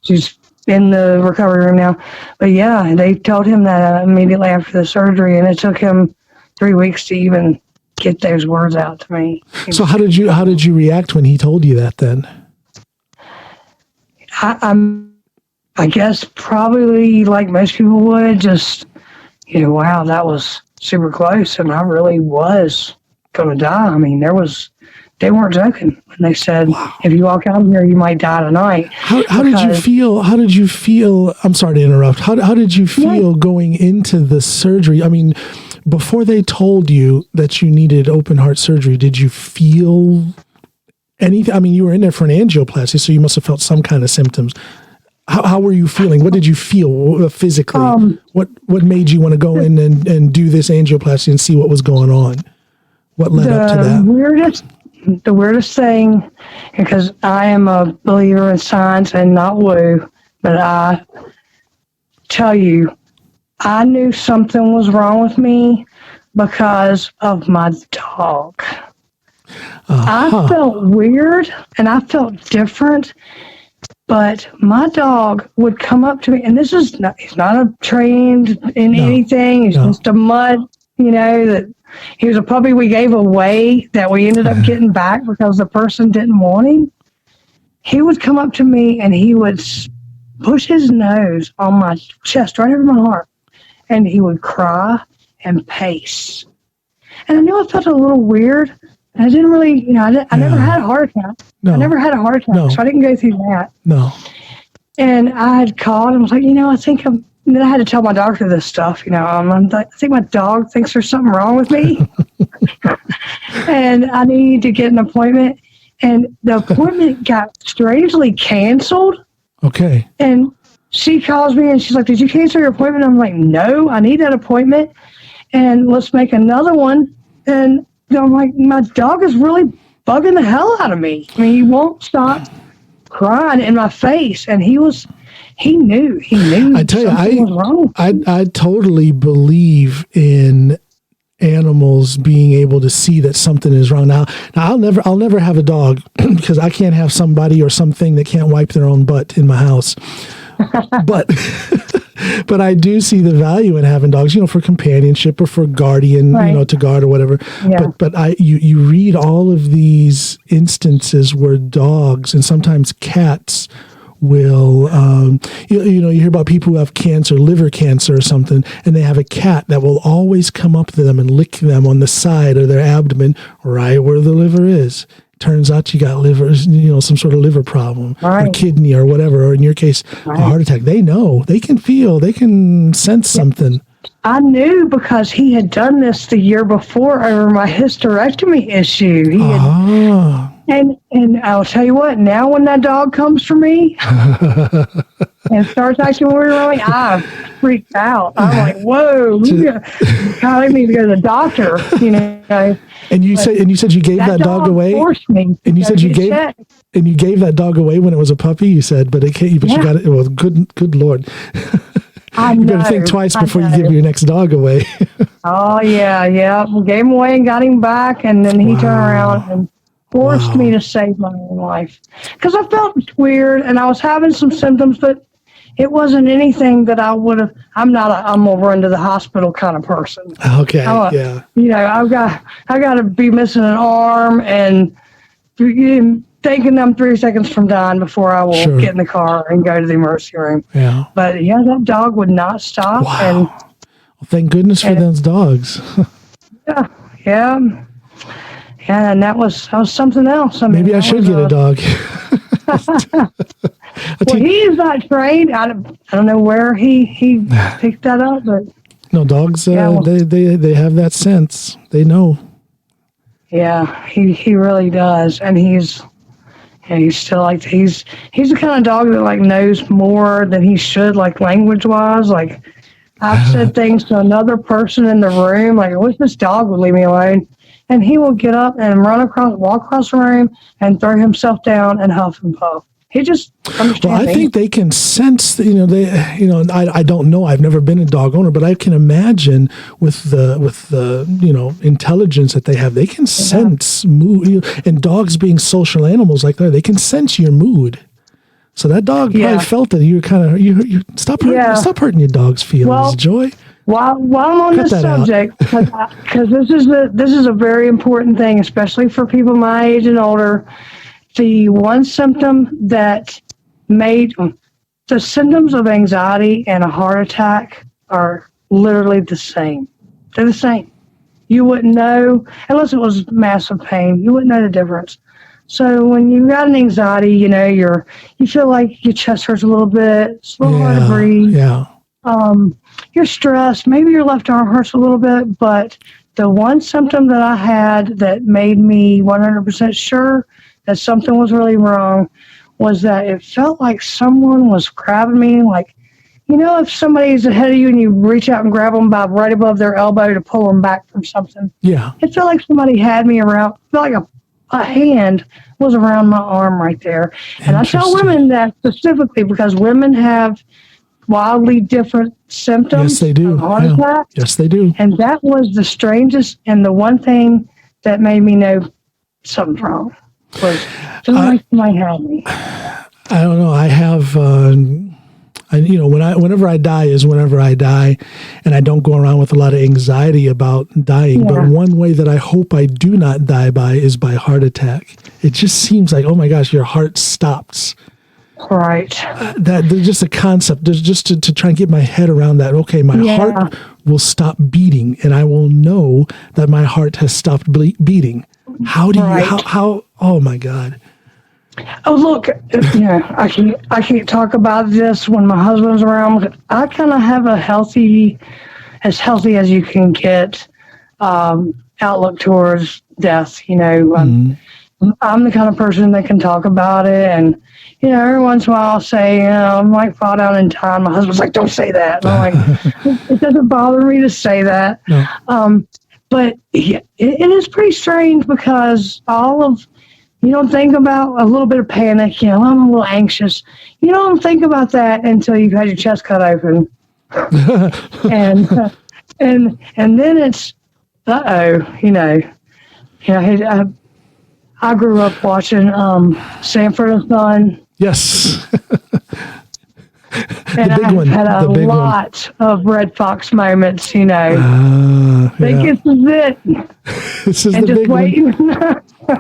Speaker 3: She's in the recovery room now. But yeah, they told him that immediately after the surgery, and it took him 3 weeks to even get those words out to me.
Speaker 2: So how did you react when he told you that then?
Speaker 3: I guess probably like most people would, just wow, that was super close, and I really was gonna die. I mean, they weren't joking when they said, if you walk out here, you might die tonight.
Speaker 2: How did you feel? How did you feel? I'm sorry to interrupt. How did you feel going into the surgery? I mean, before they told you that you needed open heart surgery, did you feel anything? I mean, you were in there for an angioplasty, so you must have felt some kind of symptoms. How were you feeling? What did you feel physically? What made you want to go in and do this angioplasty and see what was going on? What led up to that?
Speaker 3: The weirdest thing, because I am a believer in science and not woo, but I tell you, I knew something was wrong with me because of my dog. I felt weird and I felt different, but my dog would come up to me, and he's not trained in anything. He's just a mutt, that he was a puppy we gave away that we ended up getting back because the person didn't want him. He would come up to me and he would push his nose on my chest, right over my heart. And he would cry and pace. And I knew I felt a little weird. And I didn't really, I never had a heart attack.
Speaker 2: No.
Speaker 3: I never had a heart attack, so I didn't go through that.
Speaker 2: No.
Speaker 3: And I had called and was like, I think and then I had to tell my doctor this stuff, I'm like, I think my dog thinks there's something wrong with me. And I need to get an appointment. And the appointment got strangely canceled.
Speaker 2: Okay.
Speaker 3: And she calls me and she's like, did you cancel your appointment? I'm like, no, I need that appointment. And let's make another one. And I'm like, my dog is really bugging the hell out of me. I mean, he won't stop crying in my face. And he knew.
Speaker 2: I tell you, I totally believe in animals being able to see that something is wrong. Now I'll never have a dog because I can't have somebody or something that can't wipe their own butt in my house. But I do see the value in having dogs, for companionship or for guardian,
Speaker 3: right.
Speaker 2: To guard or whatever. Yeah. But you read all of these instances where dogs and sometimes cats will, you hear about people who have cancer, liver cancer or something, and they have a cat that will always come up to them and lick them on the side of their abdomen, right where the liver is. Turns out you got liver, some sort of liver problem, right. Or kidney or whatever, or in your case, right. A heart attack. They know, they can feel, they can sense something.
Speaker 3: I knew because he had done this the year before over my hysterectomy issue. And I'll tell you what, now when that dog comes for me and starts acting weird, I freaked out. I'm like, whoa, I need to go to the doctor,
Speaker 2: And you said you gave that dog away.
Speaker 3: Forced me.
Speaker 2: And you said you gave that dog away when it was a puppy. You said, but you got it. Well, good Lord. You better think twice before you give your next dog away.
Speaker 3: Oh yeah. We gave him away and got him back, and then he turned around and forced me to save my own life because I felt weird and I was having some symptoms, but it wasn't anything that I would have. I'm gonna run to the hospital kind of person.
Speaker 2: Okay, yeah.
Speaker 3: I got to be missing an arm and thinking I'm 3 seconds from dying before I will get in the car and go to the emergency room.
Speaker 2: Yeah.
Speaker 3: But that dog would not stop.
Speaker 2: Wow.
Speaker 3: And
Speaker 2: well, thank goodness for those dogs.
Speaker 3: Yeah, and that was something else.
Speaker 2: Maybe I should get a dog.
Speaker 3: Well, he is not trained. I don't know where he picked that up, but
Speaker 2: no, dogs. They have that sense. They know.
Speaker 3: Yeah, he really does, and he's still like he's the kind of dog that knows more than he should, language wise. I've said things to another person in the room, I wish this dog would leave me alone. And he will get up and walk across the room and throw himself down and huff and puff. He just understands.
Speaker 2: Well, I think they can sense, I don't know. I've never been a dog owner, but I can imagine with the intelligence that they have, they can sense mood. And dogs being social animals like that, they can sense your mood. So that dog probably felt that you you stop hurting your dog's feelings, Joy.
Speaker 3: While I'm on this subject, because this is a very important thing, especially for people my age and older. The one symptom that made the symptoms of anxiety and a heart attack are literally the same. They're the same. You wouldn't know unless it was massive pain. You wouldn't know the difference. So when you've got an anxiety, you feel like your chest hurts a little bit, it's a little hard to breathe.
Speaker 2: Yeah.
Speaker 3: You're stressed. Maybe your left arm hurts a little bit, but the one symptom that I had that made me 100% sure that something was really wrong was that it felt like someone was grabbing me, if somebody's ahead of you and you reach out and grab them by right above their elbow to pull them back from something.
Speaker 2: Yeah.
Speaker 3: It felt like somebody had me around, felt like a hand was around my arm right there. And I tell women that specifically because women have wildly different symptoms.
Speaker 2: Yes, they do.
Speaker 3: Of heart attack.
Speaker 2: Yes, they do.
Speaker 3: And that was the strangest and the one thing that made me know something's wrong. Was feeling like somebody had me.
Speaker 2: I don't know. I have, whenever I die is whenever I die, and I don't go around with a lot of anxiety about dying. Yeah. But one way that I hope I do not die by is by heart attack. It just seems like, oh my gosh, your heart stops.
Speaker 3: Right.
Speaker 2: That there's just a concept. There's just to try and get my head around that. Okay, my heart will stop beating, and I will know that my heart has stopped beating. How do you? How? Oh my God.
Speaker 3: Oh look, I can't talk about this when my husband's around. I kind of have a healthy as you can get outlook towards death. I'm the kind of person that can talk about it, and every once in a while I'll say, I might fall down in time. My husband's like, don't say that. And I'm like, it doesn't bother me to say that. No. But it is pretty strange because you don't think about a little bit of panic. I'm a little anxious. You don't think about that until you've had your chest cut open, and then it's I grew up watching Sanford and Son.
Speaker 2: Yes.
Speaker 3: And I've had a lot of Red Fox moments, Think this is it.
Speaker 2: This is the big one.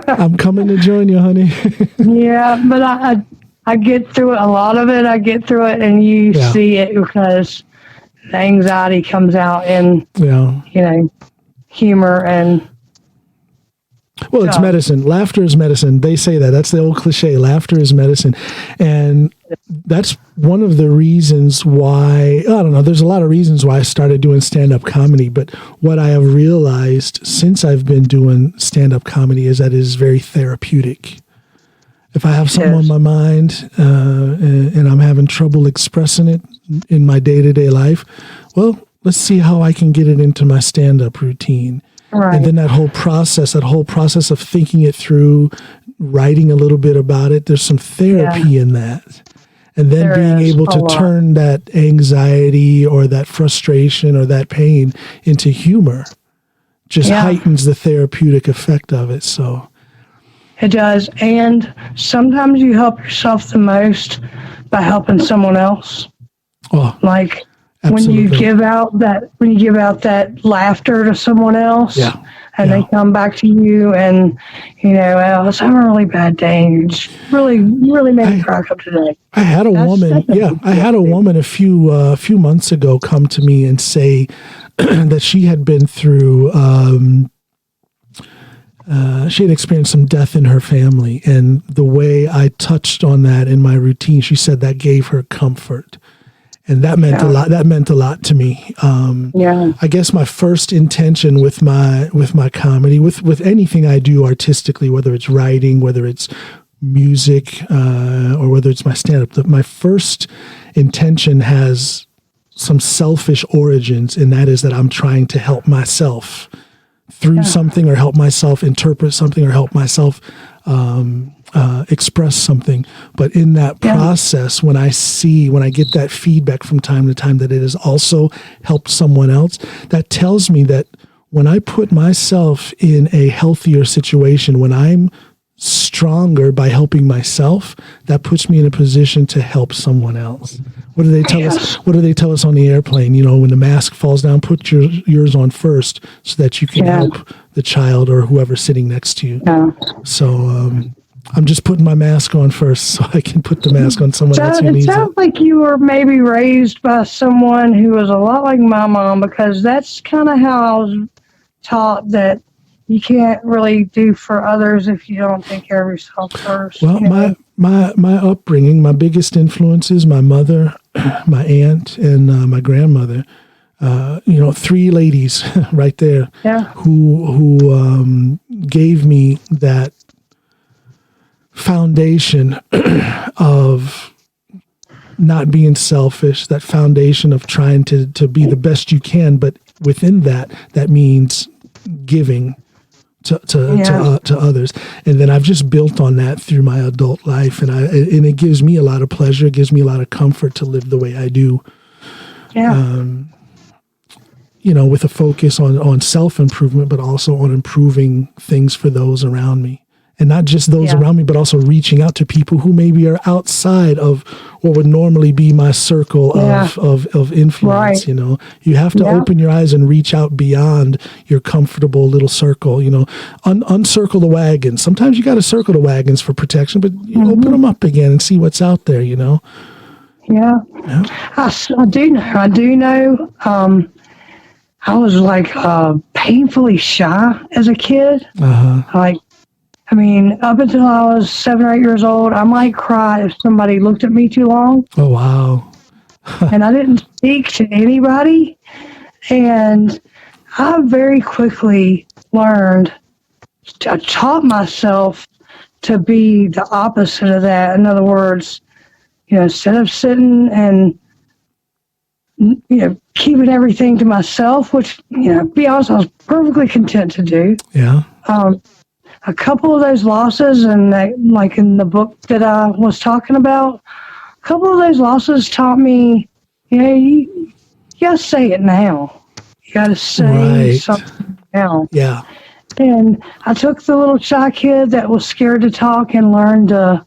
Speaker 2: I'm coming to join you, honey.
Speaker 3: Yeah, but I get through it. A lot of it, I get through it, and you see it because the anxiety comes out in, humor and.
Speaker 2: Well, it's medicine. Laughter is medicine. They say that. That's the old cliche. Laughter is medicine. And that's one of the reasons why, I don't know, there's a lot of reasons why I started doing stand-up comedy. But what I have realized since I've been doing stand-up comedy is that it is very therapeutic. If I have something on my mind and I'm having trouble expressing it in my day-to-day life, well, let's see how I can get it into my stand-up routine. Right. And then that whole process of thinking it through, writing a little bit about it, there's some therapy in that. And then being able to turn that anxiety or that frustration or that pain into humor just heightens the therapeutic effect of it. So
Speaker 3: it does. And sometimes you help yourself the most by helping someone else. Oh, like absolutely. When you give out that laughter to someone else, and they come back to you and, I was having a really bad day. You just really made me crack up today.
Speaker 2: I had a woman a few months ago come to me and say that she had been through, she had experienced some death in her family. And the way I touched on that in my routine, she said that gave her comfort. And that meant a lot. That meant a lot to me. I guess my first intention with my comedy, with anything I do artistically, whether it's writing, whether it's music, or whether it's my stand-up, my first intention has some selfish origins, and that is that I'm trying to help myself through something, or help myself interpret something, or help myself express something. But in that process, when I get that feedback from time to time that it has also helped someone else, that tells me that when I put myself in a healthier situation, when I'm stronger by helping myself, that puts me in a position to help someone else. What do they tell us? What do they tell us on the airplane? When the mask falls down, put yours on first so that you can help the child or whoever's sitting next to you. So I'm just putting my mask on first so I can put the mask on someone else who needs it. It sounds
Speaker 3: like you were maybe raised by someone who was a lot like my mom, because that's kind of how I was taught, that you can't really do for others if you don't take care of yourself first.
Speaker 2: Well, my upbringing, my biggest influences, my mother, my aunt, and my grandmother. Three ladies right there who gave me that foundation of not being selfish, that foundation of trying to be the best you can, but within that means giving to others. And then I've just built on that through my adult life, and it gives me a lot of pleasure. It gives me a lot of comfort to live the way I do. With a focus on self-improvement, but also on improving things for those around me. And not just those around me, but also reaching out to people who maybe are outside of what would normally be my circle of influence. Right. You have to open your eyes and reach out beyond your comfortable little circle. Uncircle the wagons. Sometimes you got to circle the wagons for protection, but open them up again and see what's out there.
Speaker 3: Yeah. I do know. I was painfully shy as a kid. Up until I was 7 or 8 years old, I might cry if somebody looked at me too long.
Speaker 2: Oh, wow.
Speaker 3: And I didn't speak to anybody. And I very quickly I taught myself to be the opposite of that. In other words, instead of sitting and, keeping everything to myself, which, to be honest, I was perfectly content to do.
Speaker 2: Yeah.
Speaker 3: A couple of those losses, and like in the book that I was talking about, a couple of those losses taught me, you got to say it now. You got to say something now.
Speaker 2: Yeah.
Speaker 3: And I took the little shy kid that was scared to talk and learned to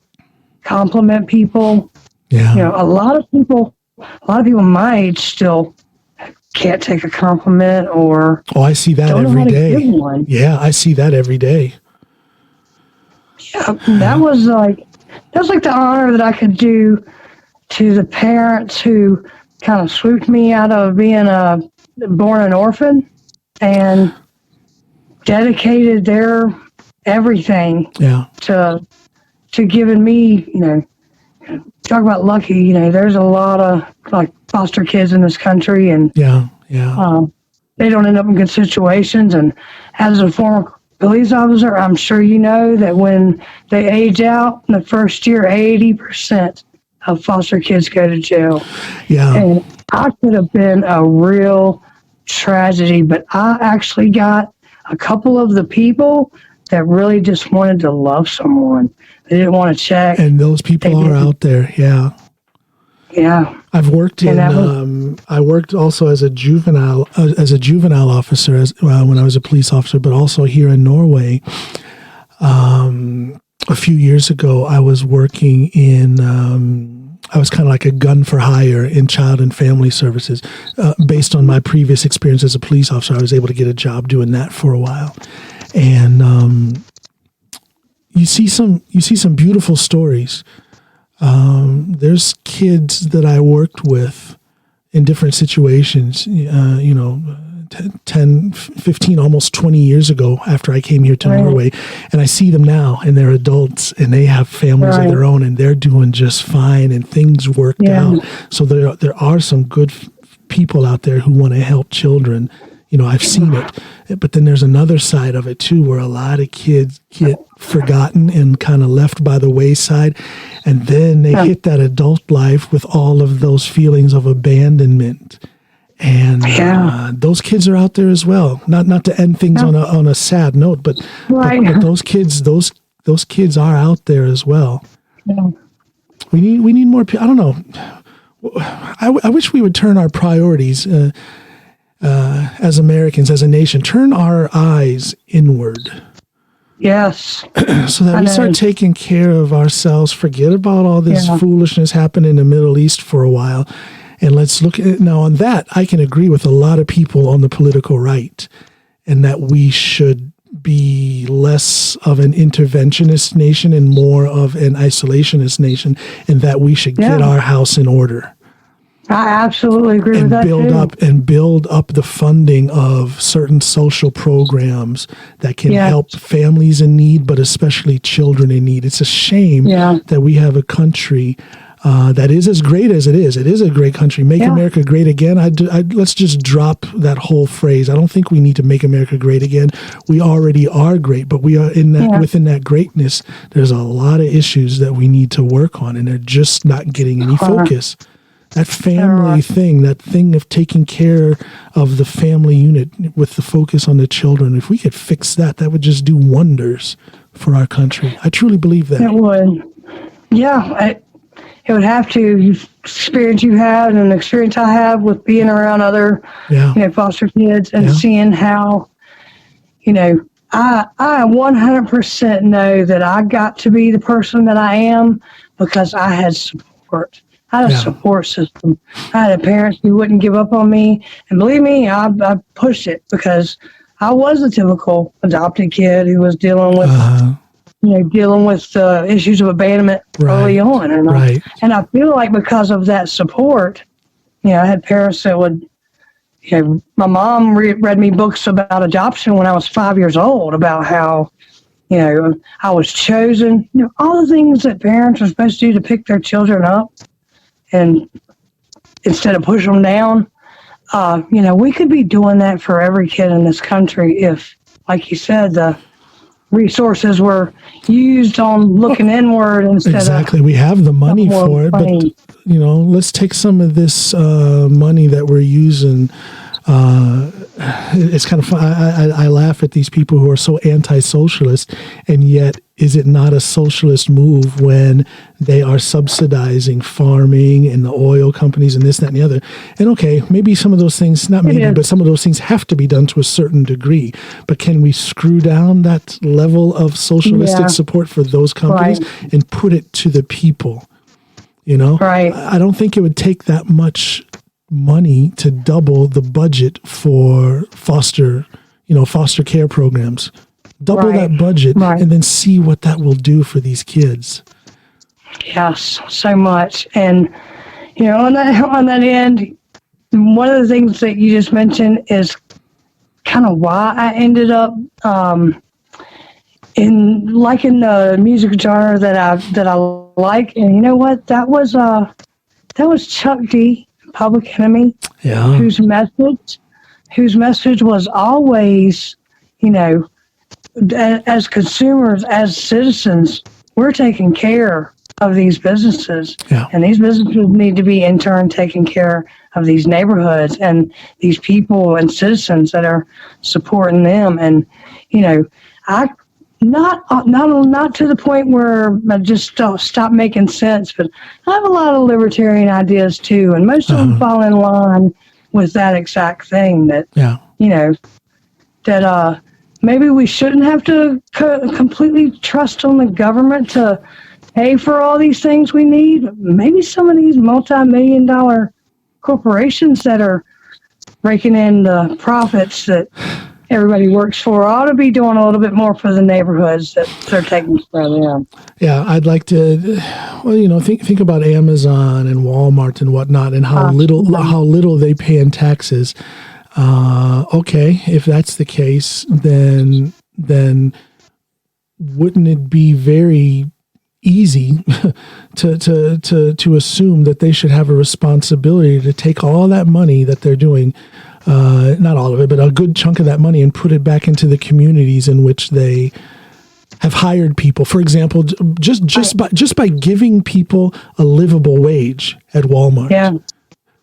Speaker 3: compliment people. Yeah. A lot of people my age still can't take a compliment, or
Speaker 2: I see that every day. Yeah, I see that every day.
Speaker 3: Yeah, that was like the honor that I could do to the parents who kind of swooped me out of being born an orphan and dedicated their everything
Speaker 2: Yeah.
Speaker 3: to giving me, talk about lucky, there's a lot of like foster kids in this country, and
Speaker 2: Yeah.
Speaker 3: they don't end up in good situations. And as a former police officer, I'm sure you know that when they age out in the first year, 80% of foster kids go to jail.
Speaker 2: Yeah.
Speaker 3: And I could have been a real tragedy, but I actually got a couple of the people that really just wanted to love someone. They didn't want to check.
Speaker 2: And those people are out there. Yeah.
Speaker 3: Yeah.
Speaker 2: I've worked I worked also as a juvenile officer when I was a police officer, but also here in Norway. A few years ago, I was working in, I was kind of like a gun for hire in child and family services. Based on my previous experience as a police officer, I was able to get a job doing that for a while. And you see some beautiful stories. There's kids that I worked with in different situations, 10, 15, almost 20 years ago after I came here to Norway. And I see them now, and they're adults, and they have families of their own, and they're doing just fine, and things worked out. So there are some good people out there who want to help children. I've seen it. But then there's another side of it, too, where a lot of kids get forgotten and kind of left by the wayside. And then they hit that adult life with all of those feelings of abandonment. And those kids are out there as well. Not to end things on a sad note, but those kids are out there as well. Yeah. We need more people. I don't know. I wish we would turn our priorities as Americans, as a nation, turn our eyes inward.
Speaker 3: Yes.
Speaker 2: So that we start taking care of ourselves, forget about all this foolishness happening in the Middle East for a while. And let's look at it. Now, on that, I can agree with a lot of people on the political right, and that we should be less of an interventionist nation and more of an isolationist nation, and that we should get our house in order.
Speaker 3: I absolutely agree with that,
Speaker 2: build up the funding of certain social programs that can help families in need, but especially children in need. It's a shame that we have a country that is as great as it is. It is a great country. Make America great again. Let's just drop that whole phrase. I don't think we need to make America great again. We already are great, but we are within that greatness. There's a lot of issues that we need to work on, and they're just not getting any focus. That family thing, that thing of taking care of the family unit with the focus on the children, if we could fix that, that would just do wonders for our country. I truly believe that.
Speaker 3: It would. Yeah, it would have to. Experience you had and the experience I have with being around other foster kids and seeing how, I 100% know that I got to be the person that I am because I had support. I had a support system. I had parents who wouldn't give up on me. And believe me, I pushed it because I was a typical adopted kid who was dealing with, issues of abandonment early on. And I feel like because of that support, I had parents that would, my mom read me books about adoption when I was 5 years old, about how, I was chosen, all the things that parents are supposed to do to pick their children up. And instead of push them down, we could be doing that for every kid in this country if, like you said, the resources were used on looking inward instead of...
Speaker 2: We have the money for it, but, let's take some of this money that we're using. It's kind of fun. I laugh at these people who are so anti-socialist, and yet is it not a socialist move when they are subsidizing farming and the oil companies and this, that, and the other? And okay, maybe some of those things, but some of those things have to be done to a certain degree. But can we screw down that level of socialistic support for those companies and put it to the people? I don't think it would take that much money to double the budget for foster care programs. Double that budget and then see what that will do for these kids.
Speaker 3: Yes, so much. And, on that end, one of the things that you just mentioned is kind of why I ended up in the music genre that I like. And you know what? That was Chuck D, Public Enemy,
Speaker 2: Yeah.
Speaker 3: whose message was always, as consumers, as citizens, we're taking care of these businesses,
Speaker 2: Yeah.
Speaker 3: and these businesses need to be in turn taking care of these neighborhoods and these people and citizens that are supporting them. And I not to the point where I just stop making sense, but I have a lot of libertarian ideas too, and most of them fall in line with that exact thing. That that maybe we shouldn't have to completely trust on the government to pay for all these things we need. Maybe some of these multi-million-dollar corporations that are raking in the profits that everybody works for ought to be doing a little bit more for the neighborhoods that they're taking care of them.
Speaker 2: Yeah, I'd like to, think about Amazon and Walmart and whatnot, and how little they pay in taxes. Okay, if that's the case, then wouldn't it be very easy to assume that they should have a responsibility to take all that money that they're doing, not all of it, but a good chunk of that money, and put it back into the communities in which they have hired people. For example, just by giving people a livable wage at Walmart.
Speaker 3: Yeah.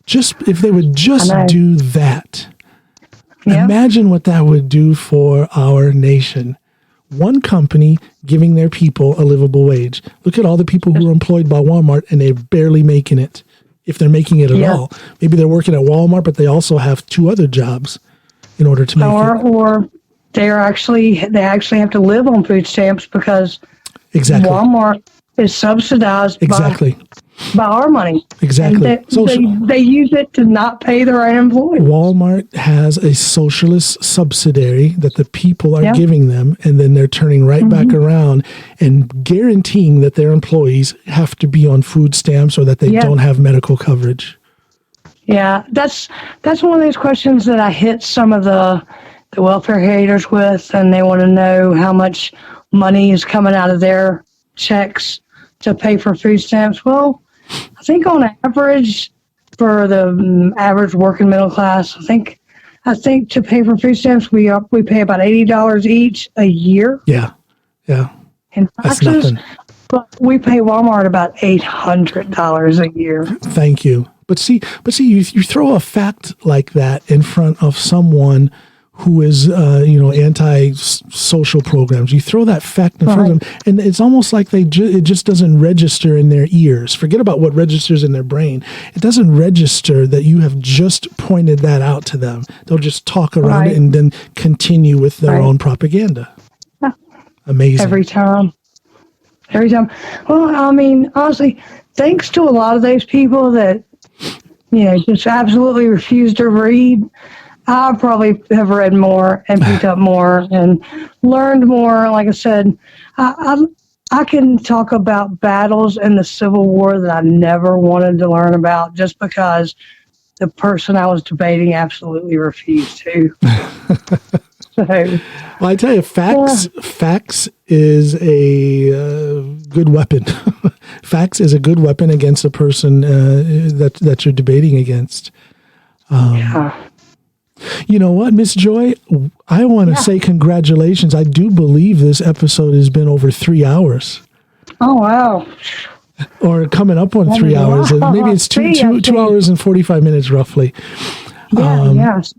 Speaker 2: Just if they would just do that.
Speaker 3: Yeah.
Speaker 2: Imagine what that would do for our nation. One company giving their people a livable wage. Look at all the people who are employed by Walmart, and they're barely making it, if they're making it at all. Maybe they're working at Walmart, but they also have 2 other jobs in order to make it. Or
Speaker 3: they actually have to live on food stamps because Walmart is subsidized by our money.
Speaker 2: Exactly.
Speaker 3: They use it to not pay their own employees.
Speaker 2: Walmart has a socialist subsidiary that the people are giving them, and then they're turning back around and guaranteeing that their employees have to be on food stamps or that they don't have medical coverage. Yeah,
Speaker 3: that's one of those questions that I hit some of the welfare haters with, and they want to know how much money is coming out of their checks to pay for food stamps. Well, I think on average, for the average working middle class, I think to pay for food stamps, we pay about $80 each a year.
Speaker 2: Yeah.
Speaker 3: In taxes, but we pay Walmart about $800 a year.
Speaker 2: Thank you. But see, you throw a fact like that in front of someone who is, anti-social programs. You throw that fact in front of them, and it's almost like it just doesn't register in their ears. Forget about what registers in their brain. It doesn't register that you have just pointed that out to them. They'll just talk around it and then continue with their own propaganda. Amazing.
Speaker 3: Every time. Well, I mean, honestly, thanks to a lot of those people that, just absolutely refuse to read, I probably have read more and picked up more and learned more. Like I said, I can talk about battles in the Civil War that I never wanted to learn about just because the person I was debating absolutely refused to.
Speaker 2: Well, I tell you, facts is a good weapon. Facts is a good weapon against a person that you're debating against. You know what, Miss Joy? I want to say congratulations. I do believe this episode has been over 3 hours.
Speaker 3: Oh, wow.
Speaker 2: Or coming up on 3 hours. Maybe it's 2 hours and 45 minutes, roughly.
Speaker 3: Yes.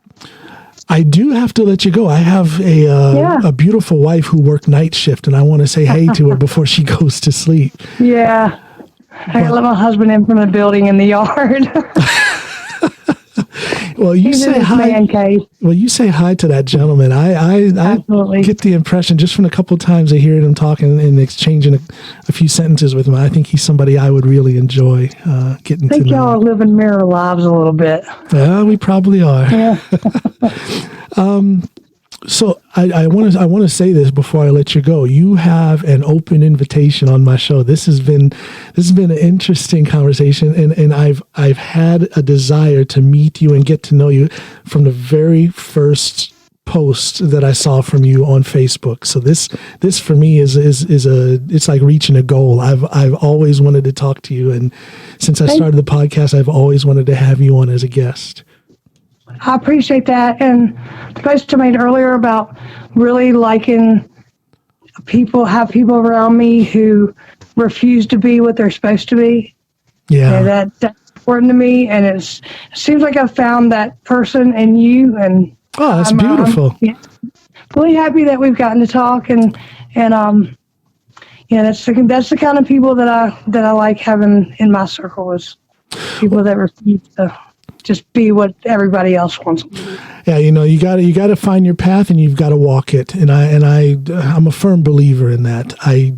Speaker 2: I do have to let you go. I have a beautiful wife who worked night shift, and I want to say hey to her before she goes to sleep.
Speaker 3: Yeah. I got to let my husband in from the building in the yard.
Speaker 2: Well, you say hi. Well, you say hi to that gentleman. I get the impression just from a couple of times I hear him talking and exchanging a few sentences with him. I think he's somebody I would really enjoy getting to know. I think
Speaker 3: y'all are living mirror lives a little bit.
Speaker 2: Yeah, we probably are. Yeah. So I want to say this before I let you go. You have an open invitation on my show. This has been an interesting conversation, and I've had a desire to meet you and get to know you from the very first post that I saw from you on Facebook. So this for me is it's like reaching a goal. I've always wanted to talk to you, and since I started the podcast, I've always wanted to have you on as a guest.
Speaker 3: I appreciate that. And the post I made earlier about really liking have people around me who refuse to be what they're supposed to be. Yeah. That's important to me. And it seems like I've found that person in you. And
Speaker 2: that's beautiful.
Speaker 3: Really happy that we've gotten to talk. And that's the kind of people that I like having in my circle, is people that refuse to just be what everybody else wants.
Speaker 2: Yeah, you got to find your path, and you've got to walk it. And I'm a firm believer in that. I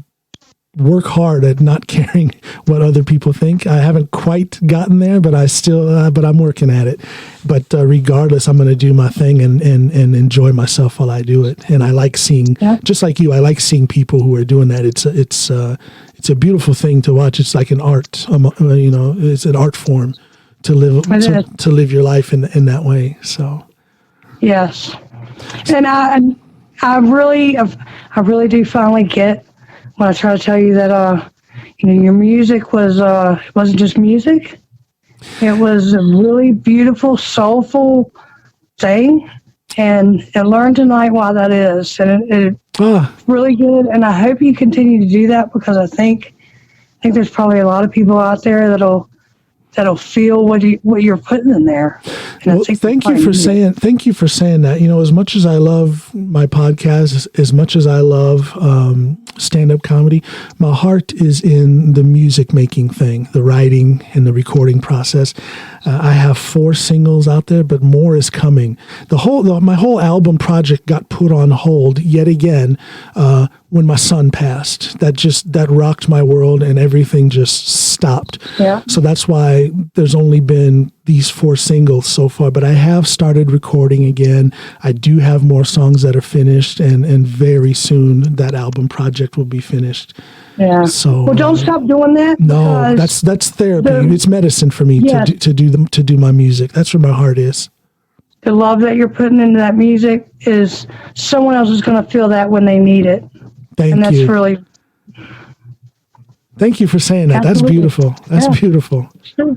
Speaker 2: work hard at not caring what other people think. I haven't quite gotten there, but I'm working at it. But regardless, I'm going to do my thing and enjoy myself while I do it. And I like seeing, just like you, I like seeing people who are doing that. It's a beautiful thing to watch. It's like an art, it's an art form to live your life in that way. So, yes,
Speaker 3: and I really do finally get when I try to tell you that your music wasn't just music. It was a really beautiful, soulful thing, and I learned tonight why that is, and it's really good. And I hope you continue to do that, because I think there's probably a lot of people out there that'll feel what you're putting in there. And
Speaker 2: well, thank you for saying that. As much as I love my podcast, as much as I love stand-up comedy, my heart is in the music making thing, the writing and the recording process. I have 4 singles out there, but more is coming. My whole album project got put on hold yet again when my son passed. That rocked my world, and everything just stopped. Yeah. So that's why there's only been these 4 singles so far, but I have started recording again. I do have more songs that are finished, and very soon that album project will be finished.
Speaker 3: Yeah.
Speaker 2: So
Speaker 3: don't stop doing that.
Speaker 2: No, that's therapy. It's medicine for me to do my music. That's where my heart is.
Speaker 3: The love that you're putting into that music is someone else is going to feel that when they need it.
Speaker 2: Thank you. Thank you for saying that.
Speaker 3: Absolutely.
Speaker 2: That's beautiful. That's beautiful.
Speaker 3: Sure.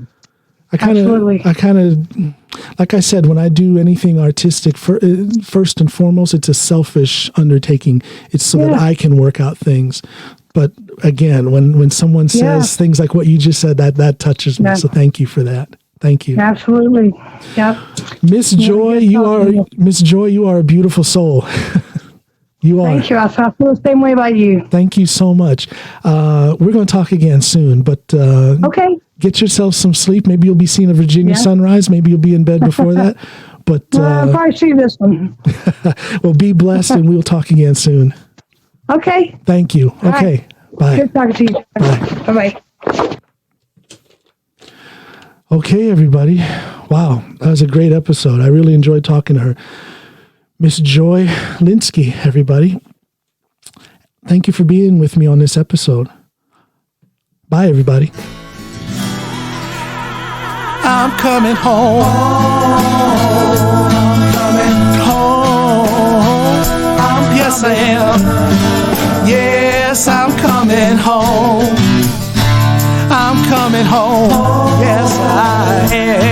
Speaker 2: I kind of, like I said, when I do anything artistic, first and foremost, it's a selfish undertaking. It's so that I can work out things. But again, when someone says things like what you just said, that touches me. So thank you for that. Thank you.
Speaker 3: Absolutely. Yep.
Speaker 2: Miss Joy, you are a beautiful soul. You are.
Speaker 3: Thank you. I feel the same way about you.
Speaker 2: Thank you so much. We're going to talk again soon, but okay. Get yourself some sleep. Maybe you'll be seeing a Virginia sunrise. Maybe you'll be in bed before that. But
Speaker 3: I'll probably see this one.
Speaker 2: Well, be blessed, and we'll talk again soon.
Speaker 3: Okay.
Speaker 2: Thank you.
Speaker 3: All
Speaker 2: okay.
Speaker 3: Right.
Speaker 2: Bye.
Speaker 3: Good talking to you. Bye. Bye-bye.
Speaker 2: Okay, everybody. Wow, that was a great episode. I really enjoyed talking to her. Miss Joy Lynskey, everybody. Thank you for being with me on this episode. Bye, everybody.
Speaker 1: I'm coming home. I'm coming home. Yes, I am. Yes, I'm coming home. I'm coming home. Yes, I am.